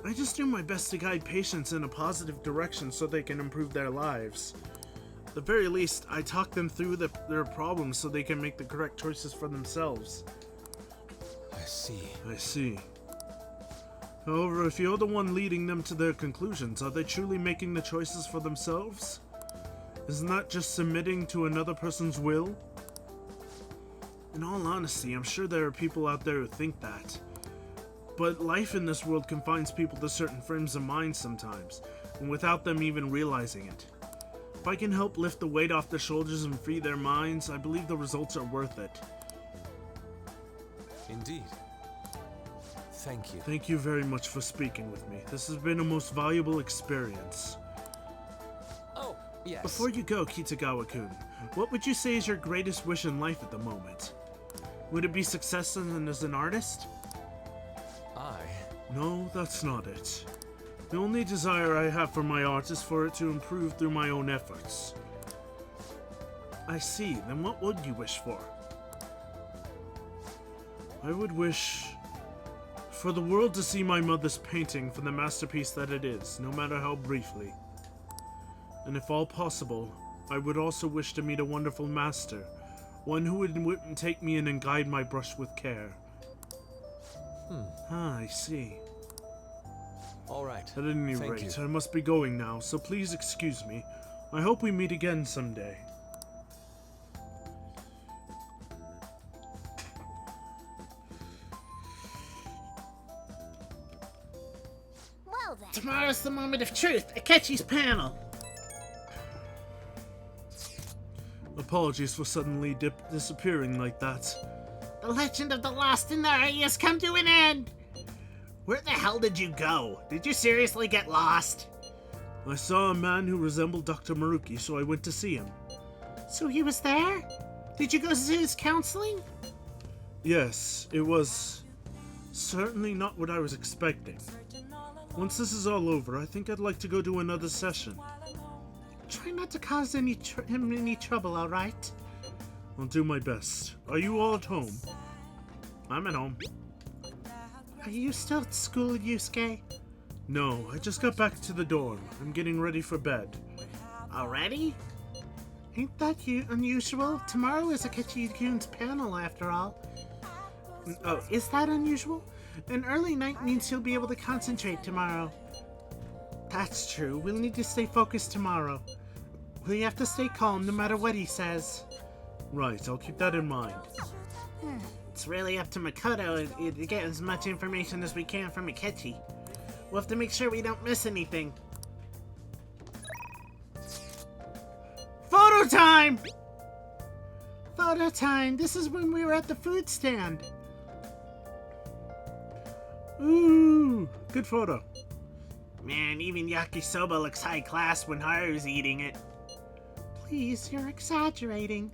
I just do my best to guide patients in a positive direction so they can improve their lives. At the very least, I talk them through their problems so they can make the correct choices for themselves. I see. However, if you're the one leading them to their conclusions, are they truly making the choices for themselves? Isn't that just submitting to another person's will? In all honesty, I'm sure there are people out there who think that. But life in this world confines people to certain frames of mind sometimes, and without them even realizing it. If I can help lift the weight off their shoulders and free their minds, I believe the results are worth it. Indeed. Thank you. Thank you very much for speaking with me. This has been a most valuable experience. Oh, yes. Before you go, Kitagawa-kun, what would you say is your greatest wish in life at the moment? Would it be success as an artist? No, that's not it. The only desire I have for my art is for it to improve through my own efforts. I see. Then what would you wish for? I would wish for the world to see my mother's painting for the masterpiece that it is, no matter how briefly. And if all possible, I would also wish to meet a wonderful master, one who would take me in and guide my brush with care. Ah, I see. All right. At any rate, I must be going now, so please excuse me. I hope we meet again someday. Well then. Tomorrow's the moment of truth. Akechi's panel. Apologies for suddenly disappearing like that. The legend of the Lost in the Eye has come to an end. Where the hell did you go? Did you seriously get lost? I saw a man who resembled Dr. Maruki, so I went to see him. So he was there? Did you go to his counseling? Yes, it was certainly not what I was expecting. Once this is all over, I think I'd like to go do another session. Try not to cause him any trouble, alright? I'll do my best. Are you all at home? I'm at home. Are you still at school, Yusuke? No, I just got back to the dorm. I'm getting ready for bed. Already? Ain't that unusual? Tomorrow is Akechi-kun's panel, after all. Oh, is that unusual? An early night means he'll be able to concentrate tomorrow. That's true. We'll need to stay focused tomorrow. We have to stay calm no matter what he says. Right, I'll keep that in mind. It's really up to Makoto to get as much information as we can from Akechi. We'll have to make sure we don't miss anything. Photo time! Photo time! This is when we were at the food stand. Ooh, good photo. Man, even yakisoba looks high class when Haru's eating it. Please, you're exaggerating.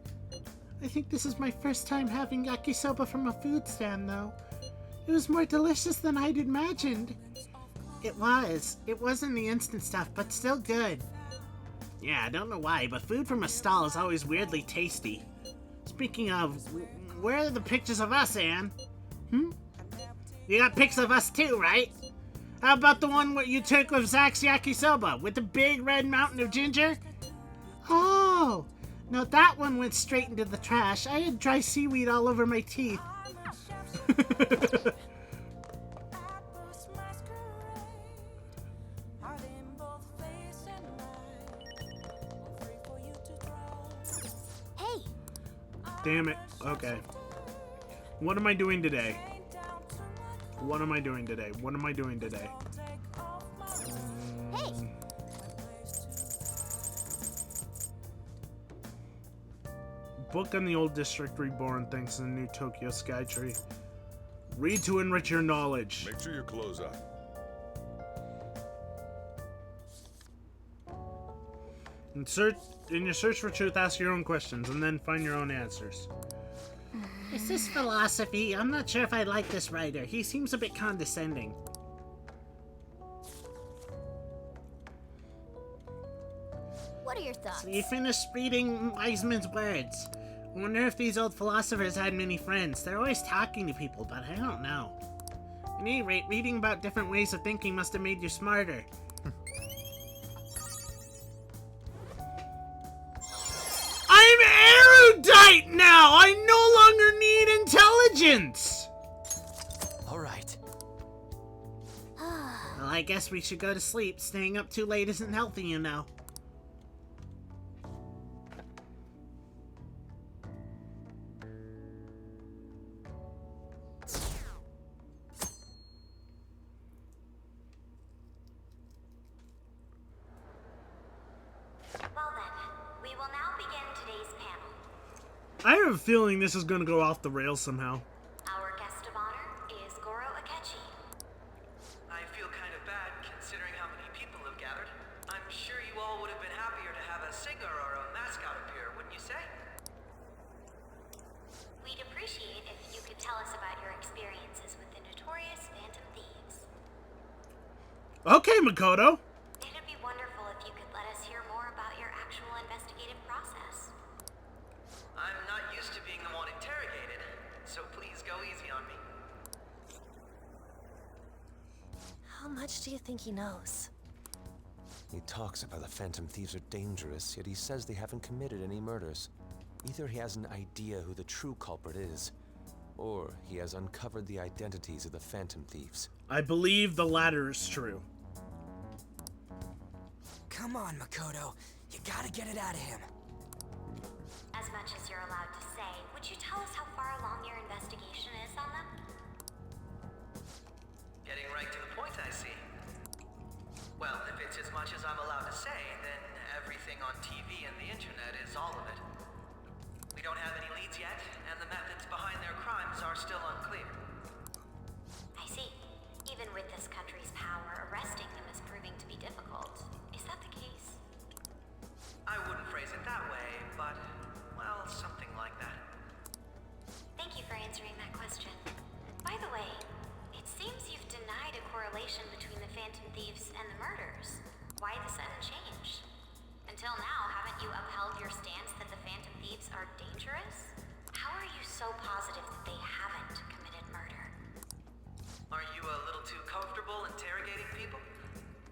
I think this is my first time having yakisoba from a food stand, though. It was more delicious than I'd imagined. It was. It wasn't the instant stuff, but still good. Yeah, I don't know why, but food from a stall is always weirdly tasty. Speaking of, where are the pictures of us, Anne? You got pics of us too, right? How about the one what you took of Zach's yakisoba with the big red mountain of ginger? Oh! No, that one went straight into the trash. I had dry seaweed all over my teeth. Hey! Damn it. Okay. What am I doing today? What am I doing today? What am I doing today? Hey! Book on the Old District Reborn thanks to the new Tokyo Skytree. Read to enrich your knowledge. Make sure your clothes up. In your search for truth, ask your own questions and then find your own answers. Is this philosophy? I'm not sure if I like this writer. He seems a bit condescending. What are your thoughts? So you finished reading Wiseman's words. I wonder if these old philosophers had many friends. They're always talking to people, but I don't know. At any rate, reading about different ways of thinking must have made you smarter. I'm erudite now! I no longer need intelligence! Alright. Well, I guess we should go to sleep. Staying up too late isn't healthy, you know. I have a feeling this is gonna go off the rails somehow. Our guest of honor is Goro Akechi. I feel kind of bad considering how many people have gathered. I'm sure you all would have been happier to have a singer or a mascot appear, wouldn't you say? We'd appreciate if you could tell us about your experiences with the notorious Phantom Thieves. Okay, Makoto. It'd be wonderful if you could let us hear more about your actual investigative process. I'm not used to being the one interrogated, so please go easy on me. How much do you think he knows? He talks about the Phantom Thieves are dangerous, yet he says they haven't committed any murders. Either he has an idea who the true culprit is, or he has uncovered the identities of the Phantom Thieves. I believe the latter is true. Come on, Makoto. You gotta get it out of him. As much as you're allowed to say, would you tell us how far along your investigation is on them? Getting right to the point, I see. Well, if it's as much as I'm allowed to say, then everything on TV and the internet is all of it. We don't have any leads yet, and the methods behind their crimes are still unclear. I see. Even with this country's power, arresting them is proving to be difficult. Is that the case? I wouldn't phrase it that way, but, well, something like that. Thank you for answering that question. By the way, it seems you've denied a correlation between the Phantom Thieves and the murders. Why the sudden change? Until now, haven't you upheld your stance that the Phantom Thieves are dangerous? How are you so positive that they haven't committed murder? Are you a little too comfortable interrogating people?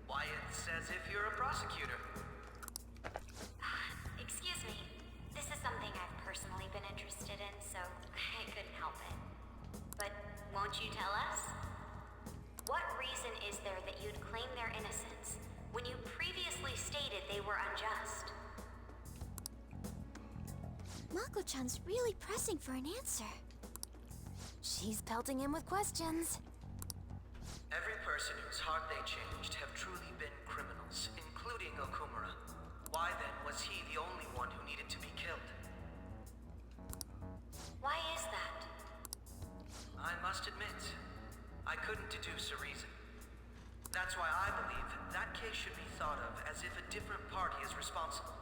Why, it's as if you're a prosecutor. Excuse me. This is something I've personally been interested in, so I couldn't help it. But won't you tell us? What reason is there that you'd claim their innocence when you previously stated they were unjust? Mako-chan's really pressing for an answer. She's pelting him with questions. Every person whose heart they changed have truly been criminals, including Okumura. Why then was he the only one who needed to be killed? Why is that? I must admit, I couldn't deduce a reason. That's why I believe that case should be thought of as if a different party is responsible.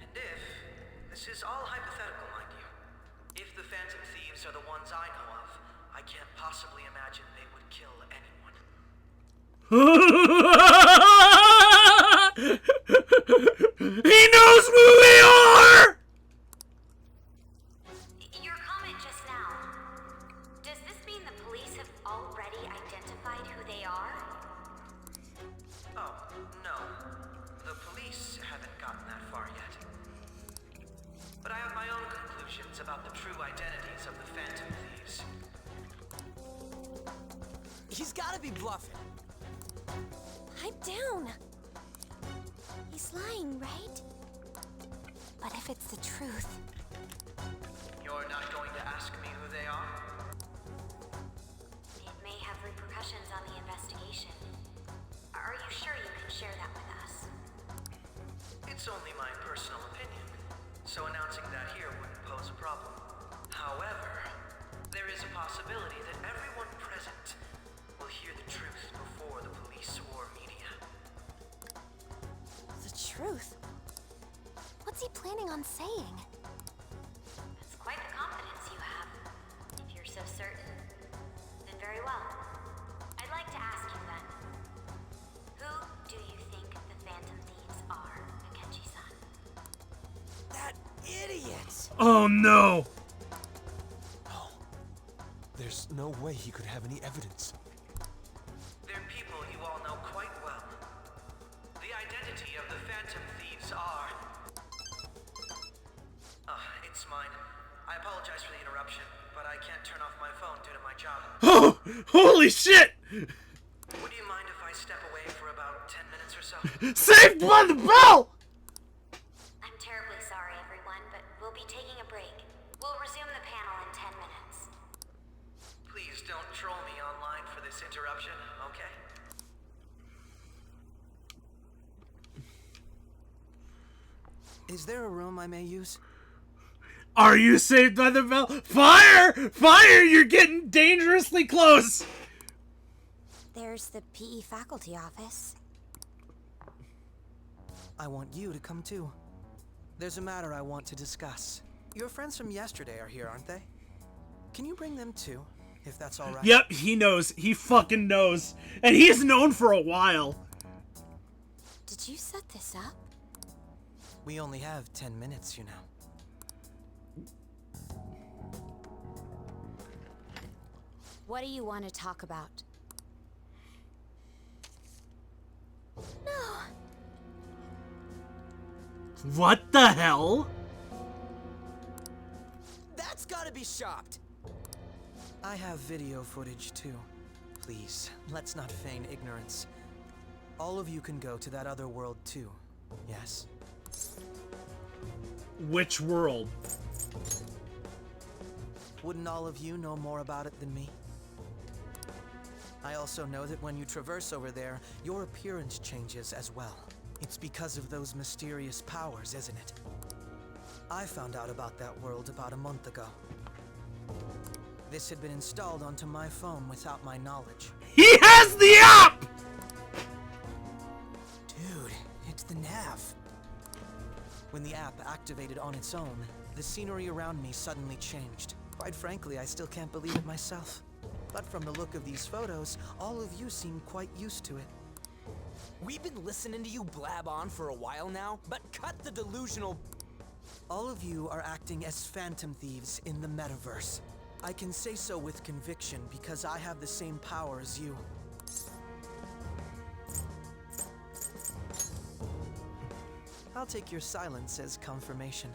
And if, this is all hypothetical, mind you, if the Phantom Thieves are the ones I know of, I can't possibly imagine they would kill anyone. He knows who they are! Your comment just now, does this mean the police have already identified who they are? Oh, no. The police haven't gotten that far yet. But I have my own conclusions about the true identities of the Phantom Thieves. He's gotta be bluffing. Pipe down. He's lying, right? But if it's the truth... You're not going to ask me who they are? It may have repercussions on the investigation. Are you sure you can share that with us? It's only my personal opinion, so announcing that here wouldn't pose a problem. However, there is a possibility that everyone present will hear the truth before the police or media. The truth? What's he planning on saying? That's quite the confidence you have. If you're so certain, then very well. I'd like to ask you then, who do you think the Phantom Thieves are, Akechi-san? That idiot! Oh no! There's no way he could have any evidence. They're people you all know quite well. The identity of the Phantom Thieves are... it's mine. I apologize for the interruption, but I can't turn off my phone due to my job. Oh! Holy shit! Would you mind if I step away for about 10 minutes or so? Saved by the bell! I'm terribly sorry, everyone, but we'll be taking a break. We'll resume the panel in 10 minutes. Please don't troll me online for this interruption, okay? Is there a room I may use? Are you saved by the bell? Fire! Fire! You're getting dangerously close! There's the PE faculty office. I want you to come too. There's a matter I want to discuss. Your friends from yesterday are here, aren't they? Can you bring them too, if that's all right? Yep, he knows. He fucking knows. And he's known for a while. Did you set this up? We only have 10 minutes, you know. What do you want to talk about? No. What the hell? That's gotta be shopped. I have video footage too. Please, let's not feign ignorance. All of you can go to that other world too, yes? Which world? Wouldn't all of you know more about it than me? I also know that when you traverse over there, your appearance changes as well. It's because of those mysterious powers, isn't it? I found out about that world about a month ago. This had been installed onto my phone without my knowledge. He has the app! Dude, it's the nav. When the app activated on its own, the scenery around me suddenly changed. Quite frankly, I still can't believe it myself. But from the look of these photos, all of you seem quite used to it. We've been listening to you blab on for a while now, but cut the delusional... All of you are acting as phantom thieves in the metaverse. I can say so with conviction because I have the same power as you. I'll take your silence as confirmation.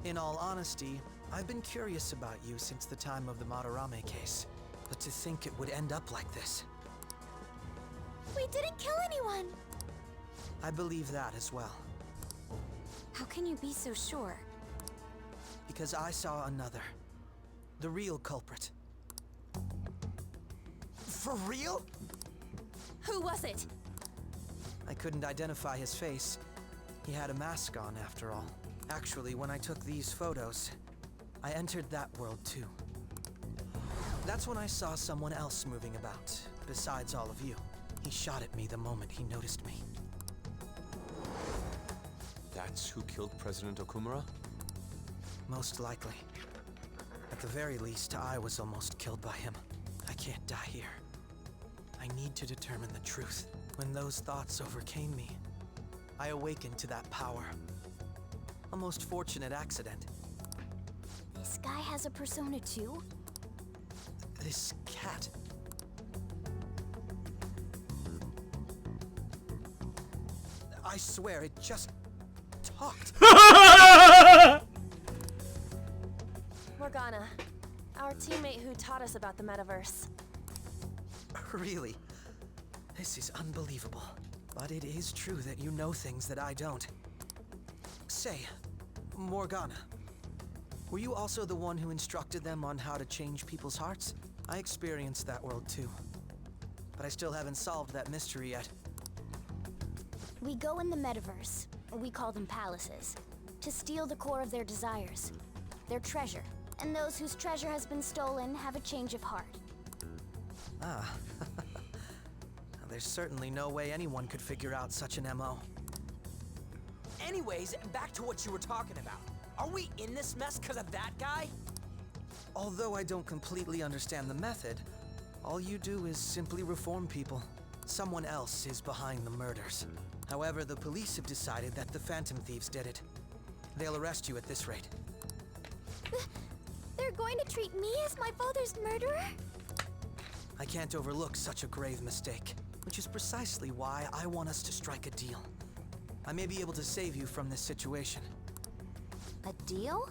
In all honesty, I've been curious about you since the time of the Madarame case. But to think it would end up like this. We didn't kill anyone! I believe that as well. How can you be so sure? Because I saw another. The real culprit. For real? Who was it? I couldn't identify his face. He had a mask on, after all. Actually, when I took these photos, I entered that world too. That's when I saw someone else moving about, besides all of you. He shot at me the moment he noticed me. That's who killed President Okumura? Most likely. At the very least, I was almost killed by him. I can't die here. I need to determine the truth. When those thoughts overcame me, I awakened to that power. A most fortunate accident. This guy has a persona too? This cat. I swear it just talked. Morgana, our teammate who taught us about the metaverse. Really? This is unbelievable. But it is true that you know things that I don't. Say, Morgana, were you also the one who instructed them on how to change people's hearts? I experienced that world too. But I still haven't solved that mystery yet. We go in the metaverse, or we call them palaces, to steal the core of their desires, their treasure. And those whose treasure has been stolen have a change of heart. Ah. There's certainly no way anyone could figure out such an MO. Anyways, back to what you were talking about. Are we in this mess because of that guy? Although I don't completely understand the method, all you do is simply reform people. Someone else is behind the murders. However, the police have decided that the Phantom Thieves did it. They'll arrest you at this rate. They're going to treat me as my father's murderer? I can't overlook such a grave mistake, which is precisely why I want us to strike a deal. I may be able to save you from this situation. A deal?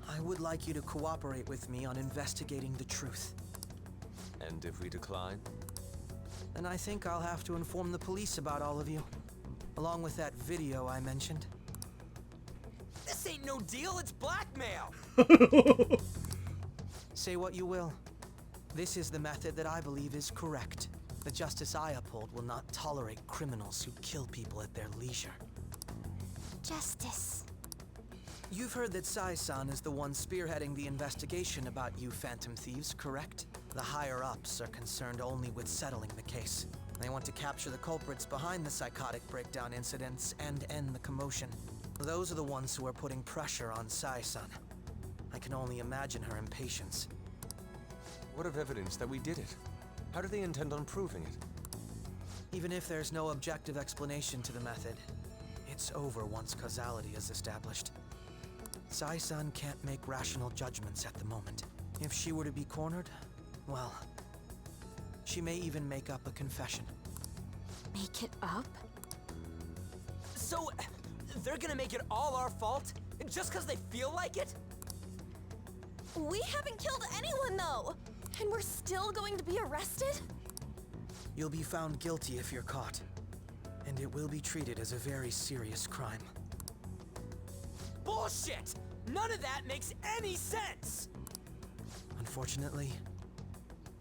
I would like you to cooperate with me on investigating the truth. And if we decline? Then I think I'll have to inform the police about all of you, along with that video I mentioned. This ain't no deal, it's blackmail! Say what you will. This is the method that I believe is correct. The justice I uphold will not tolerate criminals who kill people at their leisure. Justice. You've heard that Sai-san is the one spearheading the investigation about you Phantom Thieves, correct? The higher-ups are concerned only with settling the case. They want to capture the culprits behind the psychotic breakdown incidents and end the commotion. Those are the ones who are putting pressure on Sai-san. I can only imagine her impatience. What of evidence that we did it? How do they intend on proving it? Even if there's no objective explanation to the method, it's over once causality is established. Sai-san can't make rational judgments at the moment. If she were to be cornered, well, she may even make up a confession. Make it up? So, they're gonna make it all our fault? Just because they feel like it? We haven't killed anyone, though! And we're still going to be arrested? You'll be found guilty if you're caught. And it will be treated as a very serious crime. Bullshit! None of that makes any sense! Unfortunately,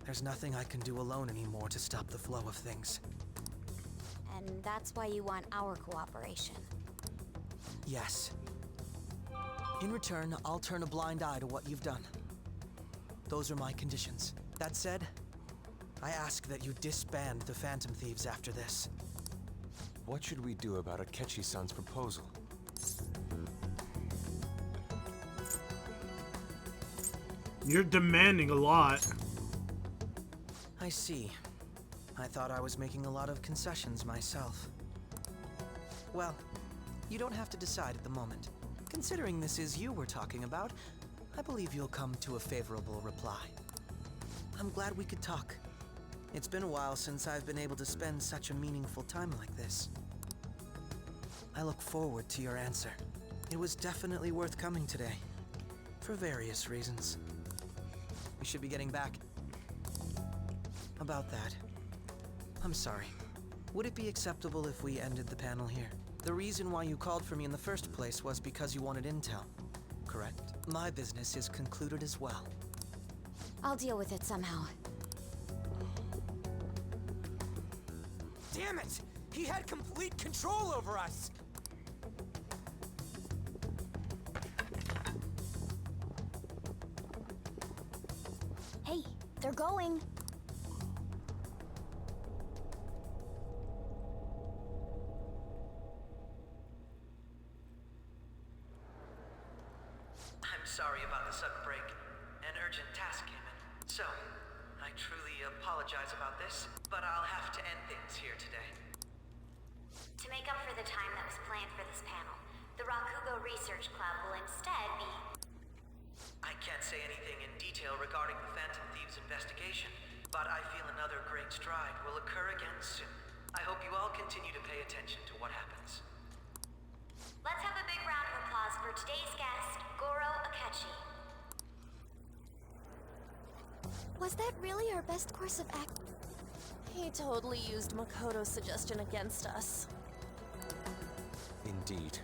there's nothing I can do alone anymore to stop the flow of things. And that's why you want our cooperation. Yes. In return, I'll turn a blind eye to what you've done. Those are my conditions. That said, I ask that you disband the Phantom Thieves after this. What should we do about Akechi-san's proposal? You're demanding a lot. I see. I thought I was making a lot of concessions myself. Well, you don't have to decide at the moment. Considering this is you we're talking about, I believe you'll come to a favorable reply. I'm glad we could talk. It's been a while since I've been able to spend such a meaningful time like this. I look forward to your answer. It was definitely worth coming today, for various reasons. We should be getting back. About that, I'm sorry. Would it be acceptable if we ended the panel here? The reason why you called for me in the first place was because you wanted intel, correct? My business is concluded as well. I'll deal with it somehow. Damn it! He had complete control over us! Hey, they're going. I'm sorry about the sudden break. An urgent task came in. So, I truly apologize about this, but I'll have to end things here today. To make up for the time that was planned for this panel, the Rakugo Research Club will instead be... I can't say anything in detail regarding the Phantom Thieves investigation, but I feel another great stride will occur again soon. I hope you all continue to pay attention to what happens. Let's have a big round of applause for today's guest, Goro Akechi. Was that really our best course of act? He totally used Makoto's suggestion against us. Indeed.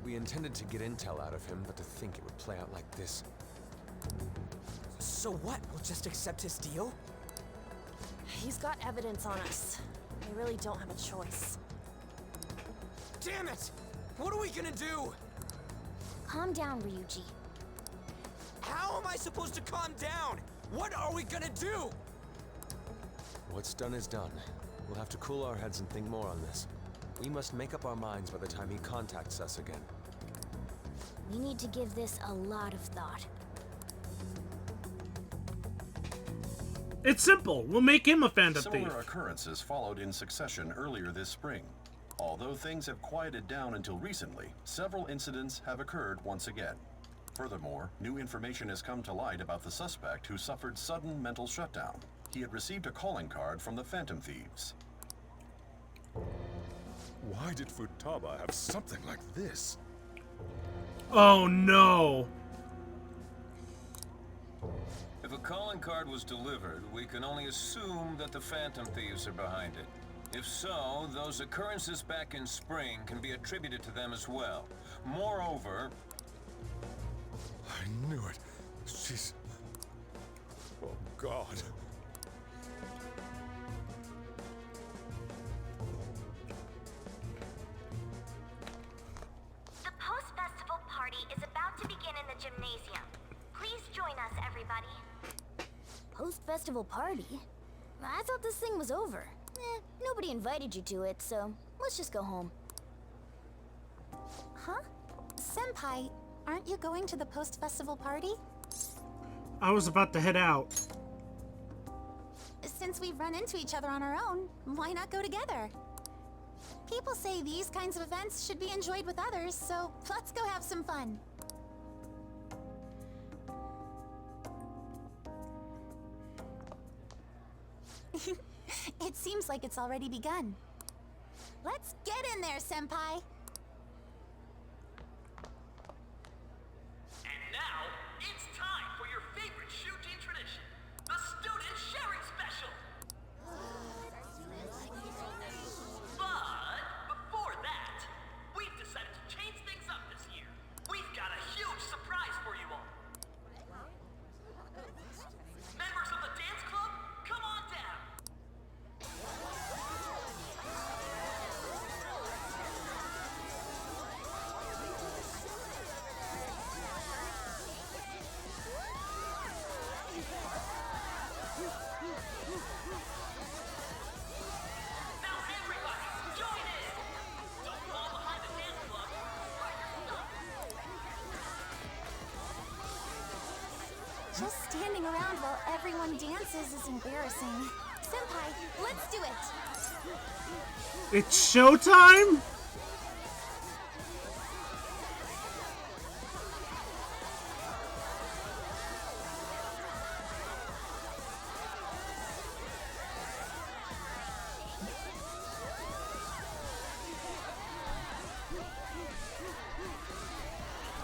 We intended to get intel out of him, but to think it would play out like this. So what? We'll just accept his deal? He's got evidence on us. We really don't have a choice. Damn it! What are we gonna do? Calm down, Ryuji. How am I supposed to calm down? What are we gonna do? What's done is done. We'll have to cool our heads and think more on this. We must make up our minds by the time he contacts us again. We need to give this a lot of thought. It's simple. We'll make him a Phantom Thief. Similar occurrences followed in succession earlier this spring. Although things have quieted down until recently, several incidents have occurred once again. Furthermore, new information has come to light about the suspect who suffered sudden mental shutdown. He had received a calling card from the Phantom Thieves. Why did Futaba have something like this? Oh no! If a calling card was delivered, we can only assume that the Phantom Thieves are behind it. If so, those occurrences back in spring can be attributed to them as well. Moreover... I knew it. She's... Oh, God. The post-festival party is Gymnasium. Please join us, everybody. Post-festival party? I thought this thing was over. Nobody invited you to it, so let's just go home. Huh? Senpai, aren't you going to the post-festival party? I was about to head out. Since we've run into each other on our own, why not go together? People say these kinds of events should be enjoyed with others, so let's go have some fun. It seems like it's already begun. Let's get in there, Senpai! And now, it's time for your favorite Shujin tradition, the Student Sharing Special! But before that, we've decided to change things up this year. We've got a huge surprise for you all. Members of the dance club, come on down! Now everybody, join in! Don't fall behind the dance club, or you're stuck! Just standing around while everyone dances is embarrassing. Senpai, let's do it! It's showtime?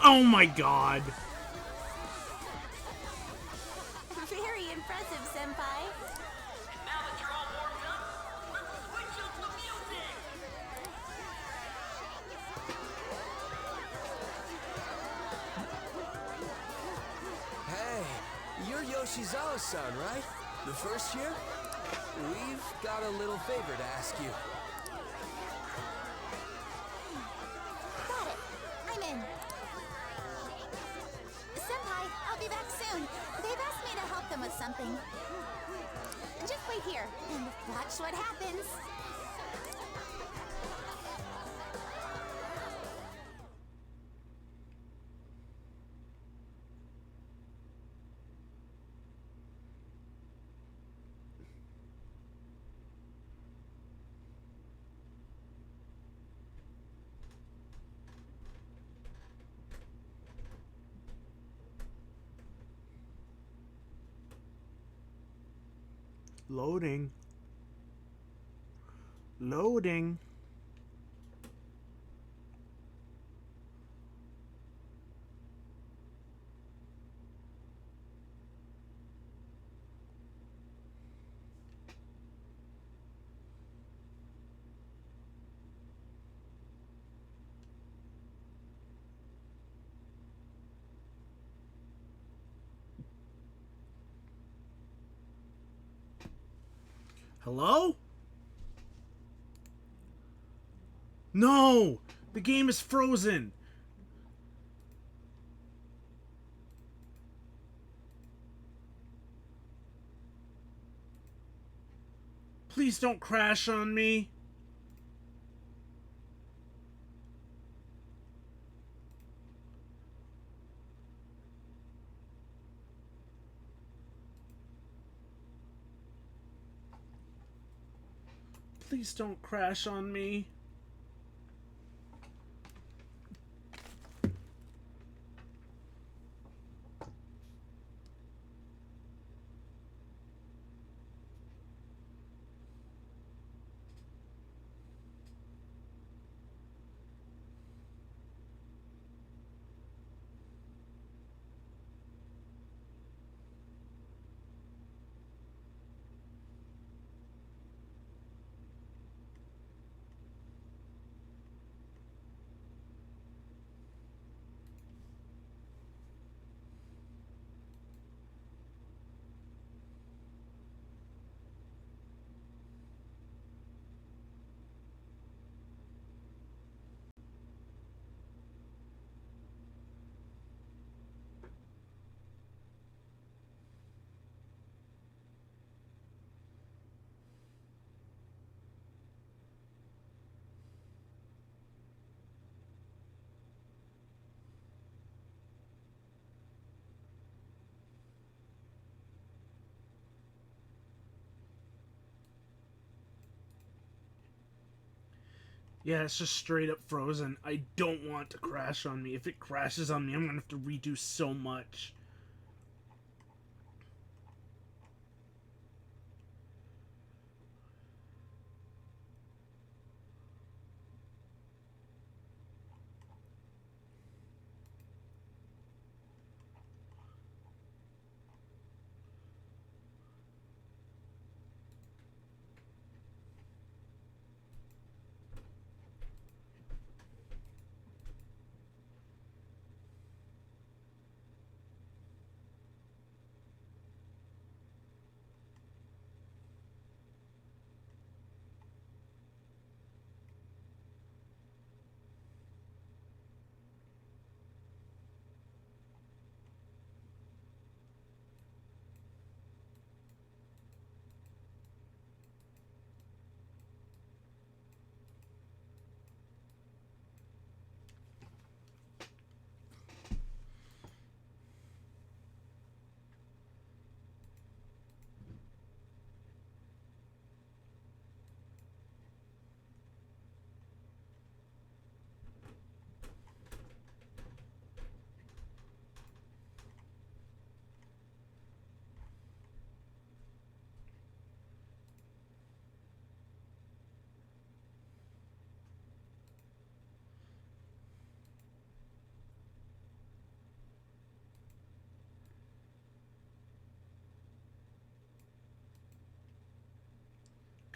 Oh my god. Very impressive, Senpai. And now that you're all warmed up, let's switch up the music! Hey, you're Yoshizawa-san, right? The first year? We've got a little favor to ask you. Got it. I'm in. Senpai, I'll be back soon. They've asked me to help them with something. Just wait here and watch what happens. Loading. Loading. Hello? No! The game is frozen! Please don't crash on me. Please don't crash on me. Yeah, it's just straight up frozen. I don't want to crash on me. If it crashes on me, I'm gonna have to redo so much.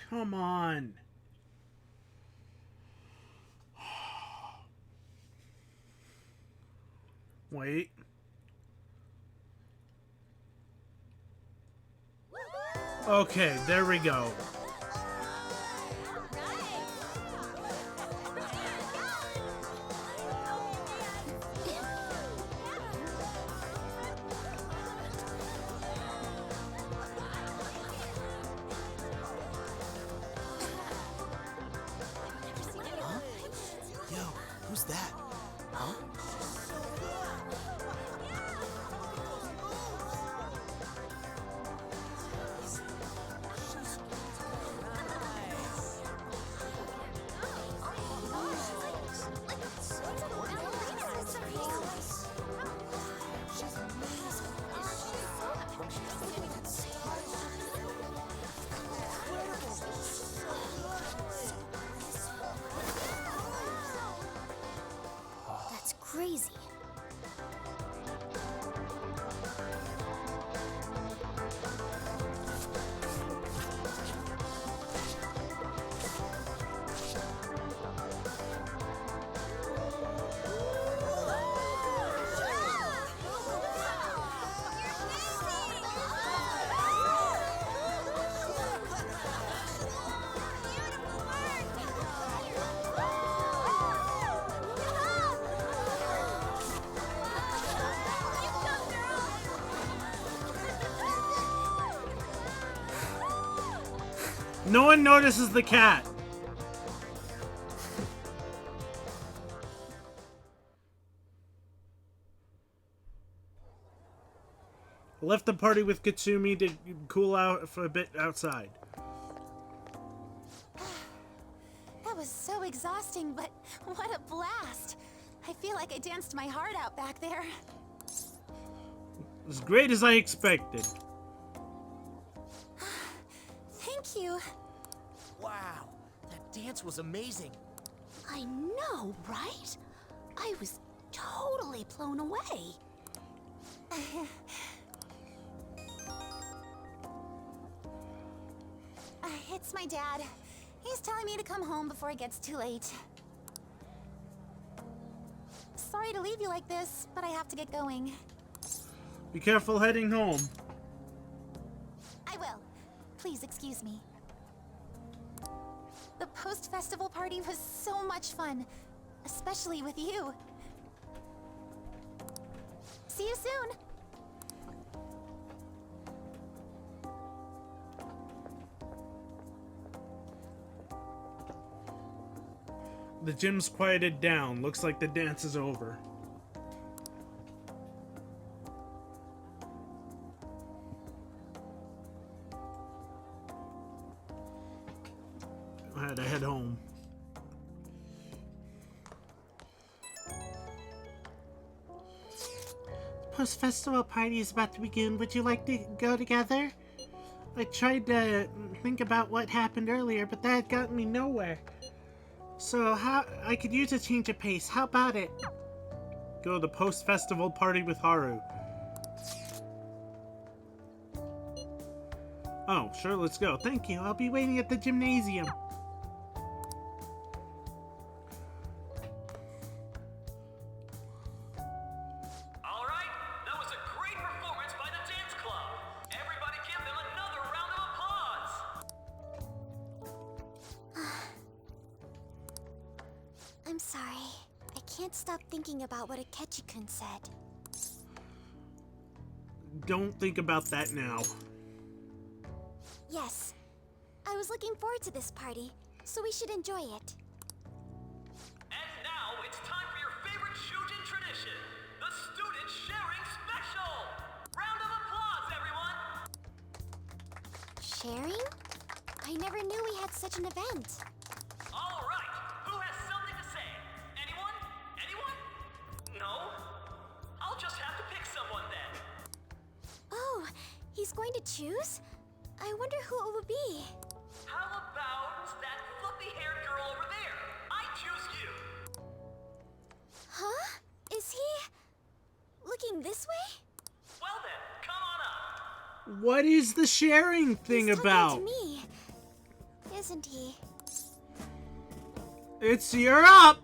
Come on. Wait. Okay, there we go. Huh? Yo, who's that? Huh? That's crazy. No one notices the cat. Left the party with Katsumi to cool out for a bit outside. That was so exhausting, but what a blast. I feel like I danced my heart out back there. As great as I expected. Thank you. Wow, that dance was amazing. I know, right? I was totally blown away. It's my dad. He's telling me to come home before it gets too late. Sorry to leave you like this, but I have to get going. Be careful heading home. I will. Please excuse me. The post-festival party was so much fun, especially with you. See you soon! The gym's quieted down. Looks like the dance is over. I had to head home. post-festival party is about to begin. Would you like to go together? I tried to think about what happened earlier, but that had gotten me nowhere. So I could use a change of pace. How about it? Go to the post-festival party with Haru. Oh, sure, let's go. Thank you. I'll be waiting at the gymnasium. I'm sorry. I can't stop thinking about what Akechi-kun said. Don't think about that now. Yes. I was looking forward to this party, so we should enjoy it. And now it's time for your favorite Shujin tradition, the Student Sharing Special! Round of applause, everyone! Sharing? I never knew we had such an event. All right, who has something to say? Anyone? Anyone? No? I'll just have to pick someone then. Oh, he's going to choose? I wonder who it would be. How about that fluffy-haired girl over there? I choose you. Huh? Is he looking this way? Well then, come on up. What is the sharing thing He's about? talking to me, isn't he? It's you're up.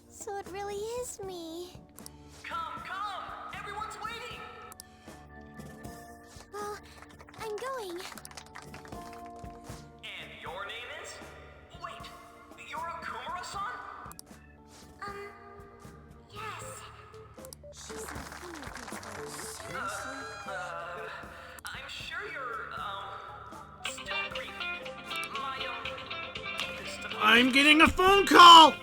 So it really is me. Come, everyone's waiting. Well, I'm going. And your name is? Wait, you're Okumura-san? Yes. She's my fingerprints. Seriously? I'm sure you're, still grieving. I'm getting a phone call.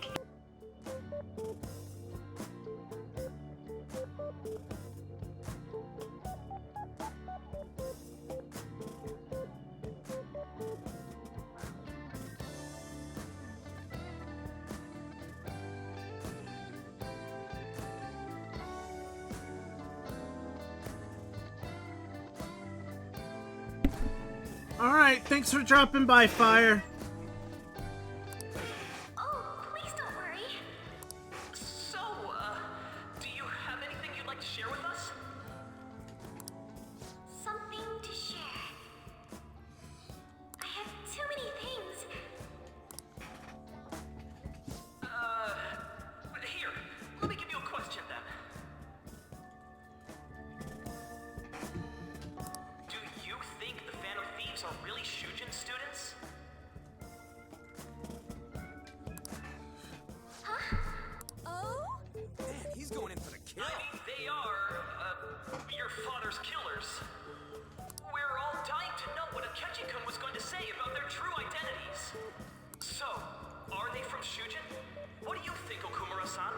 Alright, thanks for dropping by, Fire. Oh, please don't worry. So, do you have anything you'd like to share with us? Something to share. I have too many things. Here, let me give you a question then. Do you think the Phantom Thieves are really Shujin students? Huh? Oh? Man, he's going in for the kill. I mean, they are, your father's killers. We're all dying to know what Akechi-kun was going to say about their true identities. So, are they from Shujin? What do you think, Okumura-san?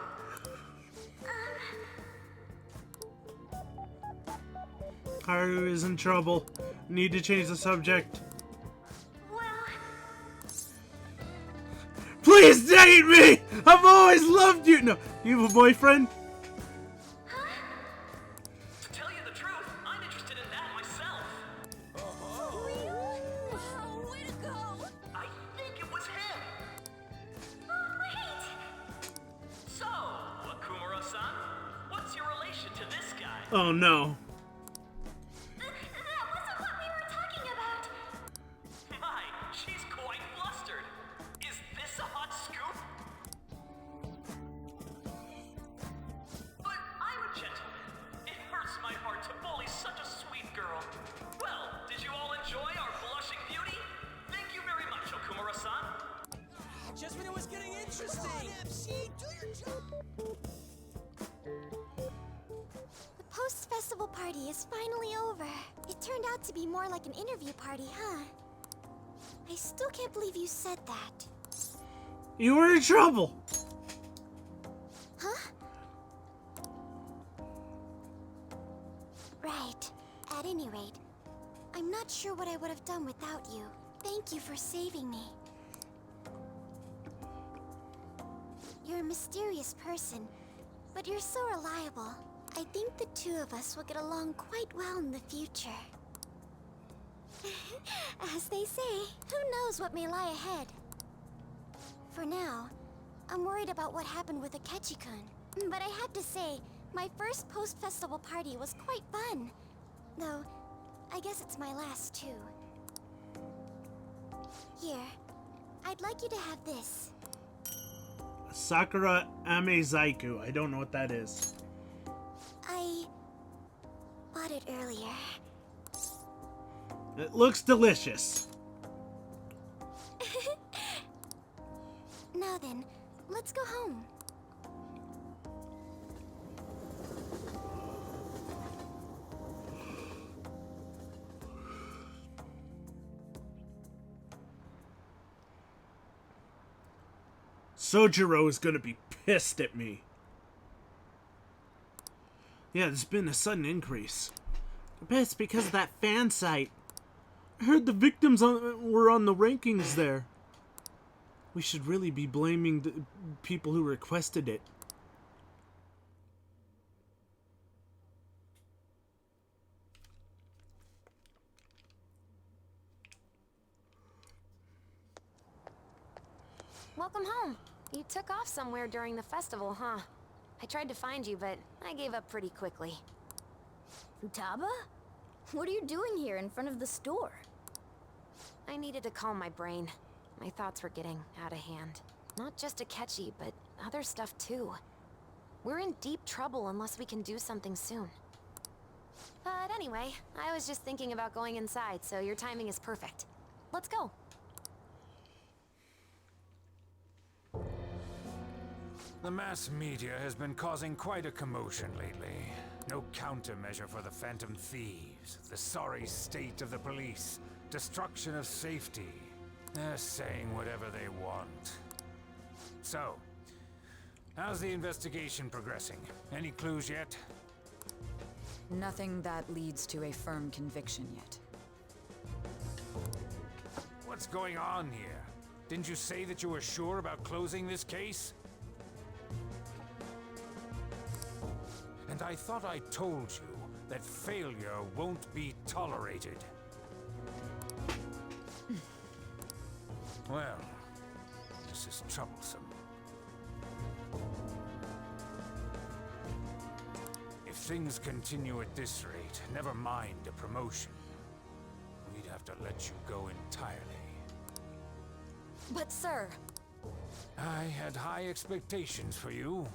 Haru is in trouble. Need to change the subject. Please date me! I've always loved you! No, you have a boyfriend? To tell you the truth, I'm interested in that myself. Wow, way to go! I think it was him. Oh, wait! So, Okumura-san, what's your relation to this guy? Oh no. That wasn't what we were talking about. My, she's quite flustered. Is this a hot scoop? But I'm a gentleman. It hurts my heart to bully such a sweet girl. Well, did you all enjoy our blushing beauty? Thank you very much, Okumura-san. Just when it was getting interesting. MC, do your job. The post-festival party is finally over. It turned out to be more like an interview party, huh? I still can't believe you said that. You were in trouble. Huh? Right. At any rate, I'm not sure what I would have done without you. Thank you for saving me. You're a mysterious person, But you're so reliable. I think the two of us will get along quite well in the future. As they say, who knows what may lie ahead? For now, I'm worried about what happened with Akechi-kun. But I have to say, my first post-festival party was quite fun. Though, I guess it's my last too. Here, I'd like you to have this. Sakura Amezaiku. I don't know what that is. I bought it earlier. It looks delicious. Now then, let's go home. Sojiro is gonna be pissed at me. Yeah, there's been a sudden increase. I bet it's because of that fan site. I heard the victims were on the rankings there. We should really be blaming the people who requested it. Welcome home. You took off somewhere during the festival, huh? I tried to find you, but I gave up pretty quickly. Futaba? What are you doing here in front of the store? I needed to calm my brain. My thoughts were getting out of hand. Not just Akechi, but other stuff too. We're in deep trouble unless we can do something soon. But anyway, I was just thinking about going inside, so your timing is perfect. Let's go. The mass media has been causing quite a commotion lately. No countermeasure for the Phantom Thieves, the sorry state of the police, destruction of safety. They're saying whatever they want. So, how's the investigation progressing? Any clues yet? Nothing that leads to a firm conviction yet. What's going on here? Didn't you say that you were sure about closing this case? And I thought I told you that failure won't be tolerated. Well, this is troublesome. If things continue at this rate, never mind a promotion. We'd have to let you go entirely. But sir... I had high expectations for you.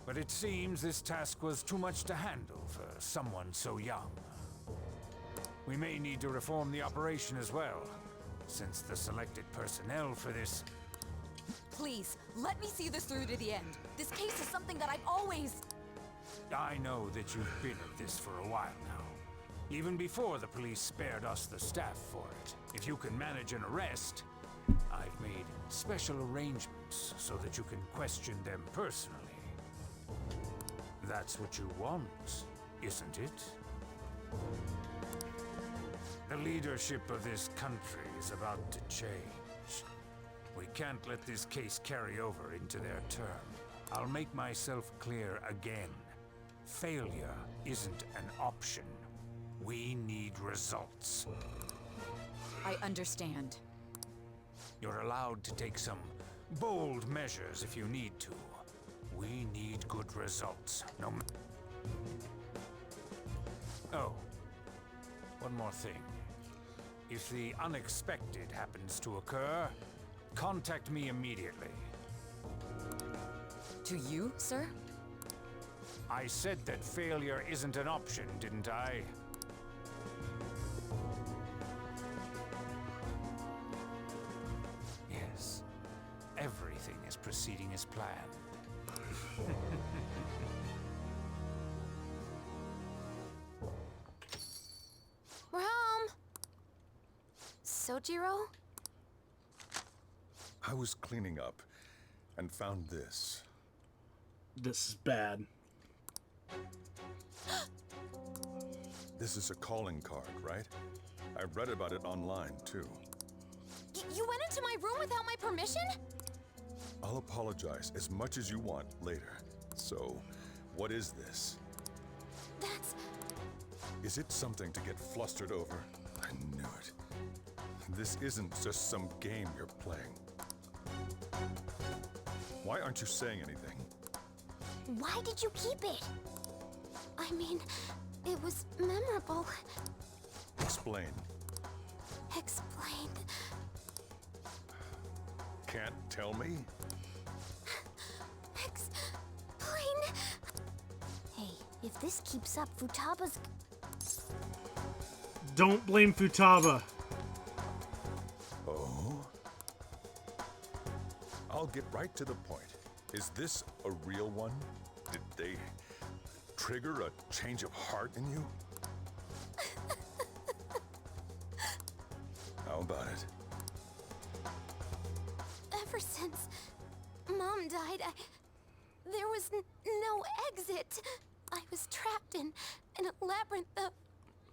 But it seems this task was too much to handle for someone so young. We may need to reform the operation as well, since the selected personnel for this... Please, let me see this through to the end. This case is something that I've always... I know that you've been at this for a while now. Even before the police spared us the staff for it. If you can manage an arrest, I've made special arrangements so that you can question them personally. That's what you want, isn't it? The leadership of this country is about to change. We can't let this case carry over into their term. I'll make myself clear again. Failure isn't an option. We need results. I understand. You're allowed to take some bold measures if you need to. We need good results, no matter. Oh, one more thing. If the unexpected happens to occur, contact me immediately. To you, sir? I said that failure isn't an option, didn't I? Yes. Everything is proceeding as planned. We're home! Sojiro? I was cleaning up and found this. This is bad. This is a calling card, right? I read about it online, too. You went into my room without my permission? I'll apologize as much as you want later. So, what is this? That's... Is it something to get flustered over? I knew it. This isn't just some game you're playing. Why aren't you saying anything? Why did you keep it? I mean, it was memorable. Explain. Explain. Can't tell me? Explain. Hey, if this keeps up, Futaba's... Don't blame Futaba. Oh? I'll get right to the point. Is this a real one? Did they trigger a change of heart in you? How about it? Ever since Mom died, there was no exit. I was trapped in a labyrinth of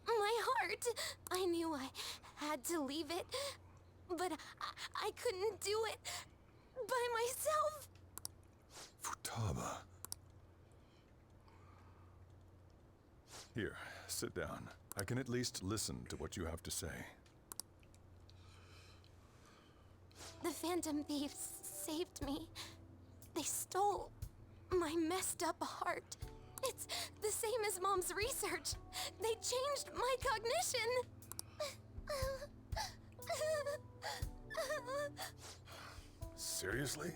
my heart. I knew I had to leave it, but I couldn't do it by myself. Futaba. Here, sit down. I can at least listen to what you have to say. The Phantom Thieves saved me. They stole my messed up heart. It's the same as Mom's research. They changed my cognition. Seriously?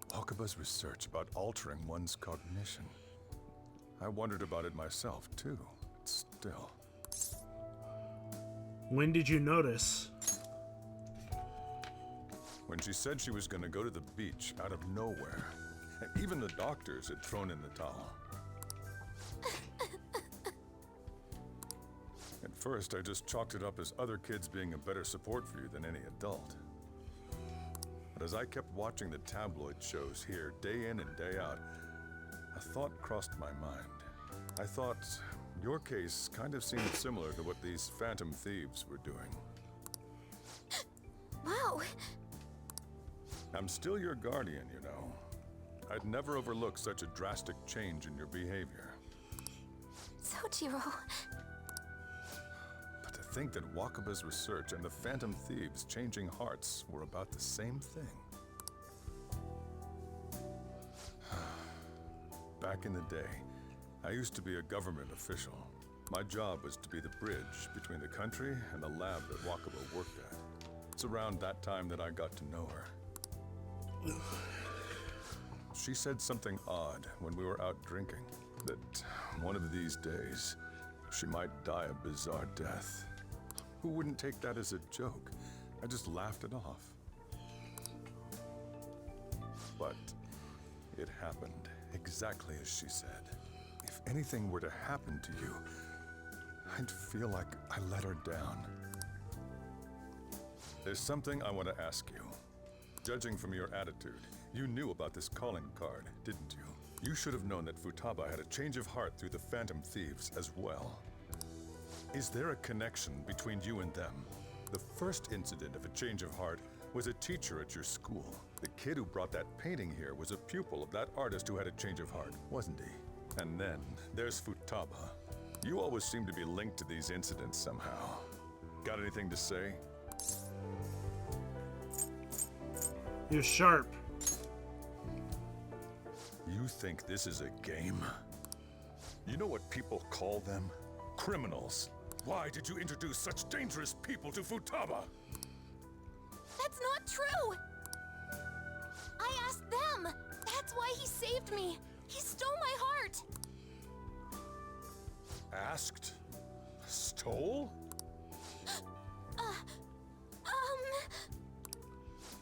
Wakaba's research about altering one's cognition. I wondered about it myself, too. Still. When did you notice? When she said she was going to go to the beach out of nowhere. And even the doctors had thrown in the towel. At first, I just chalked it up as other kids being a better support for you than any adult. But as I kept watching the tabloid shows here, day in and day out, a thought crossed my mind. I thought your case kind of seemed similar to what these Phantom Thieves were doing. Wow. I'm still your guardian, you know. I'd never overlook such a drastic change in your behavior. Sojiro. But to think that Wakaba's research and the Phantom Thieves changing hearts were about the same thing. Back in the day, I used to be a government official. My job was to be the bridge between the country and the lab that Wakaba worked at. It's around that time that I got to know her. She said something odd when we were out drinking, that one of these days, she might die a bizarre death. Who wouldn't take that as a joke? I just laughed it off. But it happened exactly as she said. If anything were to happen to you, I'd feel like I let her down. There's something I want to ask you. Judging from your attitude, you knew about this calling card, didn't you? You should have known that Futaba had a change of heart through the Phantom Thieves as well. Is there a connection between you and them? The first incident of a change of heart was a teacher at your school. The kid who brought that painting here was a pupil of that artist who had a change of heart, wasn't he? And then there's Futaba. You always seem to be linked to these incidents somehow. Got anything to say? You're sharp. You think this is a game? You know what people call them? Criminals. Why did you introduce such dangerous people to Futaba? That's not true! I asked them! That's why he saved me! He stole my heart! Asked? Stole?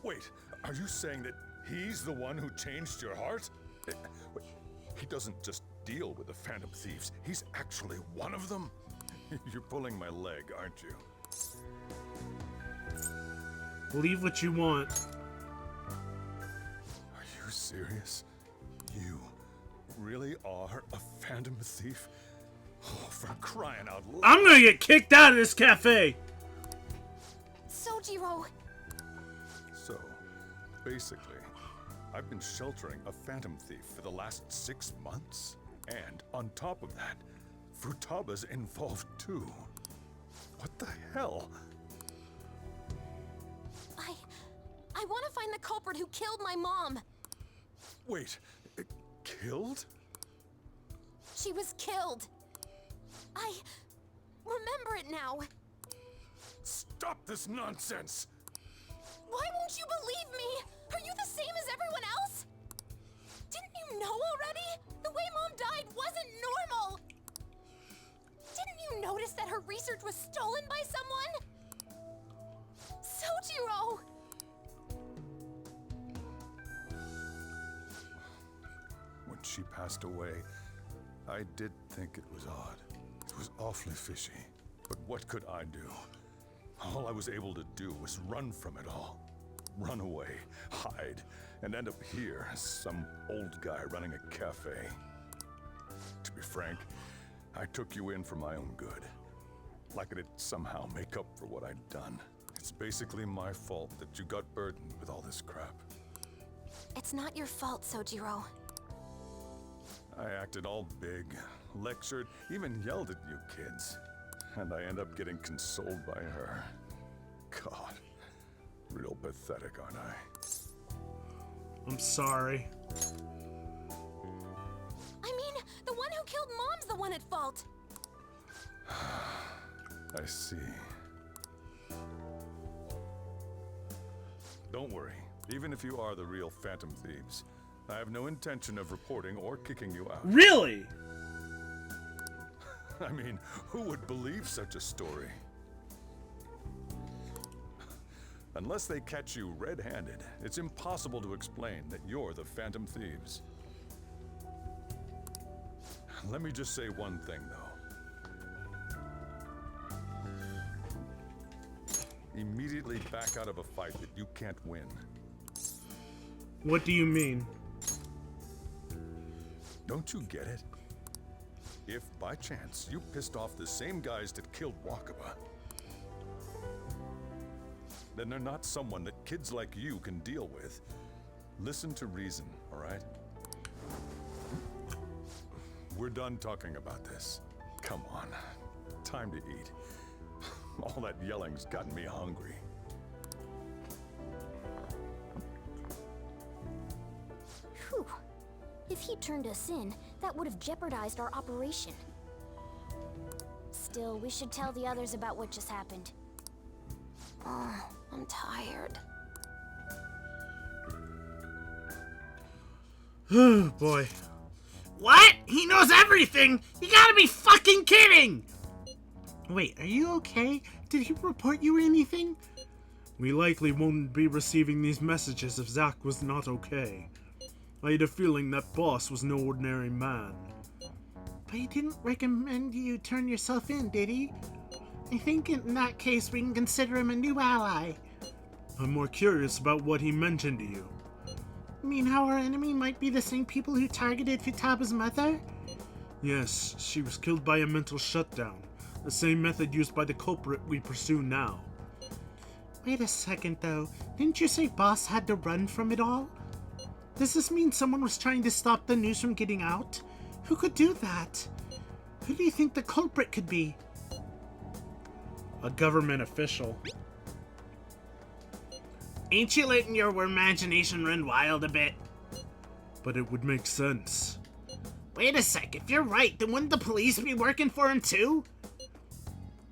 Wait, are you saying that he's the one who changed your heart? Wait, he doesn't just deal with the Phantom Thieves, he's actually one of them? You're pulling my leg, aren't you? Believe what you want. Are you serious? You really are a Phantom Thief? Oh, for crying out loud. I'm gonna get kicked out of this cafe! Sojiro! So, basically, I've been sheltering a phantom thief for the last 6 months. And on top of that, Futaba's involved too. What the hell? I want to find the culprit who killed my mom. Wait, killed? She was killed. I remember it now. Stop this nonsense! Why won't you believe me? Are you the same as everyone else? Didn't you know already? The way Mom died wasn't normal. Didn't you notice that her research was stolen by someone? Sojiro! When she passed away, I did think it was odd. It was awfully fishy. But what could I do? All I was able to do was run from it all. Run away, hide, and end up here as some old guy running a cafe. To be frank, I took you in for my own good. Like it'd somehow make up for what I'd done. It's basically my fault that you got burdened with all this crap. It's not your fault, Sojiro. I acted all big, lectured, even yelled at you kids. And I end up getting consoled by her. God, real pathetic, aren't I? I'm sorry. I mean, the one who killed Mom's the one at fault. I see. Don't worry. Even if you are the real Phantom Thieves, I have no intention of reporting or kicking you out. Really? I mean, who would believe such a story? Unless they catch you red-handed, it's impossible to explain that you're the Phantom Thieves. Let me just say one thing, though. Immediately back out of a fight that you can't win. What do you mean? Don't you get it? If, by chance, you pissed off the same guys that killed Wakaba, then they're not someone that kids like you can deal with. Listen to reason, all right? We're done talking about this. Come on. Time to eat. All that yelling's gotten me hungry. Whew. If he turned us in, that would have jeopardized our operation. Still, we should tell the others about what just happened. Oh, I'm tired. Oh boy. What? He knows everything? You gotta be fucking kidding! Wait, are you okay? Did he report you anything? We likely won't be receiving these messages if Zack was not okay. I had a feeling that boss was no ordinary man. But he didn't recommend you turn yourself in, did he? I think in that case we can consider him a new ally. I'm more curious about what he mentioned to you. You mean how our enemy might be the same people who targeted Futaba's mother? Yes, she was killed by a mental shutdown. The same method used by the culprit we pursue now. Wait a second though, didn't you say Boss had to run from it all? Does this mean someone was trying to stop the news from getting out? Who could do that? Who do you think the culprit could be? A government official. Ain't you letting your imagination run wild a bit? But it would make sense. Wait a sec, if you're right, then wouldn't the police be working for him too?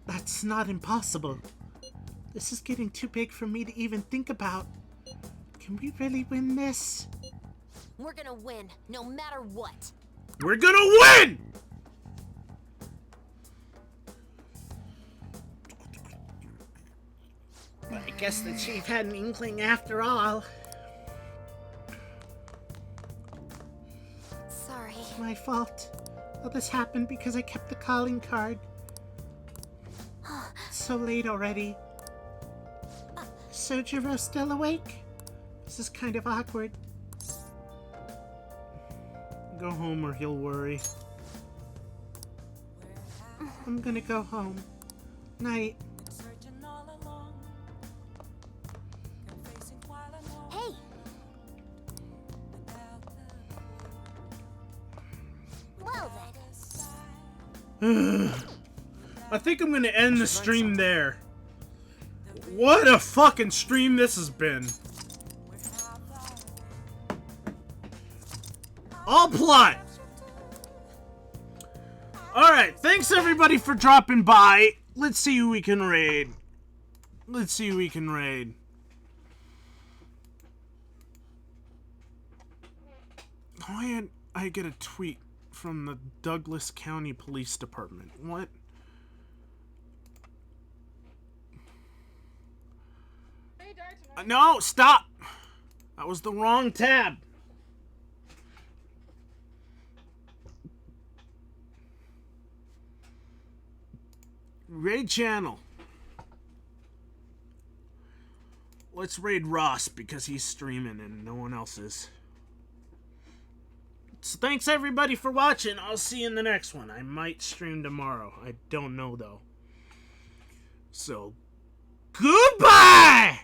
That's not impossible. This is getting too big for me to even think about. Can we really win this? We're gonna win, no matter what. We're gonna win! I guess the chief had an inkling after all. Sorry. It's my fault. All this happened because I kept the calling card. It's so late already. Is Sojiro still awake? This is kind of awkward. Go home or he'll worry. I'm gonna go home. Night. Hey! I think I'm gonna end the stream there. What a fucking stream this has been. All plot. Alright, thanks everybody for dropping by. Let's see who we can raid. Let's see who we can raid. Oh, I get a tweet from the Douglas County Police Department. What? No, stop! That was the wrong tab. Raid channel. Let's raid Ross because he's streaming and no one else is. So thanks everybody for watching. I'll see you in the next one. I might stream tomorrow. I don't know though. So, goodbye!